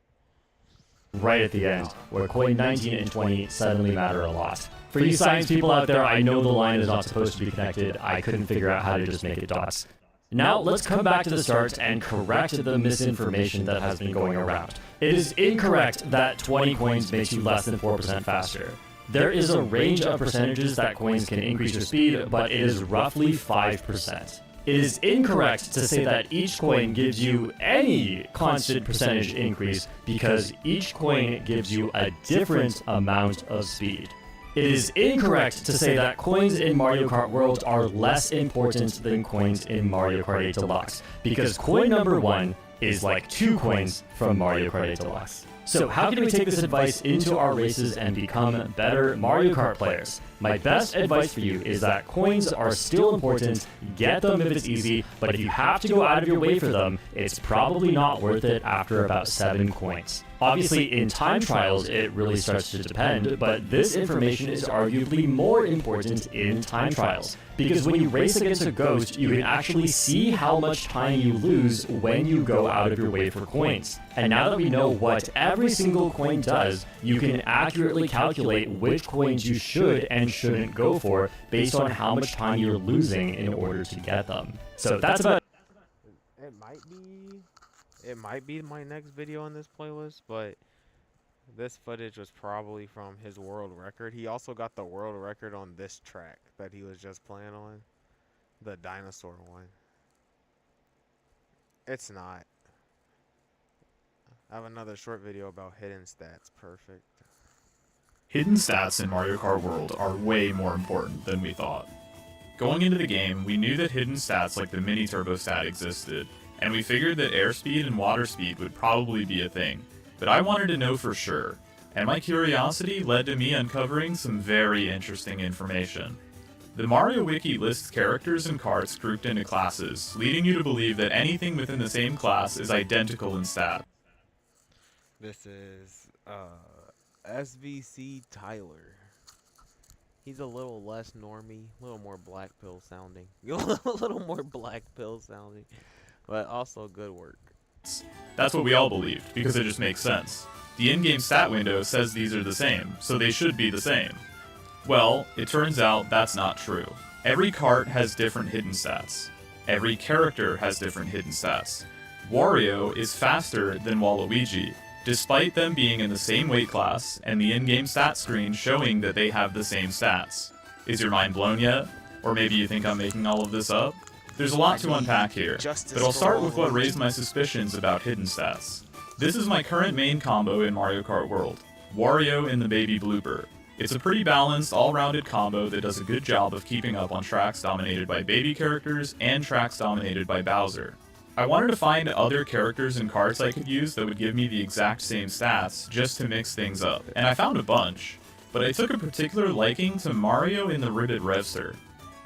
Right at the end, where coin 19 and 20 suddenly matter a lot. For you science people out there, I know the line is not supposed to be connected. I couldn't figure out how to just make it dots. Now let's come back to the start and correct the misinformation that has been going around. It is incorrect that 20 coins makes you less than 4% faster. There is a range of percentages that coins can increase your speed, but it is roughly 5%. It is incorrect to say that each coin gives you any constant percentage increase, because each coin gives you a different amount of speed. It is incorrect to say that coins in Mario Kart World are less important than coins in Mario Kart 8 Deluxe, because coin number 1 is like 2 coins from Mario Kart 8 Deluxe. So how can we take this advice into our races and become better Mario Kart players? My best advice for you is that coins are still important, get them if it's easy, but if you have to go out of your way for them, it's probably not worth it after about 7 coins. Obviously, in time trials, it really starts to depend, but this information is arguably more important in time trials. Because when you race against a ghost, you can actually see how much time you lose when you go out of your way for coins. And now that we know what every single coin does, you can accurately calculate which coins you should and shouldn't go for based on how much time you're losing in order to get them. So that's about It might be my next video on this playlist, but this footage was probably from his world record. He also got the world record on this track that he was just playing on, the dinosaur one. It's not. I have another short video about hidden stats. Perfect. Hidden stats in Mario Kart World are way more important than we thought. Going into the game, we knew that hidden stats like the mini turbo stat existed, and we figured that airspeed and water speed would probably be a thing, but I wanted to know for sure, and my curiosity led to me uncovering some very interesting information. The Mario Wiki lists characters and carts grouped into classes, leading you to believe that anything within the same class is identical in stat. This is SVC Tyler. He's a little less normie, a little more black pill sounding. A little more black pill sounding, but also good work. That's what we all believed, because it just makes sense. The in-game stat window says these are the same, so they should be the same. Well, it turns out that's not true. Every cart has different hidden stats. Every character has different hidden stats. Wario is faster than Waluigi. despite them being in the same weight class and the in-game stat screen showing that they have the same stats. Is your mind blown yet? Or maybe you think I'm making all of this up? There's a lot to unpack here, but I'll start with what raised my suspicions about hidden stats. This is my current main combo in Mario Kart World, Wario in the Baby Blooper. It's a pretty balanced, all-rounded combo that does a good job of keeping up on tracks dominated by baby characters and tracks dominated by Bowser. I wanted to find other characters and carts I could use that would give me the exact same stats, just to mix things up, and I found a bunch. But I took a particular liking to Mario in the Ribbit Revster.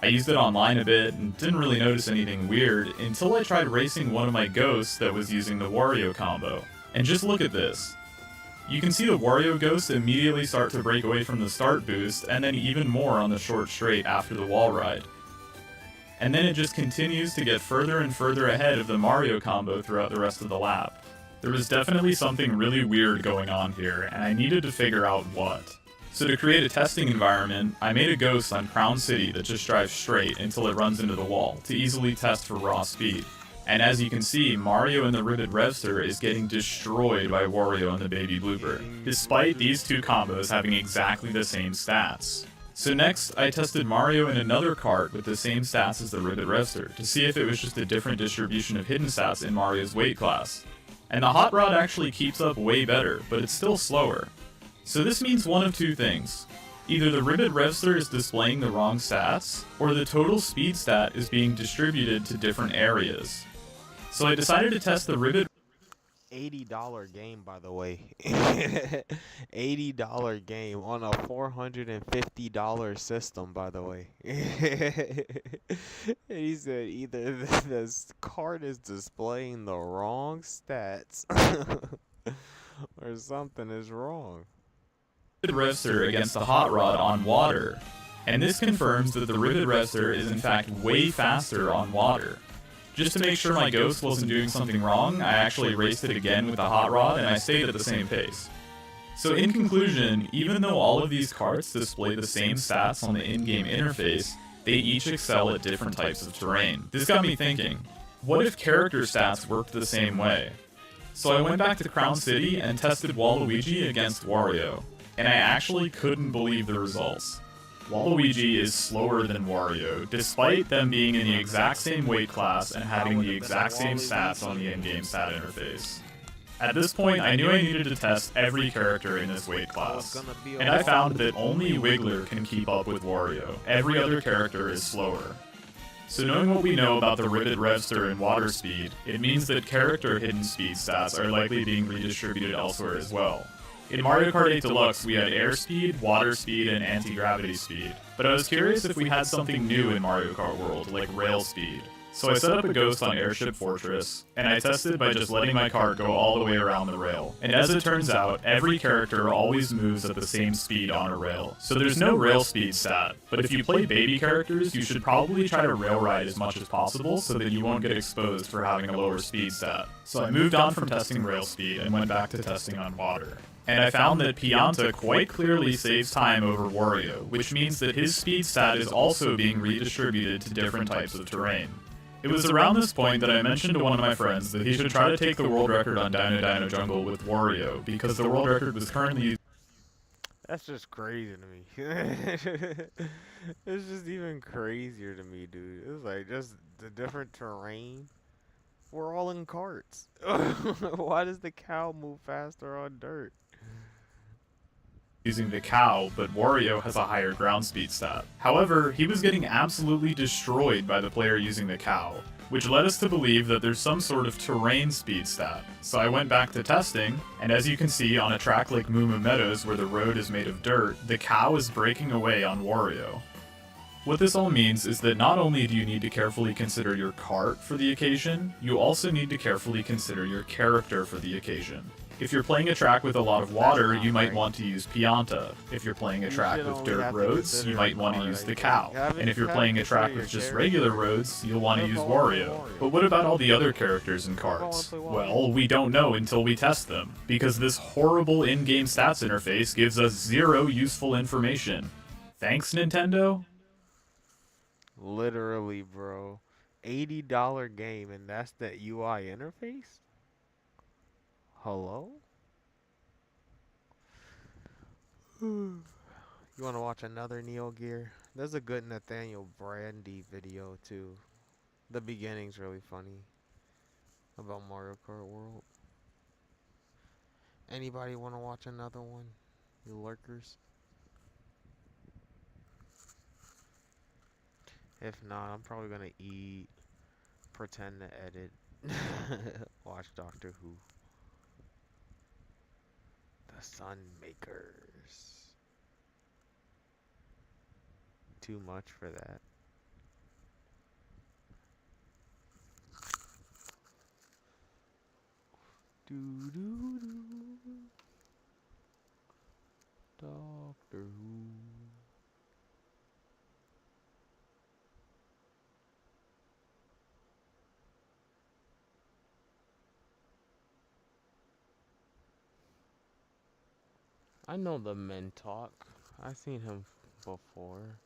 I used it online a bit and didn't really notice anything weird until I tried racing one of my ghosts that was using the Wario combo. And just look at this. You can see the Wario ghosts immediately start to break away from the start boost, and then even more on the short straight after the wall ride. And then it just continues to get further and further ahead of the Mario combo throughout the rest of the lap. There was definitely something really weird going on here, and I needed to figure out what. So to create a testing environment, I made a ghost on Crown City that just drives straight until it runs into the wall, to easily test for raw speed. And as you can see, Mario in the Ribbit Revster is getting destroyed by Wario in the Baby Blooper, despite these two combos having exactly the same stats. So next, I tested Mario in another kart with the same stats as the Ribbit Revster, to see if it was just a different distribution of hidden stats in Mario's weight class. And the Hot Rod actually keeps up way better, but it's still slower. So this means one of two things. Either the Ribbit Revster is displaying the wrong stats, or the total speed stat is being distributed to different areas. So I decided to test the Ribbit $80 game, by the way. $80 game on a $450 system, by the way. He said either this card is displaying the wrong stats or something is wrong. Revster against the Hot Rod on water, and this confirms that the Ribbit Revster is in fact way faster on water. Just to make sure my ghost wasn't doing something wrong, I actually raced it again with the Hot Rod and I stayed at the same pace. So in conclusion, even though all of these carts display the same stats on the in-game interface, they each excel at different types of terrain. This got me thinking, what if character stats worked the same way? So I went back to Crown City and tested Waluigi against Wario, and I actually couldn't believe the results. Waluigi is slower than Wario, despite them being in the exact same weight class and having the exact same stats on the in-game stat interface. At this point, I knew I needed to test every character in this weight class, and I found that only Wiggler can keep up with Wario. Every other character is slower. So knowing what we know about the Ribbit Revster and water speed, it means that character hidden speed stats are likely being redistributed elsewhere as well. In Mario Kart 8 Deluxe, we had airspeed, water speed, and anti-gravity speed. But I was curious if we had something new in Mario Kart World, like rail speed. So I set up a ghost on Airship Fortress, and I tested by just letting my kart go all the way around the rail. And as it turns out, every character always moves at the same speed on a rail. So there's no rail speed stat, but if you play baby characters, you should probably try to rail ride as much as possible so that you won't get exposed for having a lower speed stat. So I moved on from testing rail speed and went back to testing on water. And I found that Pianta quite clearly saves time over Wario, which means that his speed stat is also being redistributed to different types of terrain. It was around this point that I mentioned to one of my friends that he should try to take the world record on Dino Dino Jungle with Wario, because the world record was currently... That's just crazy to me. It's just even crazier to me, dude. It's like just the different terrain. We're all in carts. Why does the cow move faster on dirt? Using the cow, but Wario has a higher ground speed stat. However, he was getting absolutely destroyed by the player using the cow, which led us to believe that there's some sort of terrain speed stat. So I went back to testing, and as you can see on a track like Moo Moo Meadows where the road is made of dirt, the cow is breaking away on Wario. What this all means is that not only do you need to carefully consider your kart for the occasion, you also need to carefully consider your character for the occasion. If you're playing a track with a lot of water, you might want to use Pianta. If you're playing a track with dirt roads, you might want to use the cow. And if you're playing a track with just regular roads, you'll want to use Wario. But what about all the other characters in karts? Well, we don't know until we test them, because this horrible in-game stats interface gives us zero useful information. Thanks, Nintendo? Literally, bro. $80 game and that's the UI interface? Hello? You want to watch another Neo Gear? There's a good Nathaniel Brandy video too. The beginning's really funny about Mario Kart World. Anybody want to watch another one? You lurkers? If not, I'm probably gonna eat, pretend to edit, watch Doctor Who. The Sun Makers. Too much for that. Do do do. Doctor Who. I know the men talk. I've seen him before.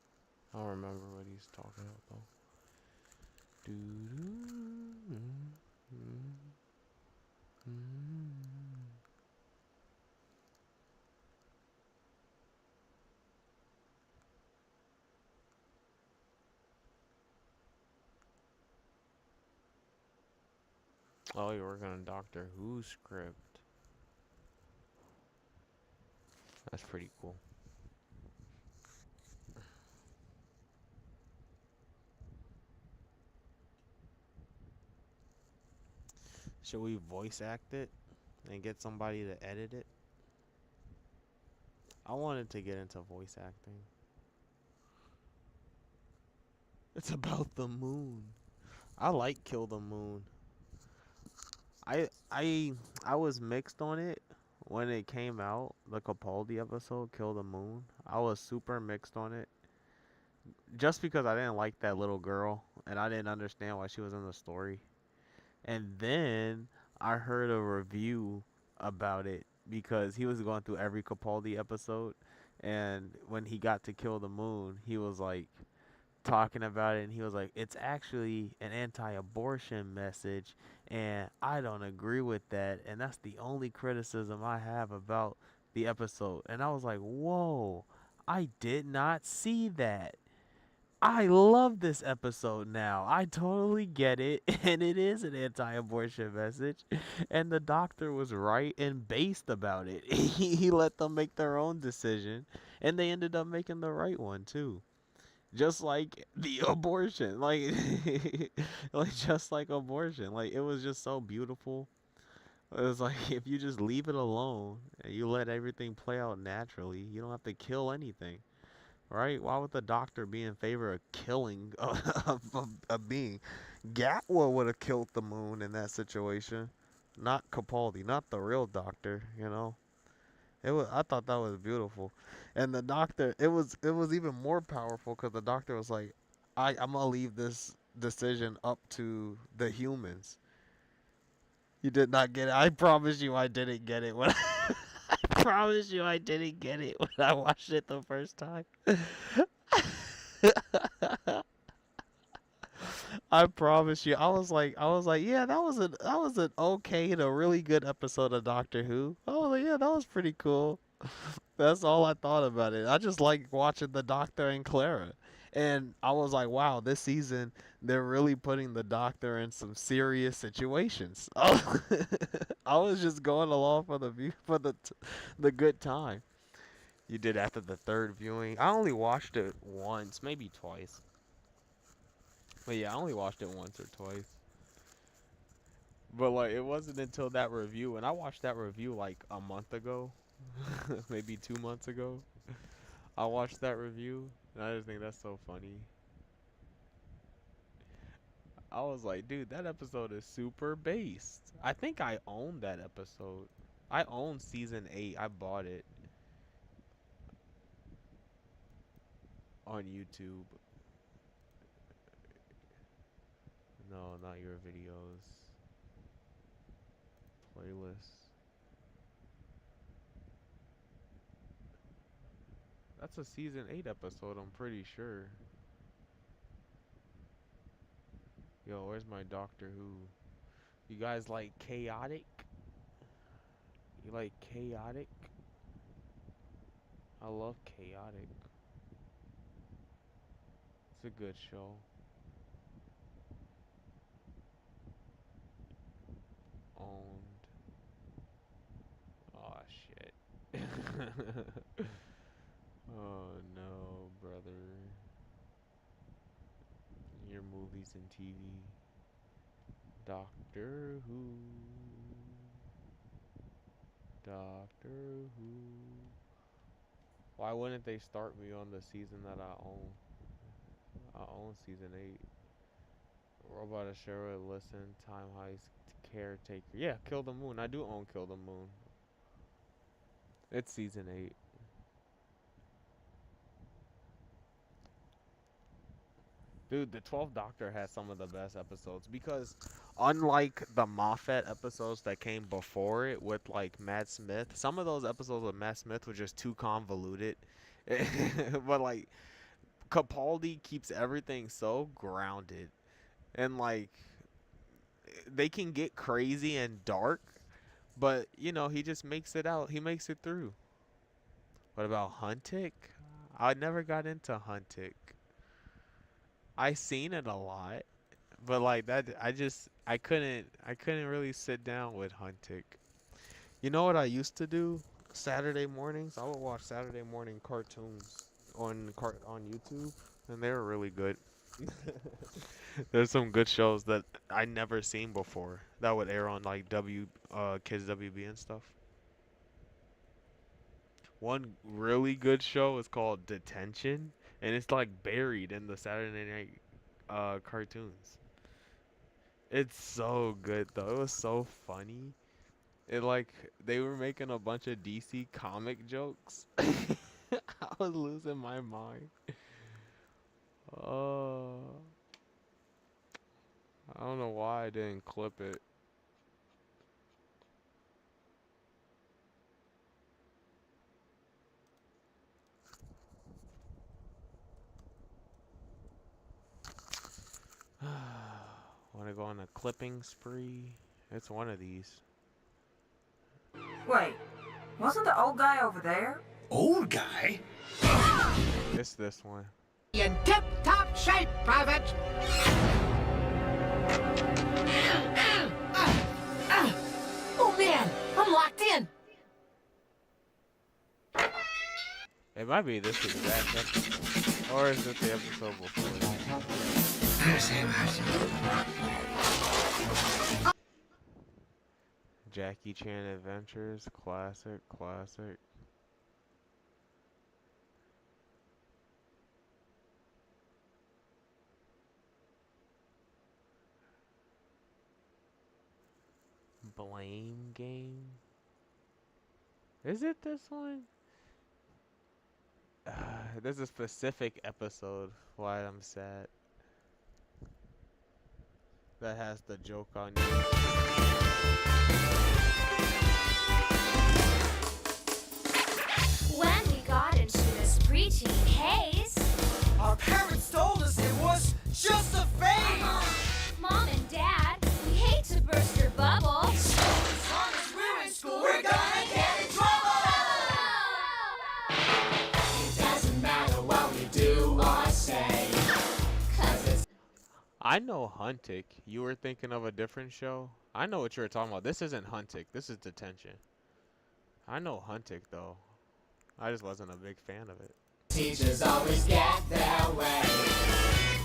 I don't remember what he's talking about though. Do do. Oh, you're working on Doctor Who script. That's pretty cool. Should we voice act it and get somebody to edit it? I wanted to get into voice acting. It's about the moon. I like Kill the Moon. I I I was mixed on it when it came out, the Capaldi episode, Kill the Moon. I was super mixed on it. Just because I didn't like that little girl and I didn't understand why she was in the story. And then I heard a review about it because he was going through every Capaldi episode, and when he got to Kill the Moon, he was like talking about it, and he was like, it's actually an anti-abortion message, and I don't agree with that, and that's the only criticism I have about the episode. And I was like, whoa, I did not see that. I love this episode now. I totally get it, and it is an anti-abortion message, and the doctor was right and based about it. He let them make their own decision, and they ended up making the right one too. Just like the abortion, like, like just like abortion, like it was just so beautiful. It was like if you just leave it alone and you let everything play out naturally, you don't have to kill anything. Right? Why would the doctor be in favor of killing a being? Gatwa would have killed the moon in that situation, not Capaldi, not the real doctor. You know, it was. I thought that was beautiful, and the doctor. It was even more powerful because the doctor was like, I'm gonna leave this decision up to the humans. You did not get it. I promise you, I didn't get it when. I promise you, I didn't get it when I watched it the first time. I promise you, I was like, yeah, that was an okay to really good episode of Doctor Who. I was like, yeah, that was pretty cool. That's all I thought about it. I just like watching the Doctor and Clara. And I was like, wow, this season they're really putting the Doctor in some serious situations. I was just going along for the good time. You did after the third viewing. I only watched it once, maybe twice. But yeah, I only watched it once or twice. But like, it wasn't until that review, and I watched that review like a month ago, maybe 2 months ago. I watched that review, and I just think that's so funny. I was like, dude, that episode is super based. I think I own that episode. I own season 8. I bought it on YouTube. No, not your videos. Playlist. That's a season 8 episode, I'm pretty sure. Yo, where's my Doctor Who? You guys like chaotic? You like chaotic? I love Chaotic. It's a good show. Owned. Oh shit. Oh no, brother. Your movies and TV. Doctor Who. Doctor Who. Why wouldn't they start me on the season that I own? I own season 8. Robot Ashera, Listen, Time Heist, Caretaker. Yeah, Kill the Moon. I do own Kill the Moon. It's season 8. Dude, the 12th Doctor has some of the best episodes because unlike the Moffat episodes that came before it with like Matt Smith, some of those episodes with Matt Smith were just too convoluted. But like Capaldi keeps everything so grounded and like they can get crazy and dark, but you know, he just makes it out. He makes it through. What about Huntic? I never got into Huntic. I seen it a lot, but like that, I couldn't really sit down with Huntic. You know what I used to do? Saturday mornings, I would watch Saturday morning cartoons on YouTube, and they were really good. There's some good shows that I never seen before that would air on like Kids WB and stuff. One really good show is called Detention, and it's like buried in the Saturday night cartoons. It's so good though. It was so funny. It like they were making a bunch of DC comic jokes. I was losing my mind. Oh, I don't know why I didn't clip it. Want to go on a clipping spree? It's one of these. Wait, wasn't the old guy over there? Old guy? It's this one. In tip-top shape, Private! Oh man, I'm locked in! It might be this exact episode. Or is it the episode before? Jackie Chan Adventures, classic. Blame Game? Is it this one? There's a specific episode why I'm sad that has the joke on you. When we got into this preteen haze, our parents told us it was just a phase. Mom and Dad, we hate to burst your bubble. As long as we're in school, we're gonna get in trouble. It doesn't matter what we do or say, 'cause it's... I know Huntic. You were thinking of a different show? I know what you were talking about. This isn't Huntic. This is Detention. I know Huntic, though. I just wasn't a big fan of it. Teachers always get their way.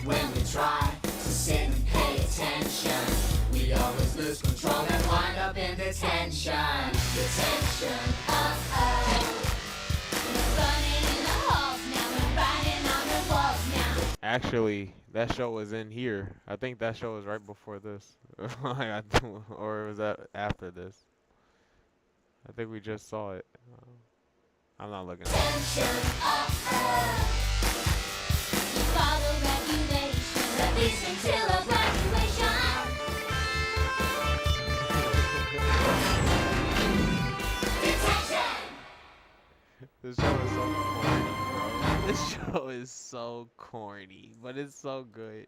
When we try to sit and pay attention, we always lose control and wind up in detention. Detention, We're running in the halls now, we're riding on the walls now. Actually, that show was in here. I think that show was right before this. Or was that after this? I think we just saw it. I'm not looking at it. Follow regulations, at least until a graduation. Detention! This show is so corny, bro. This show is so corny, but it's so good.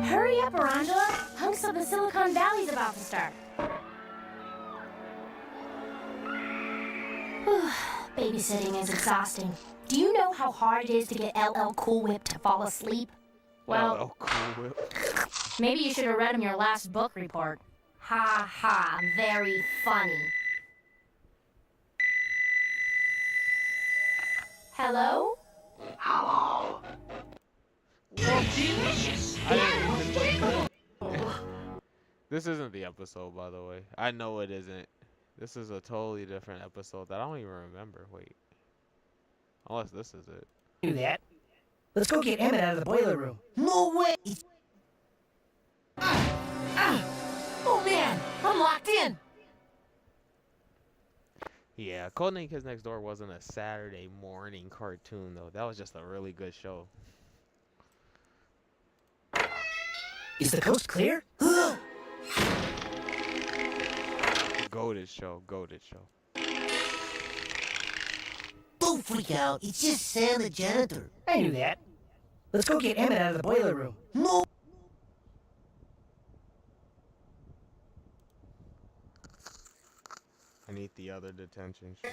Hurry up, Arundula. Hunks so the Silicon Valley's about to start. Whew, babysitting is exhausting. Do you know how hard it is to get LL Cool Whip to fall asleep? Well, LL Cool Whip. maybe you should have read him your last book report. Ha ha, very funny. Hello? Hello. Delicious. This isn't the episode, by the way. I know it isn't. This is a totally different episode that I don't even remember. Wait. Unless this is it. Do that. Let's go get Emmett out of the boiler room. No way! Oh man, I'm locked in! Yeah, Codename Kids Next Door wasn't a Saturday morning cartoon, though. That was just a really good show. Is the coast clear? Goated show, goated show. Don't freak out. It's just Sam the janitor. I knew that. Let's go get Emmett out of the boiler room. No. I need the other detention show.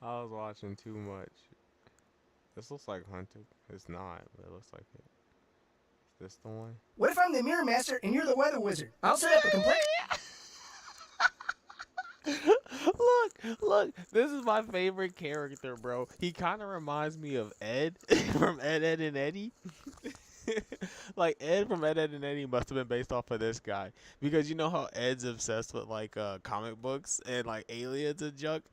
I was watching too much. This looks like Hunted. It's not, but it looks like it. Is this the one? What if I'm the Mirror Master and you're the Weather Wizard? I'll set up a complex... Look, this is my favorite character, bro. He kind of reminds me of Ed from Ed, Edd and Eddy. Like, Ed from Ed, Edd and Eddy must have been based off of this guy. Because you know how Ed's obsessed with, like, comic books and, like, aliens and junk?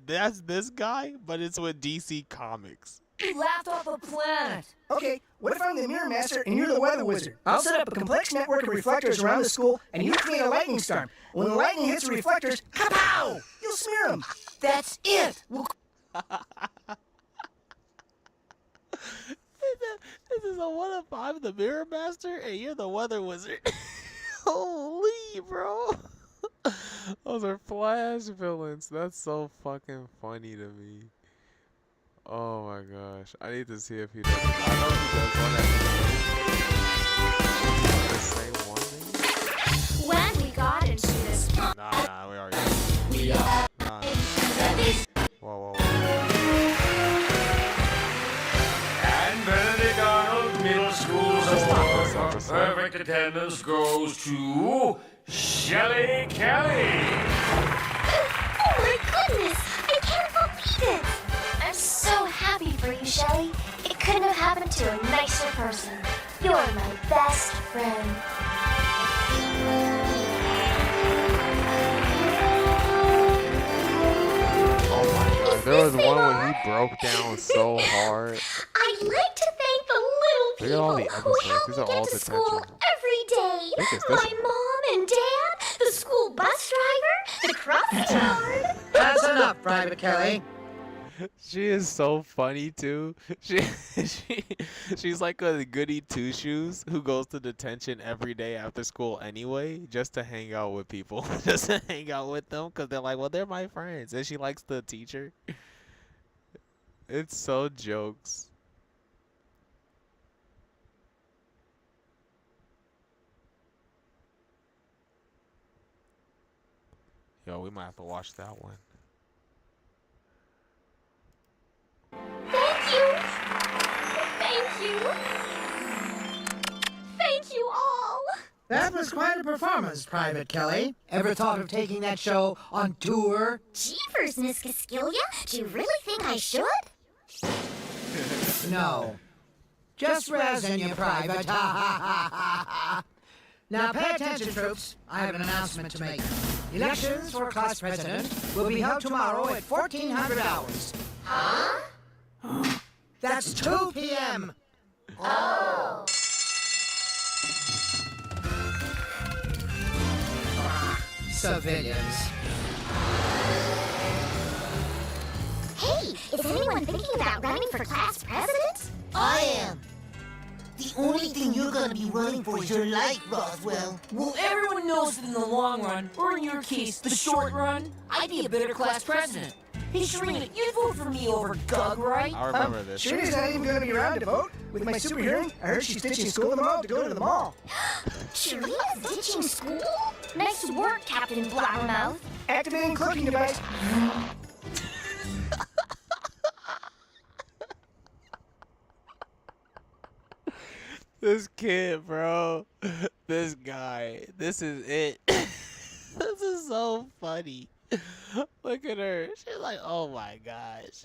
That's this guy, but it's with DC Comics. You laughed off the planet. Okay, what if I'm the Mirror Master and you're the Weather Wizard? I'll set up a complex network of reflectors around the school, and you create a lightning storm. When the lightning hits the reflectors, kapow! You'll smear them. That's it. This is a what if I'm the Mirror Master and you're the Weather Wizard? Holy, bro. Those are Flash villains. That's so fucking funny to me. Oh my gosh. I need to see if he does it. I know he does one. The same one, maybe? When we got into this... Nah, we already... We are... Whoa. And Benedict Arnold Middle School's award for perfect attendance goes to Shelley Kelly. Oh my goodness! I can't believe it! I'm so happy for you, Shelley. It couldn't have happened to a nicer person. You're my best friend. Oh my god, there was one where he broke down so hard. I'd like to thank the Look at all little the people who episodes. help These me are get all to school detention. every day. I think it's this My mom and dad, the school bus driver, the cross guard. That's enough, Private Kelly. She is so funny too. She's like a goody two shoes who goes to detention every day after school anyway, just to hang out with people, just to hang out with them, cause they're like, well, they're my friends, and she likes the teacher. It's so jokes. Yo, we might have to watch that one. Thank you. Thank you. Thank you all. That was quite a performance, Private Kelly. Ever thought of taking that show on tour? Jeepers, Miss Cascalia. Do you really think I should? No. Just resin, you private. Now pay attention, troops. I have an announcement to make. Elections for class president will be held tomorrow at 1400 hours. Huh? That's 2 p.m. Oh. Civilians. Hey, is anyone thinking about running for class president? I am. The only thing you're gonna be running for is your life, Roswell. Well, everyone knows that in the long run, or in your case, the short run, I'd be a better class president. Hey, Sharina, you'd vote for me over Gug, right? I remember this. Sharina's not even gonna be around to vote. With my super hearing, I heard she's ditching school tomorrow to go to the mall. Sharina's ditching school? Nice work, Captain Blabbermouth. Activating cloaking device. This kid, bro. This guy. This is it. This is so funny. Look at her. She's like, oh my gosh.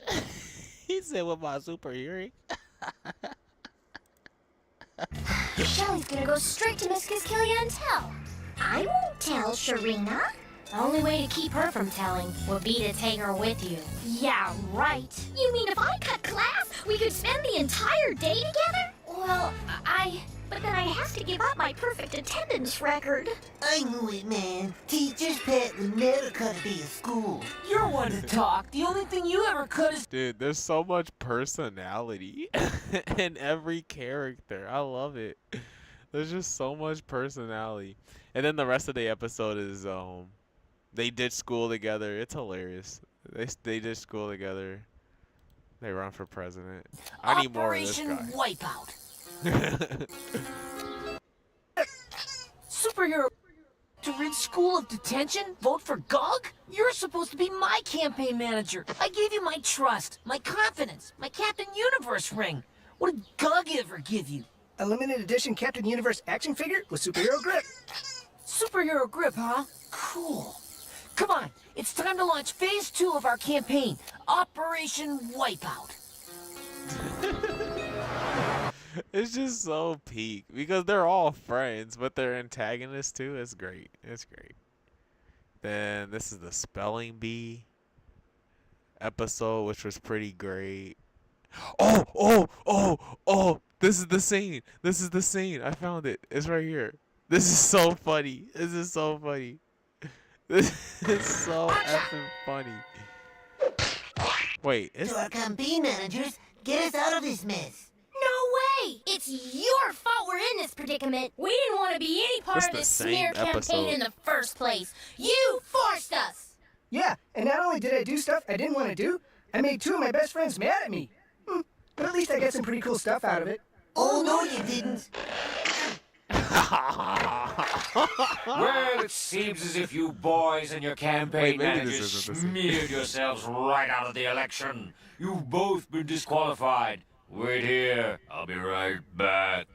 He said with my super hearing. Shelly's gonna go straight to Miss Kiskillia and tell. I won't tell, Sharina. The only way to keep her from telling would be to take her with you. Yeah, right. You mean if I cut class, we could spend the entire day together? Well, but then I have to give up my perfect attendance record. I knew it, man. Teacher's pet would never cut a day of school. You're one to talk. The only thing you ever cut is... Dude, there's so much personality in every character. I love it. There's just so much personality. And then the rest of the episode is they did school together. It's hilarious. They did school together. They run for president. I need more of this guy. Operation Wipeout. Superhero to rid school of detention? Vote for Gog? You're supposed to be my campaign manager. I gave you my trust, my confidence, my Captain Universe ring. What did Gog ever give you? A limited edition Captain Universe action figure with superhero grip. Superhero grip, huh? Cool. Come on, it's time to launch phase 2 of our campaign, Operation Wipeout. It's just so peak because they're all friends, but they're antagonists too. It's great. It's great. Then this is the spelling bee episode, which was pretty great. Oh! This is the scene. This is the scene. I found it. It's right here. This is so funny. This is so funny. This is so effing funny. Wait, To our campaign managers, get us out of this mess. No way! It's your fault we're in this predicament. We didn't want to be any part It's of the this same smear campaign episode. in the first place. You forced us! Yeah, and not only did I do stuff I didn't want to do, I made 2 of my best friends mad at me. But at least I got some pretty cool stuff out of it. Oh, no, you didn't. Well, it seems as if you boys and your campaign Wait, maybe this managers isn't the same. smeared yourselves right out of the election. You've both been disqualified. Wait here. I'll be right back.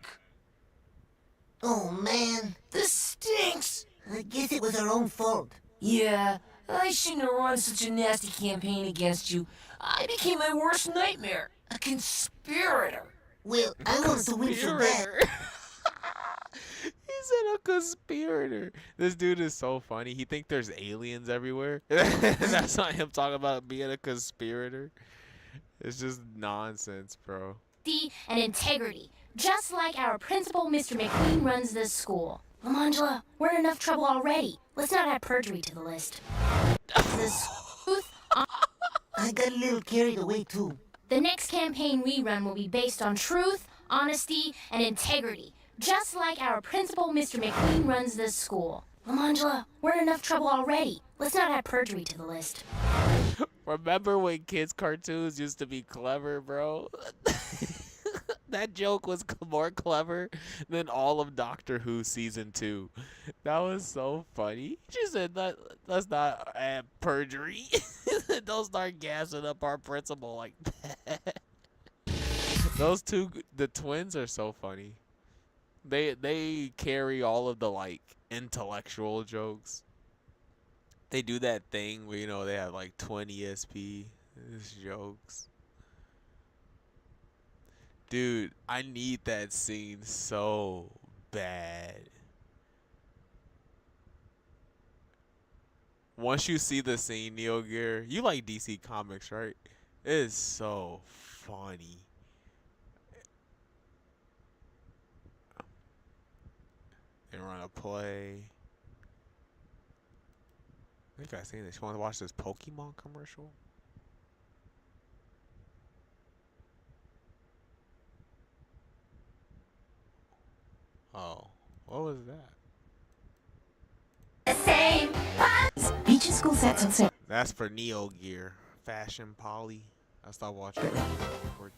Oh, man. This stinks. I guess it was our own fault. Yeah, I shouldn't have run such a nasty campaign against you. I became my worst nightmare. A conspirator. Well, I wanted to win so bad. He said a conspirator. This dude is so funny. He think there's aliens everywhere. That's not him talking about being a conspirator. It's just nonsense, bro. And integrity, just like our principal, Mr. McQueen, runs this school. Lamangela, we're in enough trouble already. Let's not add perjury to the list. I got a little carried away, too. The next campaign we run will be based on truth, honesty, and integrity, just like our principal, Mr. McQueen, runs this school. Lamangela, we're in enough trouble already. Let's not add perjury to the list. Remember when kids' cartoons used to be clever, bro? That joke was more clever than all of Doctor Who season 2. That was so funny. She said that let's not add perjury. Don't start gassing up our principal like that. Those two, the twins, are so funny. They carry all of the like intellectual jokes. They do that thing where, you know, they have like 20 ESP jokes. Dude, I need that scene so bad. Once you see the scene, Neo Gear, you like DC Comics, right? It is so funny. They run a play. I think I seen this. You want to watch this Pokemon commercial? What was that? Beach school sets on sale. That's for Neo Gear. Fashion Poly. I stopped watching it 14.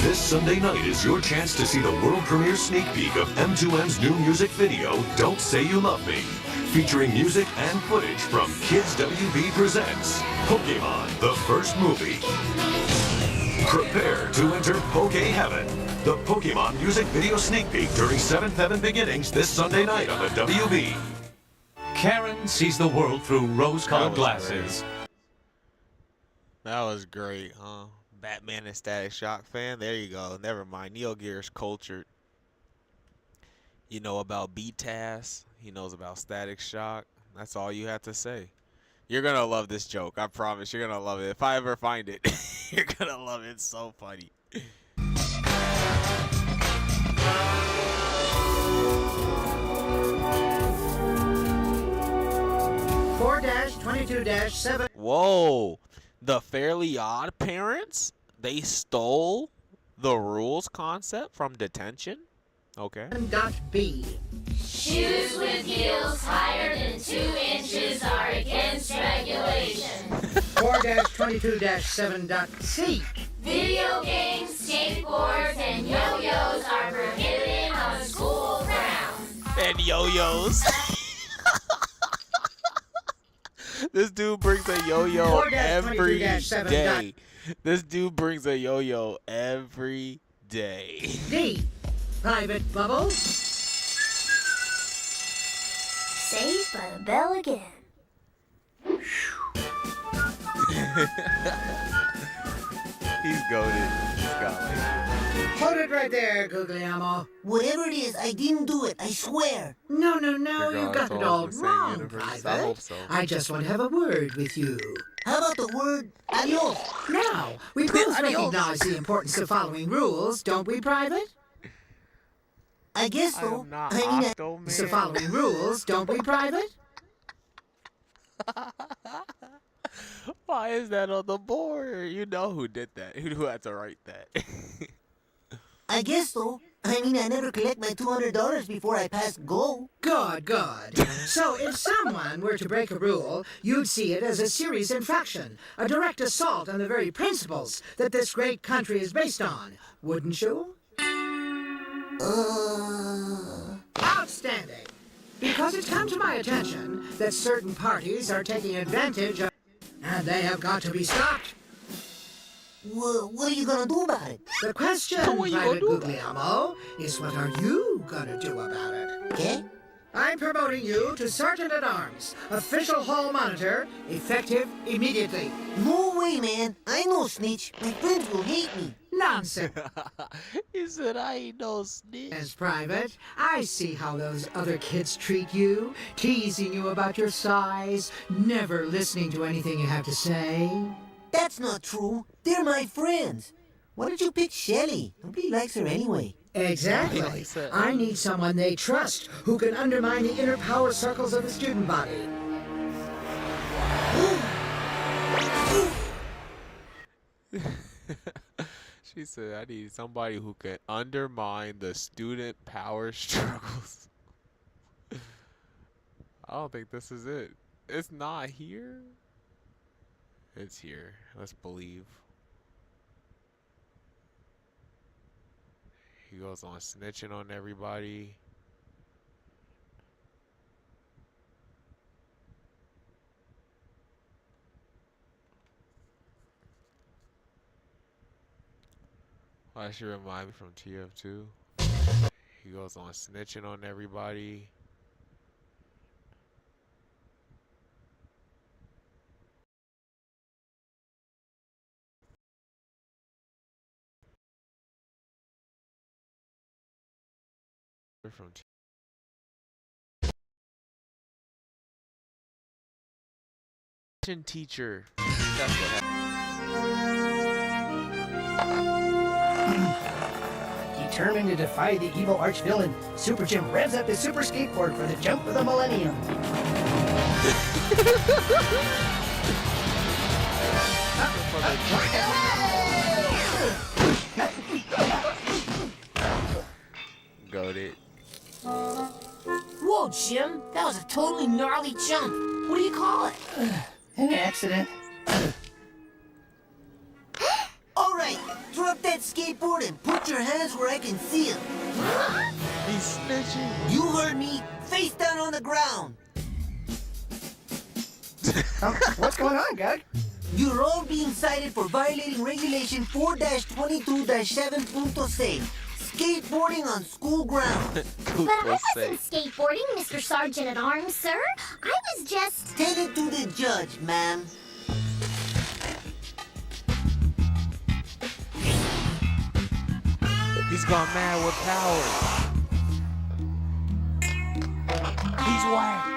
This Sunday night is your chance to see the world premiere sneak peek of M2M's new music video, Don't Say You Love Me, featuring music and footage from Kids WB Presents Pokemon, the first movie. Prepare to enter Poke Heaven, the Pokemon music video sneak peek during 7th Heaven Beginnings this Sunday night on the WB. Karen sees the world through rose-colored glasses. That was great, huh? Batman and Static Shock fan? There you go. Never mind. Neo Gear's cultured. You know about BTAS. He knows about Static Shock. That's all you have to say. You're going to love this joke. I promise. You're going to love it. If I ever find it, you're going to love it. It's so funny. (4-22-7). Whoa. The Fairly Odd Parents? They stole the rules concept from detention? Okay. B. Shoes with heels higher than 2 inches are against regulation. 4-22-7.C. Video games, skateboards, and yo-yos are prohibited on school grounds. And yo-yos. This dude brings a yo-yo every day. This dude brings a yo-yo every day. D. Private bubble. Saved by the bell again. He's goated. He's got like... Hold it right there, Guglielmo. Whatever it is, I didn't do it. I swear. No, you got it all wrong, universe. Private. I hope so. I just want to have a word with you. How about the word adios? Now, we both Adios. recognize the importance of following rules, don't we, Private? I guess so. So following rules, don't we, Private? Why is that on the board? You know who did that. Who had to write that. I guess so. I mean, I never collect my $200 before I pass go. Good. So if someone were to break a rule, you'd see it as a serious infraction, a direct assault on the very principles that this great country is based on, wouldn't you? Outstanding. Because it's come to my attention that certain parties are taking advantage of, and they have got to be stopped. What are you gonna do about it? The question, Private Guglielmo, is what are you gonna do about it? Okay? I'm promoting you to Sergeant at Arms, official hall monitor, effective immediately. No way, man. I know snitch. My friends will hate me. Nonsense. He said, I ain't no snitch. As Private, I see how those other kids treat you, teasing you about your size, never listening to anything you have to say. That's not true. They're my friends. Why did you pick Shelly? Nobody likes her anyway. Exactly. I need someone they trust who can undermine the inner power circles of the student body. She said, I need somebody who can undermine the student power struggles. I don't think this is it. It's not here. It's here. Let's believe. He goes on snitching on everybody. Well, that should remind me from TF2. He goes on snitching on everybody. From teacher. That's what happened. Determined to defy the evil arch-villain, Super Jim revs up his super skateboard for the jump of the millennium. Goated. Whoa, Jim. That was a totally gnarly jump. What do you call it? An accident. All right, drop that skateboard and put your hands where I can see them. He's snitching. You heard me. Face down on the ground. What's going on, Gug? You're all being cited for violating Regulation 4-22-7.6. Skateboarding on school ground. But I wasn't skateboarding, Mr. Sergeant at Arms, sir. I was just... Take it to the judge, ma'am. He's gone mad with power. He's wild.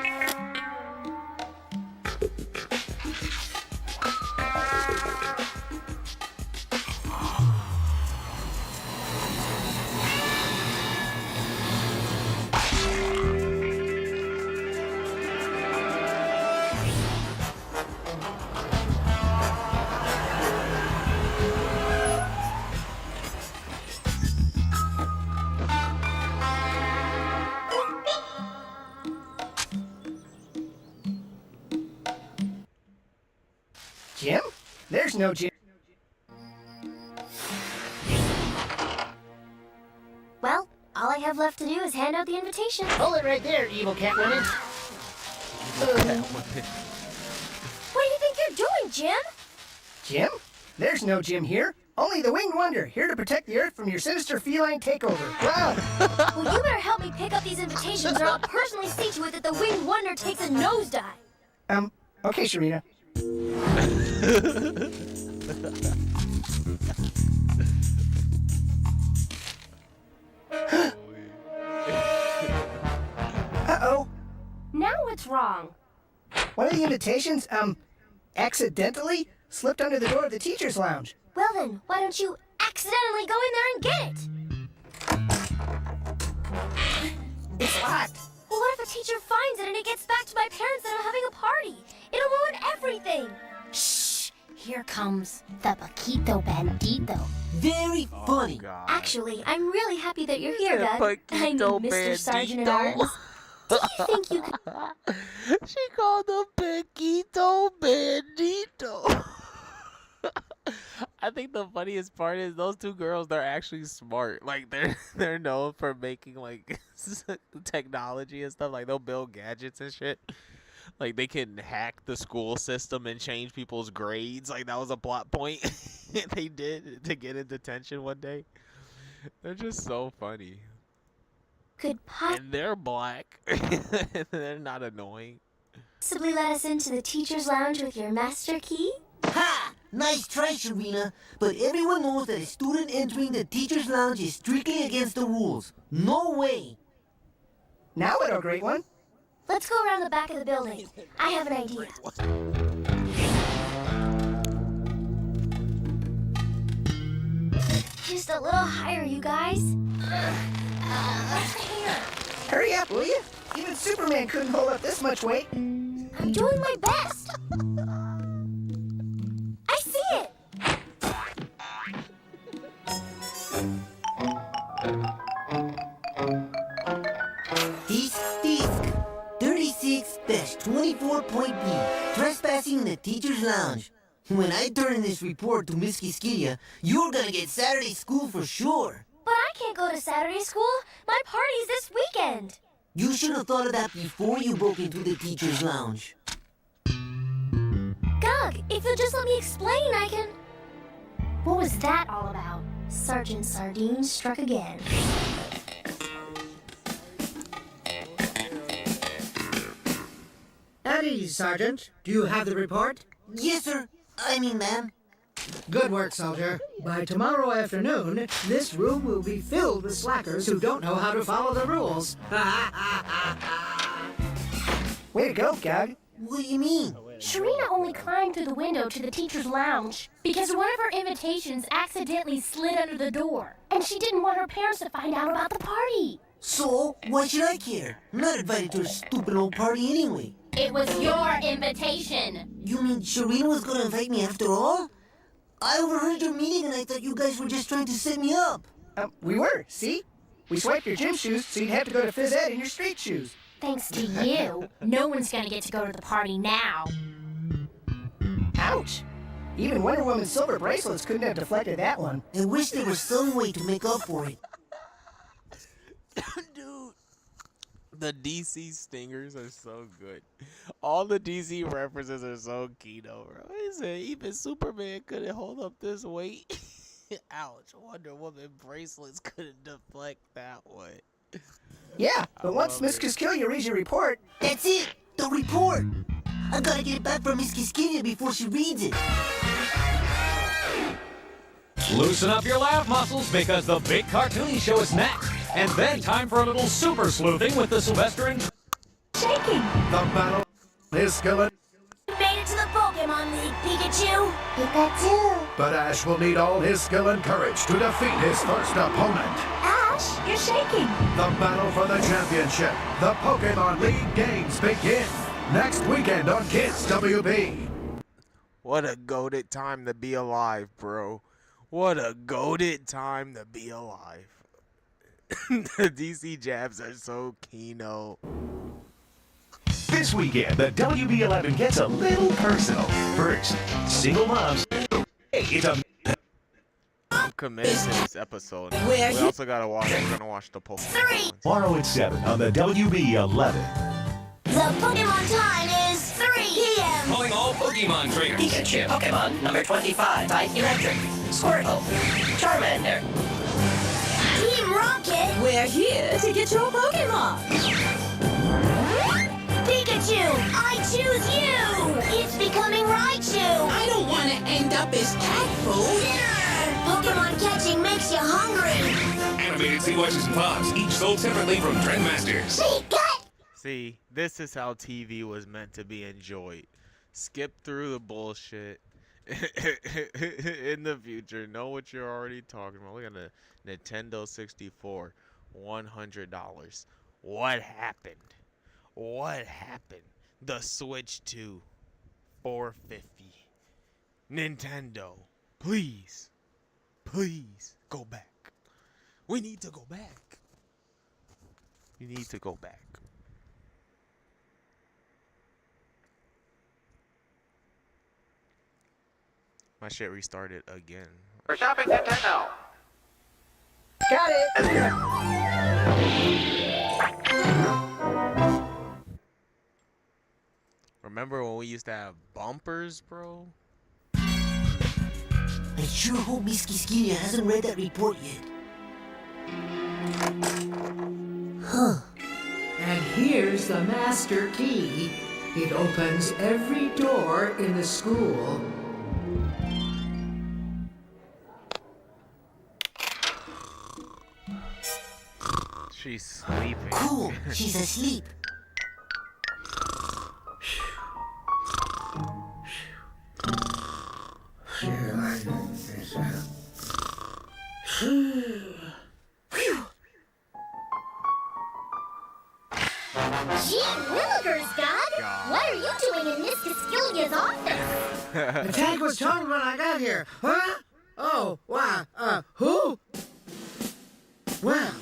Jim? There's no Jim. Well, all I have left to do is hand out the invitation. Hold it right there, evil Catwoman. What do you think you're doing, Jim? Jim? There's no Jim here. Only the Winged Wonder, here to protect the Earth from your sinister feline takeover. Wow. Well, you better help me pick up these invitations or I'll personally see to it that the Winged Wonder takes a nosedive. Okay, Sharina. Uh-oh. Now what's wrong? One of the invitations, accidentally slipped under the door of the teacher's lounge. Well then, why don't you accidentally go in there and get it? It's locked. Well, what if a teacher finds it and it gets back to my parents that I'm having a party? It'll ruin everything. Shh! Here comes the Paquito Bandito. Very funny. Actually, I'm really happy that you're here, Doug. I Paquito mean, Mr. Sergeant at Arms. Do you think you could... She called him Paquito Bandito. I think the funniest part is those two girls, they're actually smart. Like they're known for making like technology and stuff. Like they'll build gadgets and shit. Like they can hack the school system and change people's grades. Like that was a plot point they did to get in detention one day. They're just so funny. Could And they're black. They're not annoying. possibly let us into the teacher's lounge with your master key? Ha! Nice try, Sharina. But everyone knows that a student entering the teacher's lounge is strictly against the rules. No way. Now what a great one. Let's go around the back of the building. I have an idea. Just a little higher, you guys. Here. Hurry up, will you? Even Superman couldn't hold up this much weight. I'm doing my best. I see it. Disc 36-24.B. Trespassing in the teacher's lounge. When I turn in this report to Miss Quisquilla, you're gonna get Saturday school for sure. But I can't go to Saturday school. My party's this weekend. You should have thought of that before you broke into the teacher's lounge. Gug, if you'll just let me explain, I can... What was that all about? Sergeant Sardine struck again. At ease, Sergeant. Do you have the report? Yes, sir. I mean, ma'am. Good work, soldier. By tomorrow afternoon, this room will be filled with slackers who don't know how to follow the rules. Way to go, Gug. What do you mean? Sharina only climbed through the window to the teacher's lounge because one of her invitations accidentally slid under the door. And she didn't want her parents to find out about the party. So, why should I care? I'm not invited to a stupid old party anyway. It was your invitation. You mean Sharina was gonna invite me after all? I overheard your meeting and I thought you guys were just trying to set me up. We were, see? We swiped your gym shoes so you'd have to go to phys ed in your street shoes. Thanks to you, no one's gonna get to go to the party now. Ouch! Even Wonder Woman's silver bracelets couldn't have deflected that one. I wish there was some way to make up for it. Dude, the DC stingers are so good. All the DC references are so keynote, bro. He said even Superman couldn't hold up this weight. Ouch. Wonder Woman bracelets couldn't deflect that one. Yeah, but once Miss Quisquilla reads your report... That's it! The report! I gotta get it back from Miss Quisquilla before she reads it. Loosen up your laugh muscles because the big cartoon show is next. And then time for a little super sleuthing with the Sylvester and... Shaking! The battle is skillet. Made it to the Pokemon League, Pikachu! Pikachu! But Ash will need all his skill and courage to defeat his first opponent. Ash, you're shaking! The battle for the championship. The Pokemon League games begin next weekend on Kids WB. What a goated time to be alive, bro. What a goated time to be alive. The DC jabs are so keynote. This weekend, the WB11 gets a little personal. First, single moms. Hey, it's a... I'm committed to this episode. We also gotta watch. We're gonna watch the Pokemon. Tomorrow at 7 on the WB11. The Pokemon time is 3 p.m. Calling all Pokemon trainers. Pikachu, Pokemon number 25, type electric. Squirtle, Charmander. Team Rocket! We're here to get your Pokemon. Pikachu, I choose you! It's becoming Raichu! I don't want to end up as cat food. Pokemon catching makes you hungry. Animated sequences and pops, each sold separately from Trendmasters. See, this is how TV was meant to be enjoyed. Skip through the bullshit. In the future, know what you're already talking about. Look at the Nintendo 64, $100. What happened? What happened? The Switch 2, $450. Nintendo, please, please go back. We need to go back. We need to go back. My shit restarted again. For shopping Nintendo. Got it! Remember when we used to have bumpers, bro? I sure hope Miss Quisquilla hasn't read that report yet. Huh. And here's the master key. It opens every door in the school. She's sleeping. Cool, she's asleep. Gee willikers, God! What are you doing in Miss Quisquilla's office? The tank was totaled when I got here. Huh? Oh, wow. Who? Well,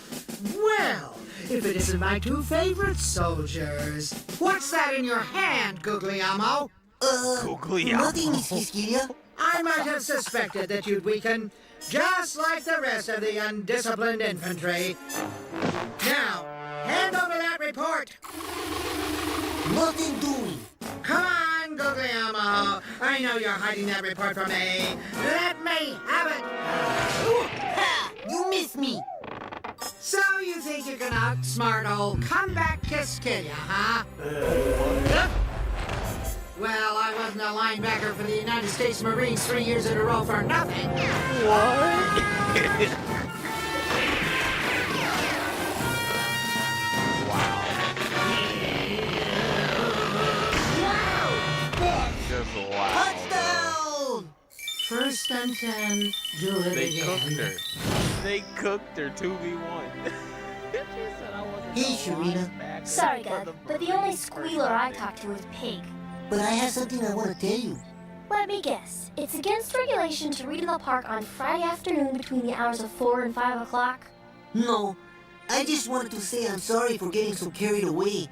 if it isn't my two favorite soldiers. What's that in your hand, Guglielmo? Nothing, Miss Quisquilla. I might have suspected that you'd weaken, just like the rest of the undisciplined infantry. Now, hand over that report. Nothing doing. Come on, Guglielmo. I know you're hiding that report from me. Let me have it. Ha! You missed me. So you think you can outsmart old comeback Quisquilla, huh? Well, I wasn't a linebacker for the United States Marines 3 years in a row for nothing. What? Just wow. Touchdown! First and 10, do it They again. cooked her. They cooked her 2v1. Hey, Sharina. Sorry, God, but the only squealer I talk to is Pig. But I have something I want to tell you. Let me guess. It's against regulation to read in the park on Friday afternoon between the hours of 4 and 5 o'clock? No, I just wanted to say I'm sorry for getting so carried away.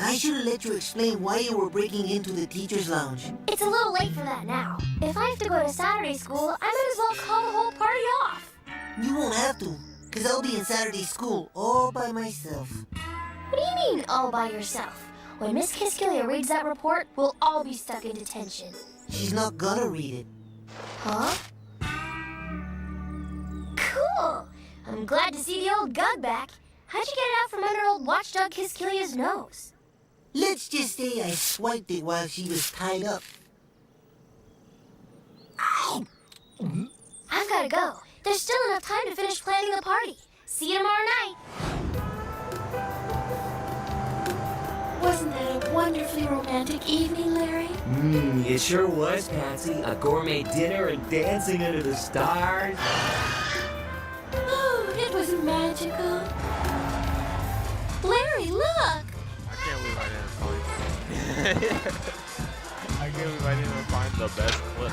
I should have let you explain why you were breaking into the teacher's lounge. It's a little late for that now. If I have to go to Saturday school, I might as well call the whole party off. You won't have to, because I'll be in Saturday school all by myself. What do you mean, all by yourself? When Miss Kiskilia reads that report, we'll all be stuck in detention. She's not gonna read it. Huh? Cool! I'm glad to see the old Gug back. How'd you get it out from under old watchdog Kiskilia's nose? Let's just say I swiped it while she was tied up. I've gotta go. There's still enough time to finish planning the party. See you tomorrow night. Wasn't that a wonderfully romantic evening, Larry? It sure was, Patsy. A gourmet dinner and dancing under the stars. Oh, it was magical. Larry, look! I can't believe I didn't find I can't believe I didn't find the best clip.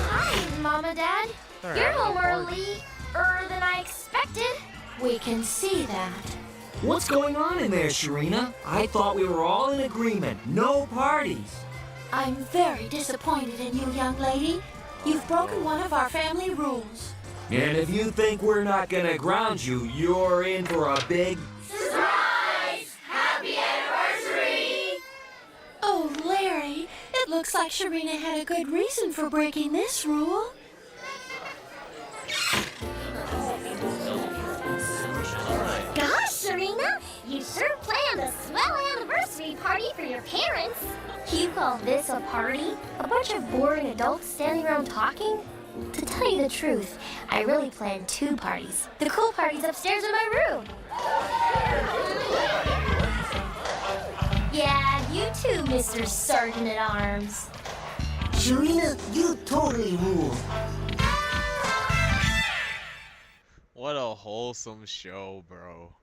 Hi, Mama, Dad. All You're right, home no party. earlier than I expected. We can see that. What's going on in there, Sharina? I thought we were all in agreement. No parties. I'm very disappointed in you, young lady. You've broken one of our family rules. And if you think we're not gonna ground you, you're in for a big... Surprise! Happy anniversary! Oh, Larry, it looks like Sharina had a good reason for breaking this rule. Gosh, Serena, you sure planned a swell anniversary party for your parents. You call this a party? A bunch of boring adults standing around talking? To tell you the truth, I really planned 2 parties. The cool party's upstairs in my room. Yeah, you too, Mr. Sergeant at Arms. Sharina, you totally rule. What a wholesome show, bro.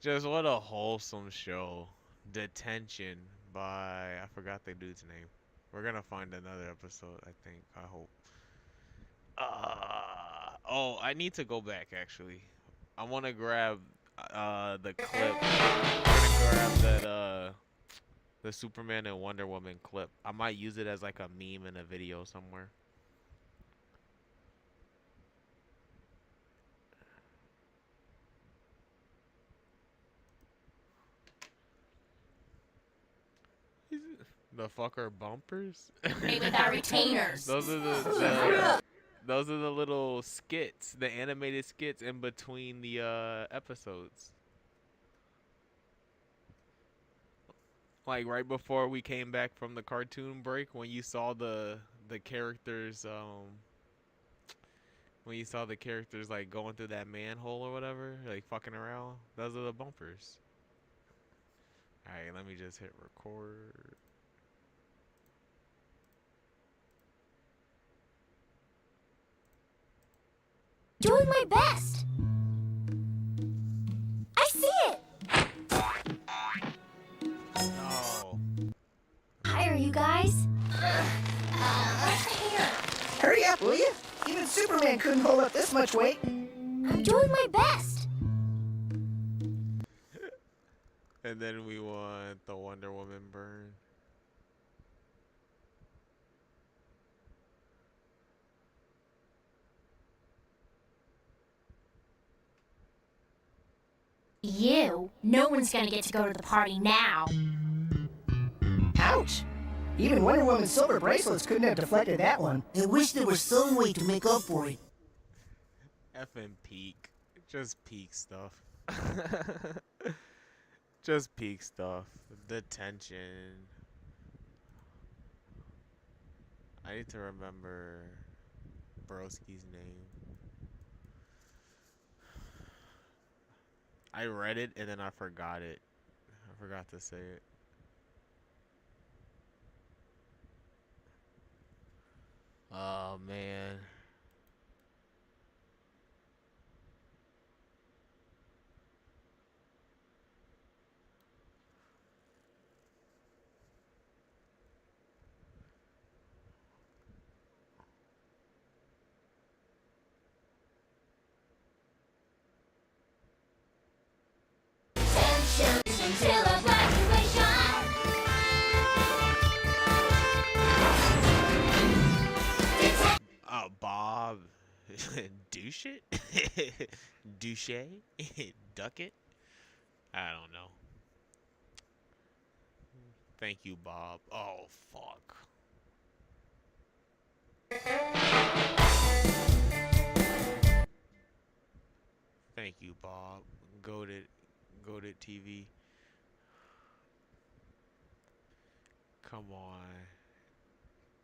Just what a wholesome show. Detention by... I forgot the dude's name. We're gonna find another episode, I think. I hope. Oh, I need to go back, actually. I want to grab the clip. I'm gonna grab that, the Superman and Wonder Woman clip. I might use it as like a meme in a video somewhere. The fucker bumpers? Hey, with our retainers. Those are those are the little skits, the animated skits in between the episodes. Like right before we came back from the cartoon break, when you saw the characters when you saw the characters like going through that manhole or whatever, like fucking around, those are the bumpers. Alright, let me just hit record. Doing my best. I see it. No. Hi, are you guys? Hurry up, will you? Even Superman couldn't hold up this much weight. I'm doing my best. And then we want the Wonder Woman burn. You. No one's gonna get to go to the party now. Ouch! Even Wonder Woman's silver bracelets couldn't have deflected that one. I wish there was some way to make up for it. Effing peak. Just peak stuff. Just peak stuff. Detention. I need to remember Broski's name. I read it and then I forgot it. I forgot to say it. Oh man. douche it? Douche? Duck it? I don't know. Thank you, Bob. Oh, fuck. Thank you, Bob. Goated TV. Come on.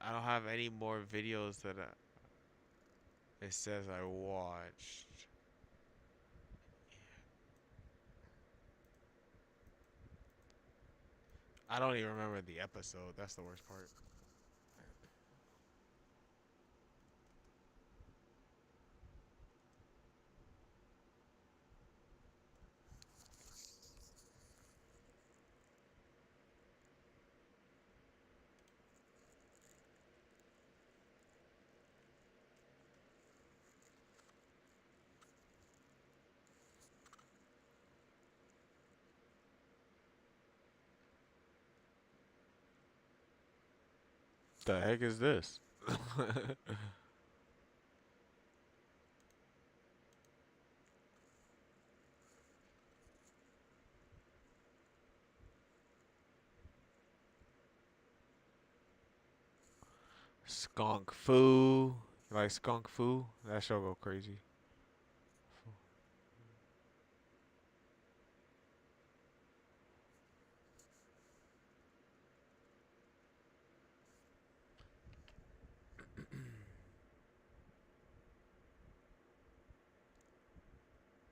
I don't have any more videos that it says I watched. I don't even remember the episode. That's the worst part. The heck is this? Skunk Fu. You like Skunk Fu? That show go crazy.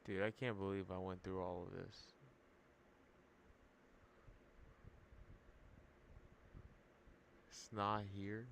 Dude, I can't believe I went through all of this. It's not here.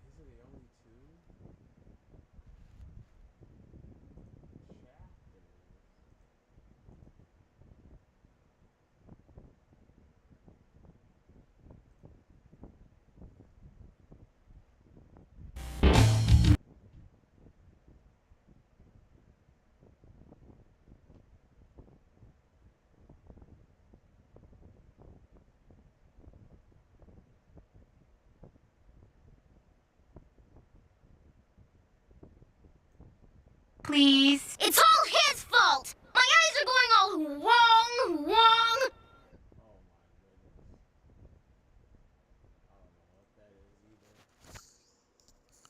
These are the only two chapters. Please. It's all his fault! My eyes are going all wrong, wrong!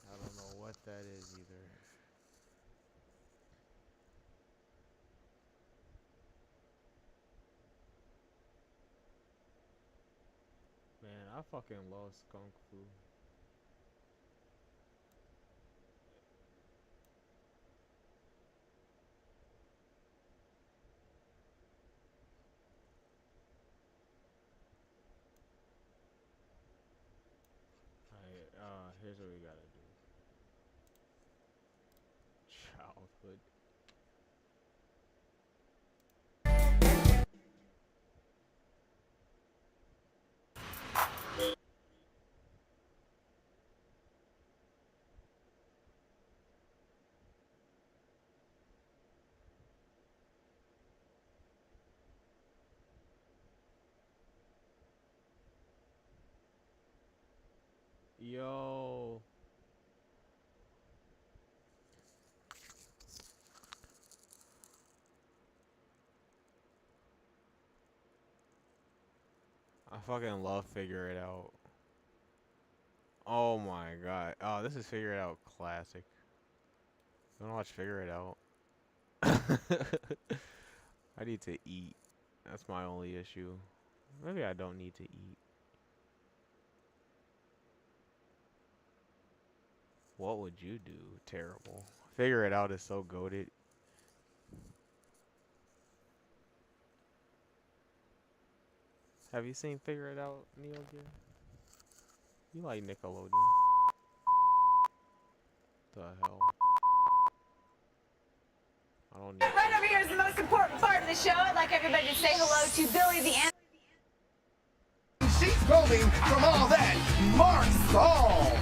I don't know what that is either. Man, I fucking love Skunk Fu. Alright, here's what we gotta do. Childhood. Yo. I fucking love Figure It Out. Oh my god. Oh, this is Figure It Out classic. You wanna watch Figure It Out? I need to eat. That's my only issue. Maybe I don't need to eat. What would you do? Terrible. Figure It Out is so goated. Have you seen Figure It Out, Neo Gear? You like Nickelodeon? The hell? I don't need. Right over here is the most important part of the show. I'd like everybody to say hello to Billy the Ant. She's clothing from all that Mark Saul.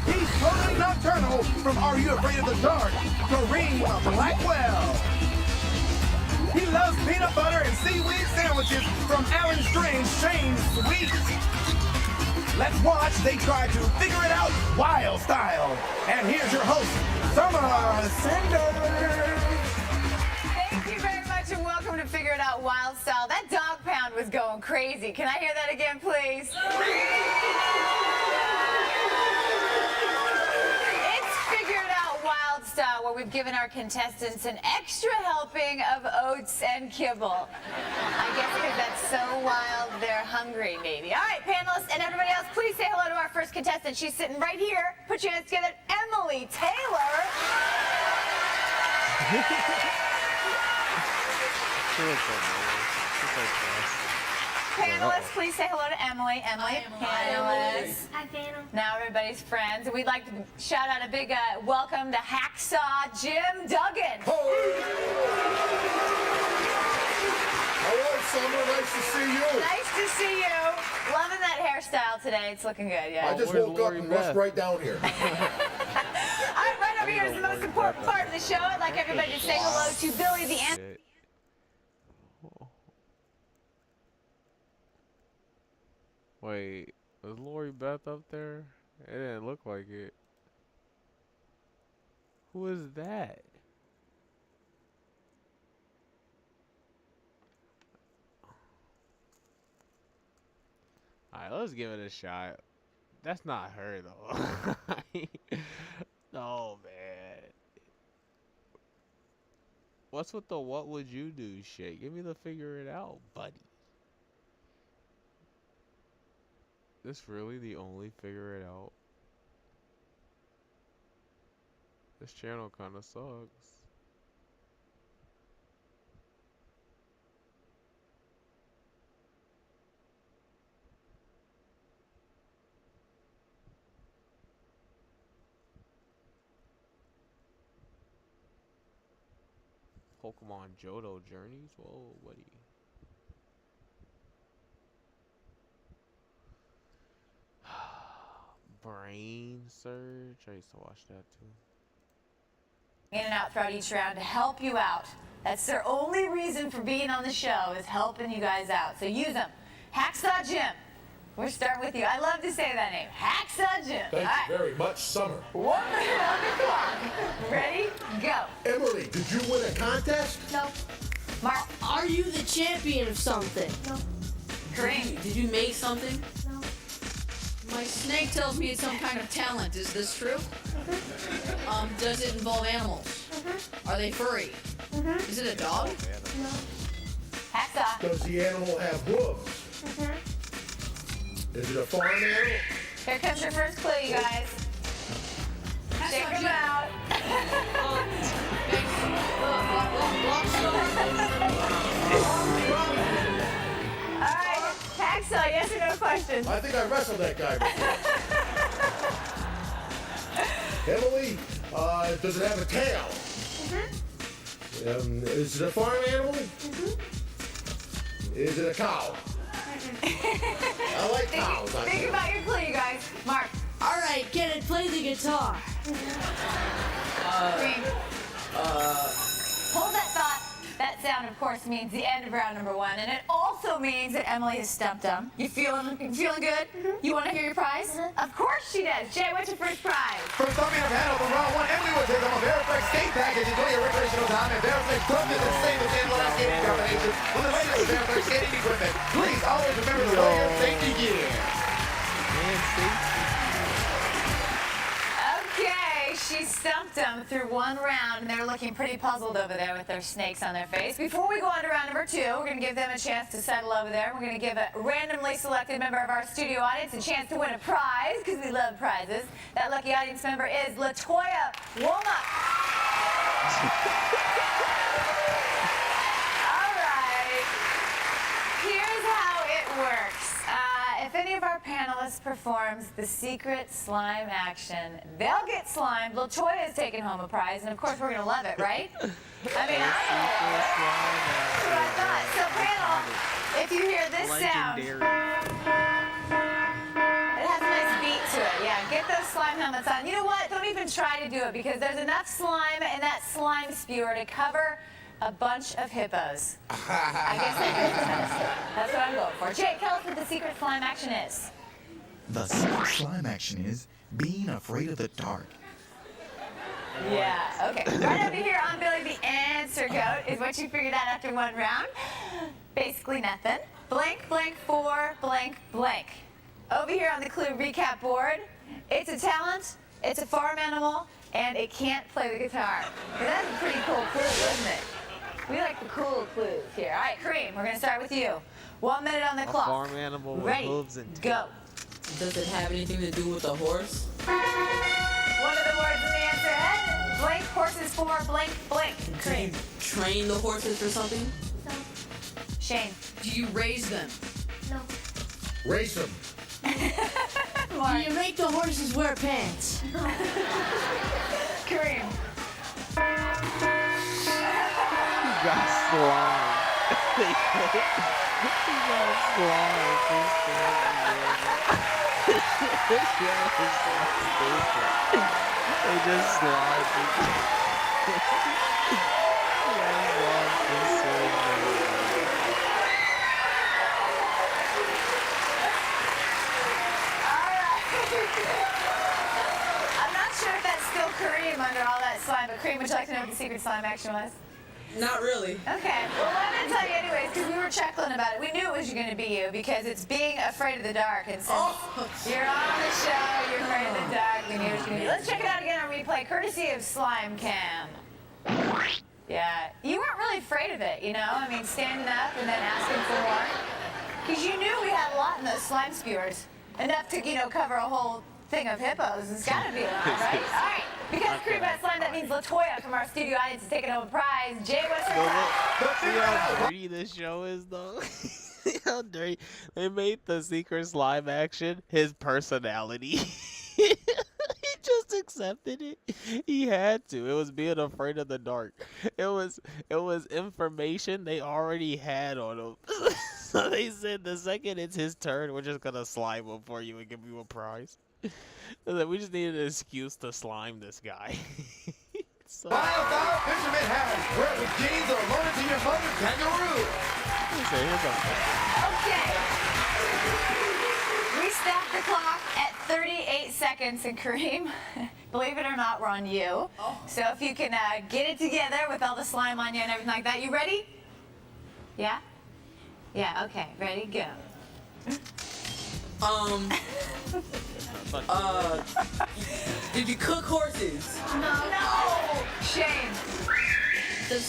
He's totally nocturnal from Are You Afraid of the Dark? Kareem Blackwell. He loves peanut butter and seaweed sandwiches from Alan Strange Sweet. Let's watch they try to figure it out wild style. And here's your host, Summer Sanders. Thank you very much and welcome to Figure It Out Wild Style. That dog pound was going crazy. Can I hear that again, please? It's Figure It Out Wild Style, where we've given our contestants an extra helping of oats and kibble. I guess because that's so wild, they're hungry, maybe. All right, panelists and everybody else, please say hello to our first contestant. She's sitting right here. Put your hands together. Emily Taylor. Panelists, please say hello to Emily. Emily, panelists. Hi, panel. Now everybody's friends. We'd like to shout out a big welcome to Hacksaw Jim Duggan. Hello, Summer. Nice to see you. Nice to see you. Loving that hairstyle today. It's looking good, yeah. I just woke up and rushed right down here. All right, right over here is the most important part of the show. I'd like everybody to say hello to Billy the Ant. Wait, was Lori Beth up there? It didn't look like it. Who is that? Alright, let's give it a shot. That's not her though. No, man. What's with the what would you do shit? Give me the figure it out, buddy. This really the only figure it out? This channel kinda sucks. Pokemon Johto Journeys? Whoa, buddy. Brain Surge? I used to watch that too. In and out throughout each round to help you out. That's their only reason for being on the show, is helping you guys out. So use them. Hacksaw Jim. We're starting with you. I love to say that name. Hacksaw Jim. Thank you very much, Summer. 1 minute on the clock. Ready? Go. Emily, did you win a contest? No. Mark. Are you the champion of something? No. Kareem. Did you make something? No. My snake tells me it's some kind of talent. Is this true? Does it involve animals? Are they furry? Is it a dog? No. Hacksaw. Does the animal have hooves? Is it a farm animal? Here comes your first clue, you guys. Check them out. All right, Hacksaw, yes or no question? I think I wrestled that guy before. Emily, does it have a tail? Is it a farm animal? Is it a cow? I like cows. Think about your clue, you guys. Mark. All right, can it play the guitar? Hold that thought. That sound, of course, means the end of round number 1, and it also means that Emily has stumped them. You feeling good? You want to hear your prize? Of course she does. Jay, what's your first prize? From Tommy and Panel from round 1, Emily will take home a Veriflex skate package. Enjoy your recreational time and Veriflex equipment and save the standalone skating combinations with the latest Veriflex skating equipment. Please always remember the Warrior safety gear. Okay, she stumped them through 1 round, and they're looking pretty puzzled over there with their snakes on their face. Before we go on to round number 2, we're going to give them a chance to settle over there. We're going to give a randomly selected member of our studio audience a chance to win a prize, because we love prizes. That lucky audience member is LaToya Woma. All right. here's how it works. If any of our panelists performs the secret slime action, they'll get slimed. LaToya is taking home a prize, and of course we're gonna love it, right? I mean, that's what I thought. So, panel, if you hear this sound, it has a nice beat to it. Yeah, get those slime helmets on. You know what? Don't even try to do it because there's enough slime in that slime spewer to cover a bunch of hippos. I guess that's what I'm going for. Jay, tell us what the secret slime action is. The secret slime action is being afraid of the dark. Yeah, okay. Right over here on Billy the Answer Goat is what you figured out after one round. Basically nothing. Blank, blank, for, blank, blank. Over here on the clue recap board, it's a talent, it's a farm animal, and it can't play the guitar. Now, that's a pretty cool clue, isn't it? We like the cool clues here. All right, Kareem, we're going to start with you. 1 minute on the clock. A farm animal with Ready, hooves and go. Does it have anything to do with the horse? One of the words in the answer head. Blank horses for blank blank. Kareem. Train the horses for something? Shane. Do you raise them? No. Race them. Do you make the horses wear pants? Kareem. He got slime. He got slime. They just slide. I'm not sure if that's still Kareem under all that slime, but Kareem, would you like to know what the secret slime action was? Not really. Okay, well, let me tell you anyways, because we were chuckling about it. We knew it was going to be you because it's being afraid of the dark. And since you're on the show, you're afraid of the dark, we knew it was going to be you. Let's check it out again on replay, courtesy of Slime Cam. Yeah, you weren't really afraid of it, you know? I mean, standing up and then asking for more. Because you knew we had a lot in those slime skewers. Enough to, you know, cover a whole thing of hippos. It's got to be a lot, right? All right. Because Kareem got slime, that means LaToya from our studio audience is taking home a prize. Jay, what's her prize? See how dirty this show is, though? See how dirty? They made the secret slime action his personality. He just accepted it. He had to. It was being afraid of the dark. It was information they already had on him. So they said the second it's his turn, we're just gonna slime him for you and give you a prize. We just needed an excuse to slime this guy. So. Wild Fisherman hat. Wear it with jeans or loan it to your mother, kangaroo. Okay. We stopped the clock at 38 seconds, and Kareem, believe it or not, we're on you. So if you can get it together with all the slime on you and everything like that. You ready? Yeah? Yeah, okay. Ready? Go. Did you cook horses? No! Shame.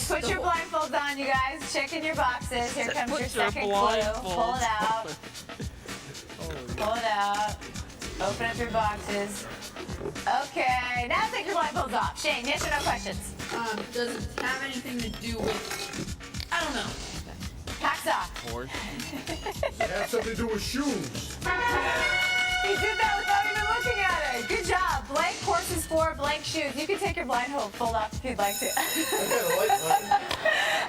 Put your blindfolds on, you guys. Check in your boxes. Here comes your second clue. Pull it out. Pull it out. Open up your boxes. Okay, now take your blindfolds off. Shane, yes or no questions? Does it have anything to do with... I don't know. Packs off. It has something to do with shoes. He did that without even looking at it. Good job. Blank horses for blank shoes. You can take your blindfold off if you'd like to.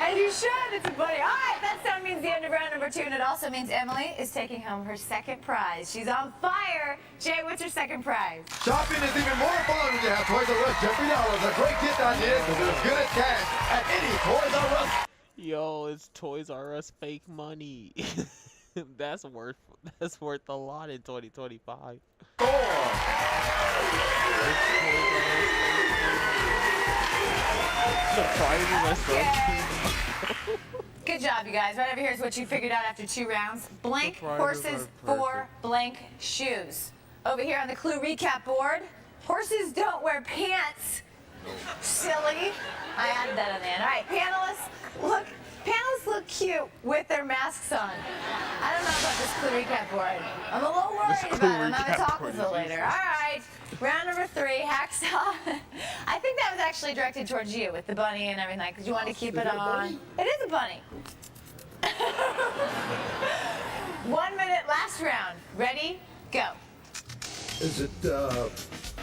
And you should. It's a buddy. All right, that sound means the end of round number 2, and it also means Emily is taking home her second prize. She's on fire. Jay, what's your second prize? Shopping is even more fun when you have Toys R Us Jeffrey Dollars. A great gift idea to do as good as cash at any Toys R Us. Yo, it's Toys R Us fake money. That's worth a lot in 2025. The prizes are so Good job, you guys. Right over here is what you figured out after 2 rounds. Blank horses for blank shoes. Over here on the clue recap board, horses don't wear pants. Silly. I added that on the end. All right, panelists look cute with their masks on. I don't know about this clue recap board. I'm a little worried about it. I'm going to talk with it later. All right, round number 3, Hacksaw. I think that was actually directed towards you with the bunny and everything, because you wanted to keep it on. It is a bunny. 1 minute last round. Ready? Go. Is it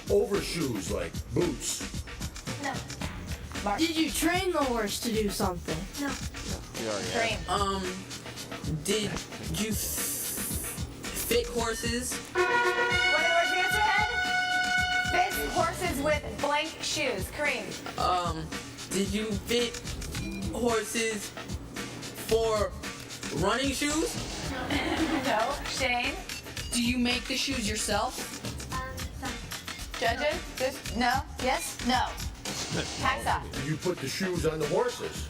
overshoes like boots? No. Mark. Did you train the horse to do something? No. Train. Did you fit horses? What was the answer, Ed? Fit horses with blank shoes. Kareem. Did you fit horses for running shoes? No. Shane. Do you make the shoes yourself? Judges? Just no? Yes? No. Hacksaw. You put the shoes on the horses.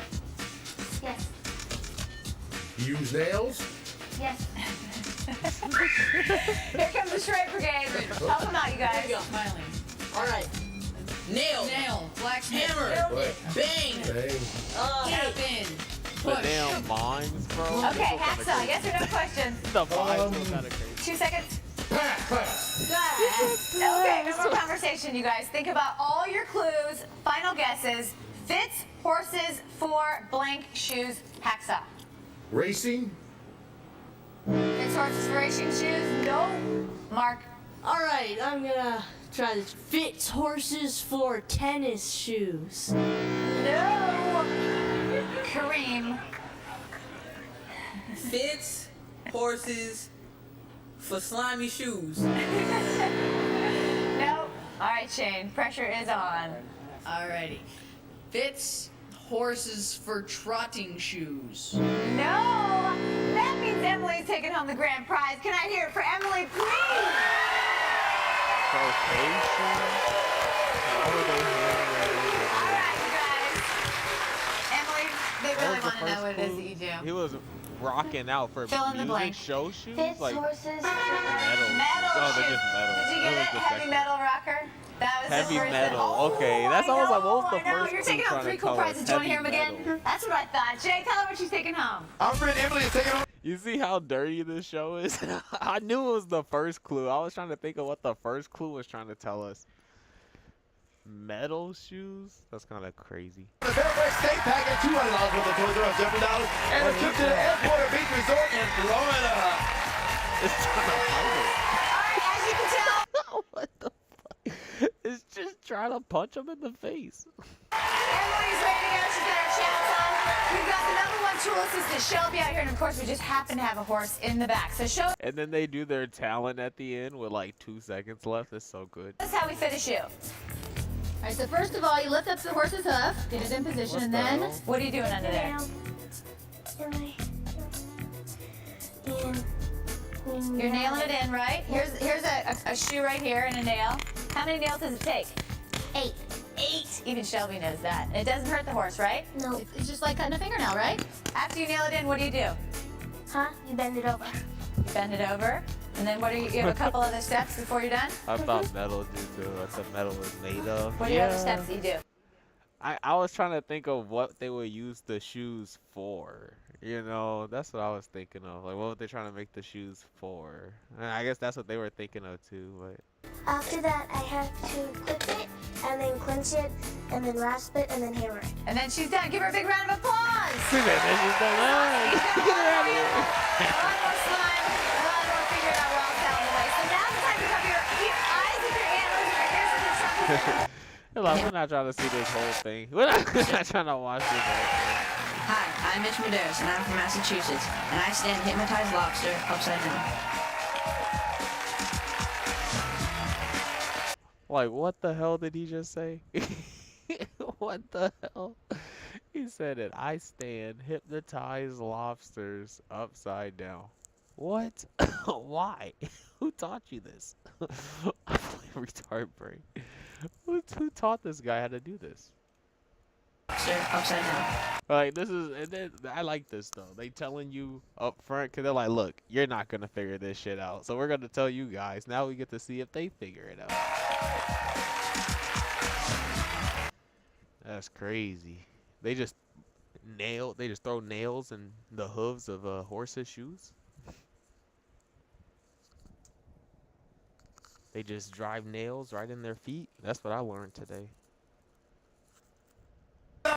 Yes. You use nails? Yes. Here comes the Shrike Brigade. Help them out, you guys. There you go, smiling. All right. Nail. Nail. Blacksmith. Hammer. Bang. Bang. Tap in. The Push. damn mines, bro. Okay, Hacksaw. Yes or no question? The mines was kind of crazy. 2 seconds. Pass. Okay, no more conversation, you guys. Think about all your clues, final guesses. Fits horses for blank shoes. Hacksaw. Racing? Fits horses for racing shoes? No. Mark. All right, I'm gonna try this. Fits horses for tennis shoes. No. Kareem. Fits horses for slimy shoes. No. All right, Shane. Pressure is on. Alrighty. Fits horses for trotting shoes. No. That means Emily's taking home the grand prize. Can I hear it for Emily, please? All right, you guys. Emily, they really want to know what it is that you do. He was rocking out for Fill in the music blank. show shoes, Fits like horses. metal. Metal Oh, they're shoes. just metal. Did you That get was it? the Heavy second. metal rocker? That was Heavy the first metal. one. Okay, that's I almost like know, what was the I know. first You're clue taking home trying to 3 cool tell us? prizes. Do you want to hear them Heavy again? That's what I thought. Jay, tell her what she's taking home. Our friend Emily is taking on. You see how dirty this show is? I knew it was the first clue. I was trying to think of what the first clue was trying to tell us. Metal shoes? That's kind of crazy. The Fairfax State Pack at $200 worth of Toys R Us $7 and a trip to the Airport or Beach Resort in Florida. It's trying to fight it. Alright, as you can tell. What the fuck? It's just trying to punch him in the face. Emily's ready to go. She's got her channels on. We've got the #1 tool assistant, Shelby, out here. And of course, we just happen to have a horse in the back. So show And then they do their talent at the end with like 2 seconds left. It's so good. us how we finish you. All right, so first of all, you lift up the horse's hoof, get it in position, What and the then hell? what are you doing under there? You're nailing it in, right? Here's a shoe right here and a nail. How many nails does it take? 8. 8. Even Shelby knows that. And it doesn't hurt the horse, right? No. It's just like cutting a fingernail, right? After you nail it in, what do you do? Huh? You bend it over. You bend it over, and then what do you have a couple other steps before you're done? I thought metal did too. What the metal was made of. What are your other steps that you do? I was trying to think of what they would use the shoes for. You know, that's what I was thinking of. Like, what were they trying to make the shoes for? And I guess that's what they were thinking of too. But After that, I have to clip it, and then clench it, and then rasp it, and then hammer it. And then she's done. Give her a big round of applause. she's done. Get her out of here. A lot more slime, a lot more figuring out well down the way. So now it's time to cover your eyes with your antlers and your ears with your trumpet. Like, we're not trying to see this whole thing. We're not trying to watch this whole thing. Hi, I'm Mitch Medeiros, and I'm from Massachusetts, and I stand hypnotized lobster upside down. Like, what the hell did he just say? What the hell? He said it. I stand hypnotized lobsters upside down. What? Why? Who taught you this? I'm like retard brain. Who taught this guy how to do this? Lobster upside down. Like, this is, and then, I like this though. They telling you up front, because they're like, look, you're not going to figure this shit out. So we're going to tell you guys. Now we get to see if they figure it out. That's crazy. They just throw nails in the hooves of horses' shoes. They just drive nails right in their feet. That's what I learned today. I'm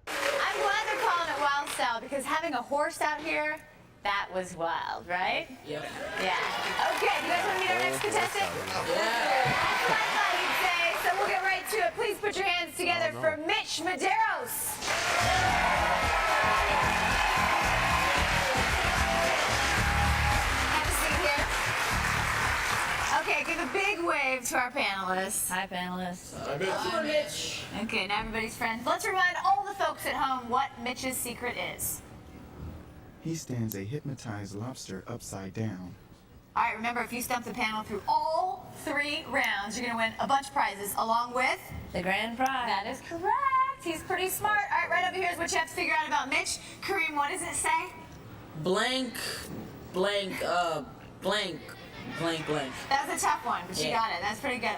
glad they're calling it wild style because having a horse out here That was wild, right? Yep. Yeah. Okay, you guys want to meet our next contestant? Yeah. You'd say, so we'll get right to it. Please put your hands together for Mitch Medeiros. Have a seat here. Okay, give a big wave to our panelists. Hi, panelists. Hi, Mitch. Hi, Mitch. Okay, now everybody's friends. Let's remind all the folks at home what Mitch's secret is. He stands a hypnotized lobster upside down. All right, remember, if you stump the panel through all 3 rounds, you're going to win a bunch of prizes along with The grand prize. That is correct. He's pretty smart. All right, right over here is what you have to figure out about Mitch. Kareem, what does it say? Blank, blank, blank, blank, blank. That was a tough one, but you Yeah. got it. That's pretty good.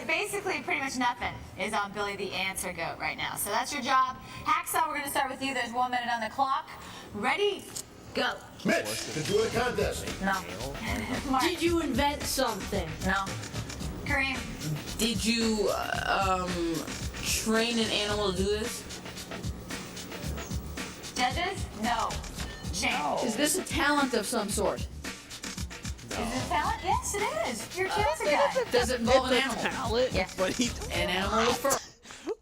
Basically, pretty much nothing is on Billy the Answer Goat right now. So that's your job. Hacksaw, we're going to start with you. There's 1 minute on the clock. Ready? Go. Mitch, did you win a contest? No. Did you invent something? No. Kareem. Did you, train an animal to do this? Judges? No. Shane. Is this a talent of some sort? Is it a talent? Yes, it is. You're a cancer guy. Does it involve an It's a animal? talent, Yeah. but he An animal with fur.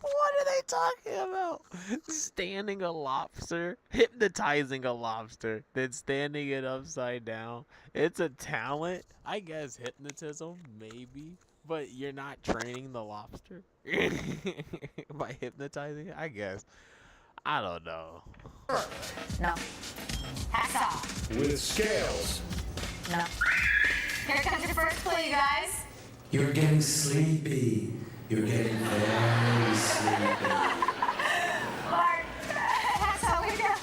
What are they talking about? Standing a lobster, hypnotizing a lobster, then standing it upside down. It's a talent. I guess hypnotism, maybe. But you're not training the lobster by hypnotizing it, I guess. I don't know. No. Hacksaw. With scales. No. Here comes your first clue, you guys. You're getting sleepy. You're getting very sleepy. Mark. Hacksaw, wake up.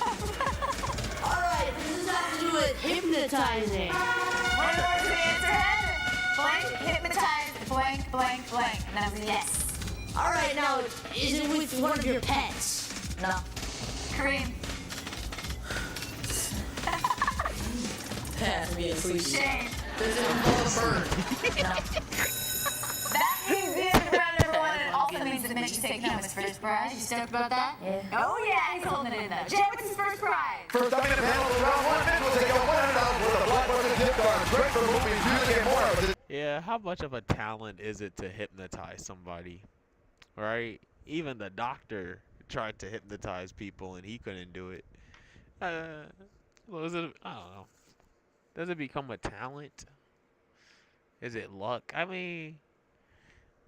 All right, this has got to do with hypnotizing. What was the answer? Blank, hypnotized, blank, blank, blank. And that was a yes. All right, now, is it with one of your pets? No. Kareem. Pass, being sleepy. Shane. Does it involve a bird? No. That means the end of round number 1, and it also means that Mitch is taking home his first prize. You stoked about that? Yeah. Oh, yeah, he's holding it in, though. Jay, what's his first prize? First up in the panel of round 1, Mitch will take home $100 worth of blockbuster gift cards. Great for movies, music, and more. Yeah, how much of a talent is it to hypnotize somebody? Right? Even the doctor tried to hypnotize people and he couldn't do it. Was it? I don't know. Does it become a talent? Is it luck? I mean,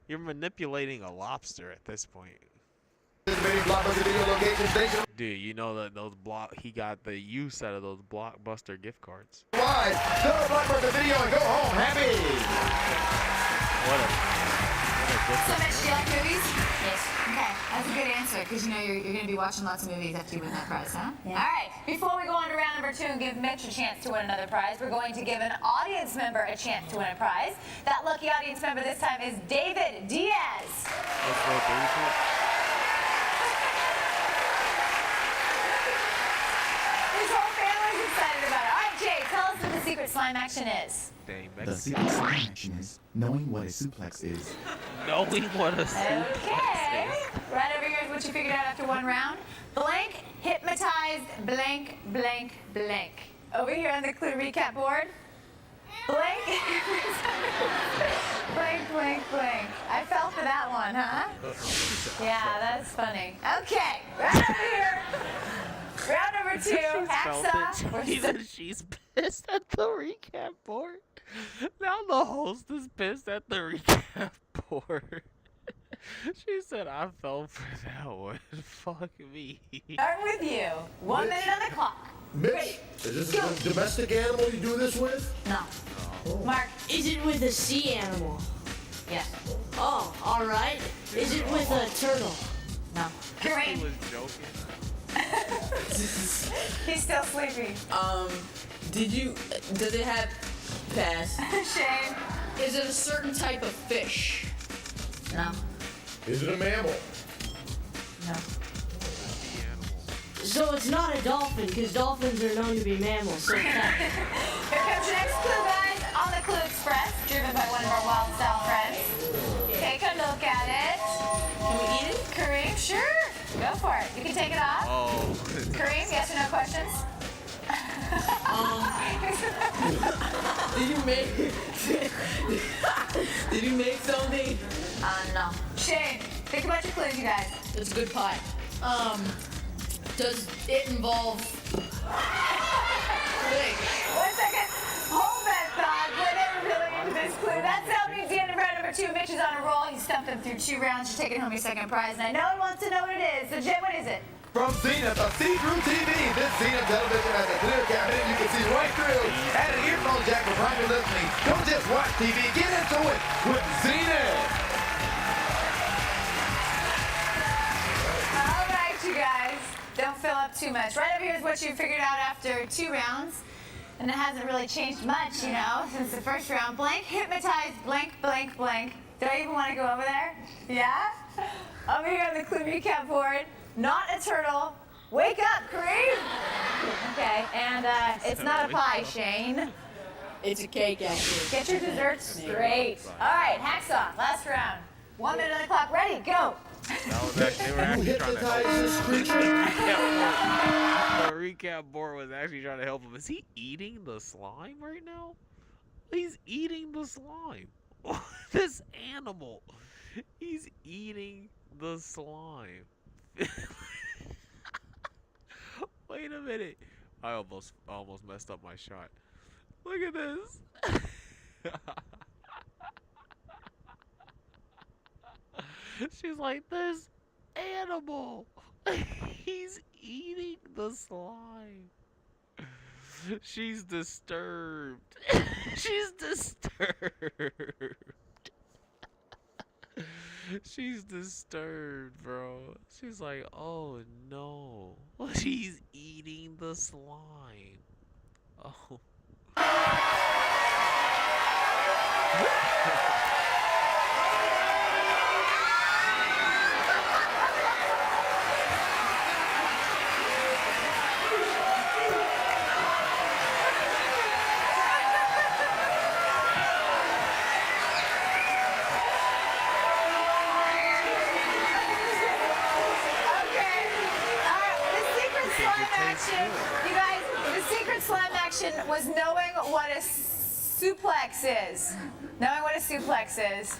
you're manipulating a lobster at this point. Dude, you know that he got the use out of those Blockbuster gift cards. Wide. Still a blockbuster video and go home happy. What a So, Mitch, do you like movies? Yes. Okay, that's a good answer, because you know you're going to be watching lots of movies after you win that prize, huh? Yeah. All right, before we go on to round number 2 and give Mitch a chance to win another prize, we're going to give an audience member a chance to win a prize. That lucky audience member this time is David Diaz. Let's go, David. His whole family's excited about it. All right, Jay, tell us what the secret slime action is. The secret slime action is knowing what a suplex is. Knowing what a suplex Okay. is. Right over here is what you figured out after 1 round. Blank, hypnotized, blank, blank, blank. Over here on the clue recap board. Blank, blank, blank, blank. I fell for that one, huh? Yeah, that's funny. Okay, right over here. Round number 2, Hacksaw. She said she's pissed at the recap board. Now the host is pissed at the recap board. She said I fell for that one. Fuck me. Start with you. 1 minute on the clock. Mitch, is this a domestic animal you do this with? No. Mark. Is it with a sea animal? Yes. Oh, all right. Is it with a turtle? No. Kareem. He was joking. He's still sleepy. Does it have pass? Shane. Is it a certain type of fish? No. Is it a mammal? No. So it's not a dolphin, because dolphins are known to be mammals. So it's not. Here comes your next clue, guys. On the Clue Express, driven by one of our wild style friends. Take a look at it. Can we eat it? Kareem, sure. Go for it. You can take it off. Oh. Kareem, yes or no questions? Did you make? Did you make something? No. Shane, think about your clues, you guys. It's a good pie. Does it involve? Wait. 1 second. Hold that thought. We're never really into this clue. That's how means the end of round number 2. Mitch is on a roll. He stumped them through 2 rounds. You're taking home your second prize. And I know one wants to know what it is. So, Jim, what is it? From Zenith, a see-through TV. This Zenith television has a clear cabinet you can see right through. Add an earphone jack for private listening. Don't just watch TV. Get into it with Zenith. All right, you guys. Don't fill up too much. Right over here is what you figured out after 2 rounds. And it hasn't really changed much, you know, since the first round. Blank, hypnotized, blank, blank, blank. Do I even want to go over there? Yeah? Over here on the clue recap board. Not a turtle. Wake up, Kareem! Okay, and it's not a pie, Shane. It's a cake, actually. Get your desserts straight. All right, hacksaw, last round. 1 minute on the clock. Ready, go. That was actually, they were actually trying to help him. The recap board was actually trying to help him. Is he eating the slime right now? He's eating the slime. This animal. He's eating the slime. Wait a minute. I almost messed up my shot. Look at this. She's like, this animal. He's eating the slime. She's disturbed. She's disturbed. She's disturbed, bro. She's like, oh no. She's eating the slime. Oh. You guys, the secret slime action was knowing what a suplex is. Knowing what a suplex is.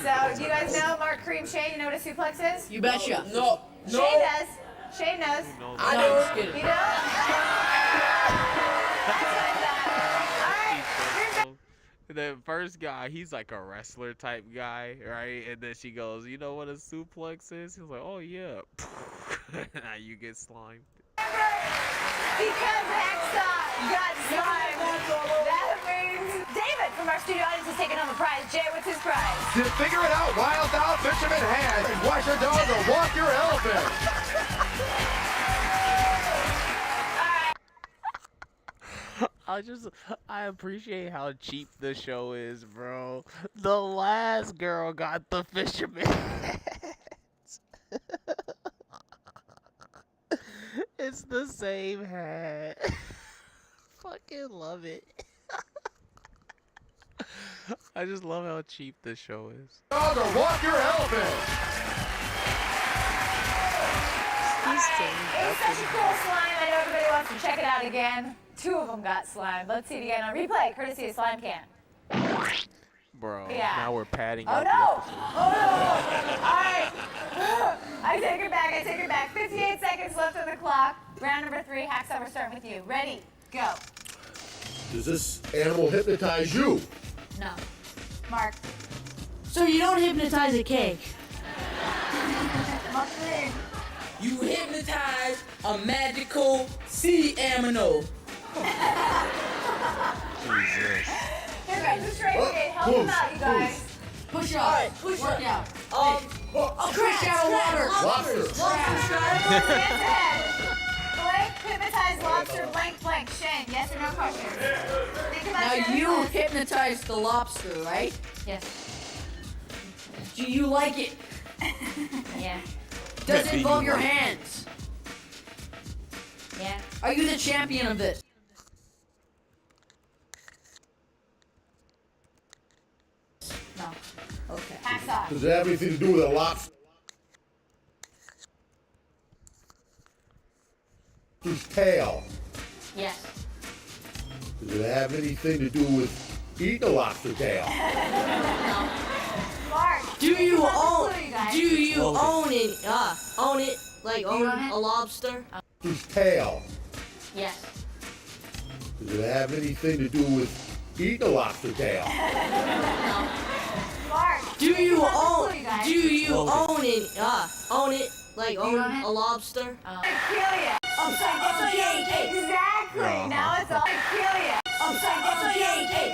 So, do you guys know, Mark, Kareem, Shane, you know what a suplex is? You betcha. No. Shane does. Shane knows. I know. Just kidding. You know? The first guy, he's like a wrestler type guy, right? And then she goes, you know what a suplex is? He's like, oh yeah. Now you get slimed. Because Hacksaw got slimed. That means David from our studio audience is taking home the prize. Jay, what's his prize? To figure it out, Wild Style Fisherman has. Wash your dog or walk your elephant. I appreciate how cheap the show is, bro. The last girl got the fisherman hats. It's the same hat. Fucking love it. I just love how cheap this show is. Dog or walk your elephant. It was such a cool slime. I know everybody wants to check it out again. 2 of them got slimed. Let's see it again on replay, courtesy of Slime Can. Bro, Yeah. now we're padding Oh up no! Oh no! Alright! I take it back, I take it back. 58 seconds left on the clock. Round number 3, Hacksaw, we're starting with you. Ready, go. Does this animal hypnotize you? No. Mark. So you don't hypnotize a cake? Mark. You hypnotize a magical sea animal. Jesus. Here guys, just right here. Help them out, you guys. Push up. Push workout. Fish out of water. Lobster. Blank, hypnotized lobster, blank, blank. Shane, yes or no questions? Think about Now your you answers. hypnotized the lobster, right? Yes. Do you like it? Yeah. Does it involve your hands? Yeah. Are you the champion of this? No. Okay. Hacksaw. Does it have anything to do with a lobster's tail? Yes. Does it have anything to do with eating a lobster tail? Do you own it? Own it? Like own a lobster? His tail. Yes. Does it have anything to do with eating a lobster tail? Do you own it? Own it? Like own a lobster? Kill ya. Upside down Exactly. Now it's all kill ya. Upside down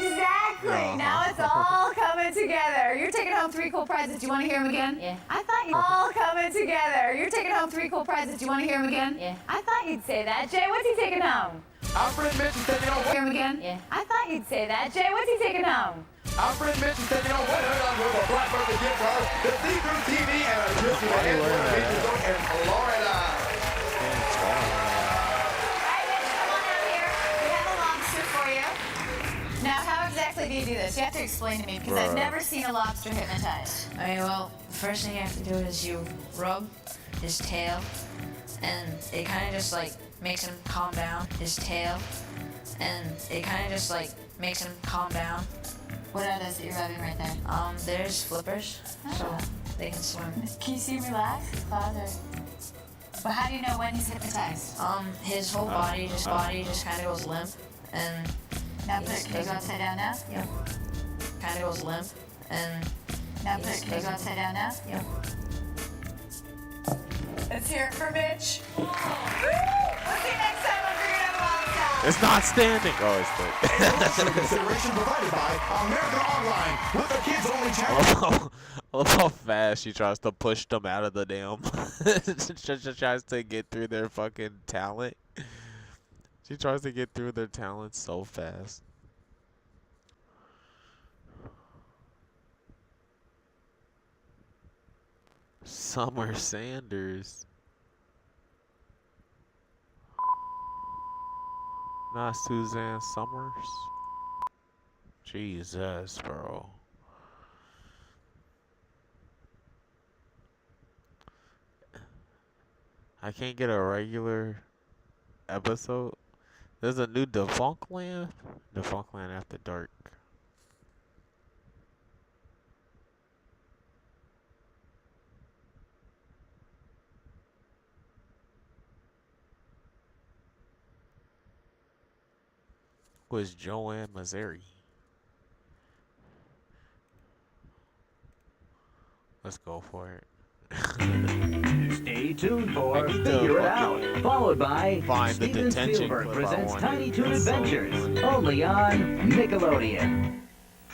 Exactly. Now it's all coming together. You're taking home 3 cool prizes. Do you want to hear them again? Yeah. I thought you all coming together. You're taking home 3 cool prizes. Do you want to hear them again? Yeah. I thought you'd say that. Jay, what's he taking home? Alfred Mitchell taking home. Hear him again? Yeah. I thought you'd say that. Jay, what's he taking home? Alfred Mitchell taking home $100 worth of Black Birthday gift cards, the see-through TV, and a trip to the headquarters beach resort in Florida. Now, how exactly do you do this? You have to explain to me because I've never seen a lobster hypnotized. Okay, well, the first thing you have to do is you rub his tail, and it kind of just like makes him calm down. His tail, and it kind of just like makes him calm down. What are those that you're rubbing right there? There's flippers, so they can swim. Can you see him relax? Father. But how do you know when he's hypnotized? His whole body just kind of goes limp, and now put it. Can you go upside down now? Yep. Kind of goes limp, and now put it. Can you go upside down now? Yep. Let's hear it for Mitch. Woo! We'll see you next time on Figuring Out Lobster. It's not standing. Oh, it's still. Consideration provided by America Online with the kids only channel. I love how fast she tries to push them out of the dam. She tries to get through their fucking talent. She tries to get through their talent so fast. Summer Sanders. Not Suzanne Summers. Jesus, bro. I can't get a regular episode. There's a new Defunctland After Dark. Was Joanne Mazzari. Let's go for it. Stay tuned for Figure It Out, followed by Find the Steven detention Spielberg clip I presents wanted. Tiny Toon That's so Adventures, good. only on Nickelodeon.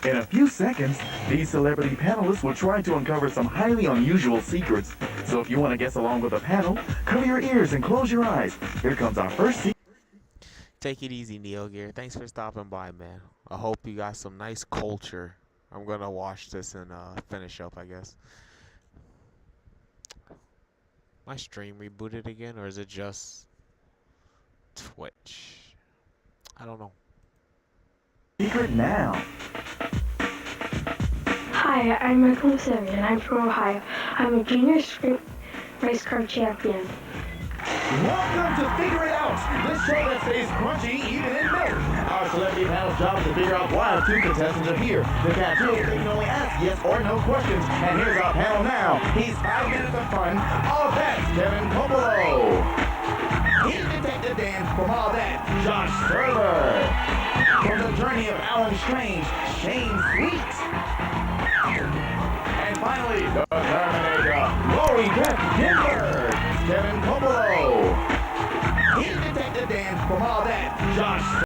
In a few seconds, these celebrity panelists will try to uncover some highly unusual secrets. So if you want to guess along with the panel, cover your ears and close your eyes. Here comes our first secret. Take it easy, Neo Gear. Thanks for stopping by, man. I hope you got some nice culture. I'm gonna watch this and finish up, I guess. My stream rebooted again, or is it just Twitch? I don't know. Secret now. Hi, I'm Michael Musevia, and I'm from Ohio. I'm a junior sprint race car champion. Welcome to Figure It Out, the show that stays crunchy even in milk. Our celebrity panel's job is to figure out why our 2 contestants are here. The cat too, they can only ask yes or no questions. And here's our panel now. He's 5 minutes of fun. All that's Kevin Coppola. He's Detective Dan from All That, Josh Server. From the journey of Alan Strange, Shane Sweet. And finally, the Terminator, Lori Beth Ginsburg, Kevin Coppola. He's Detective Dan from All That, Josh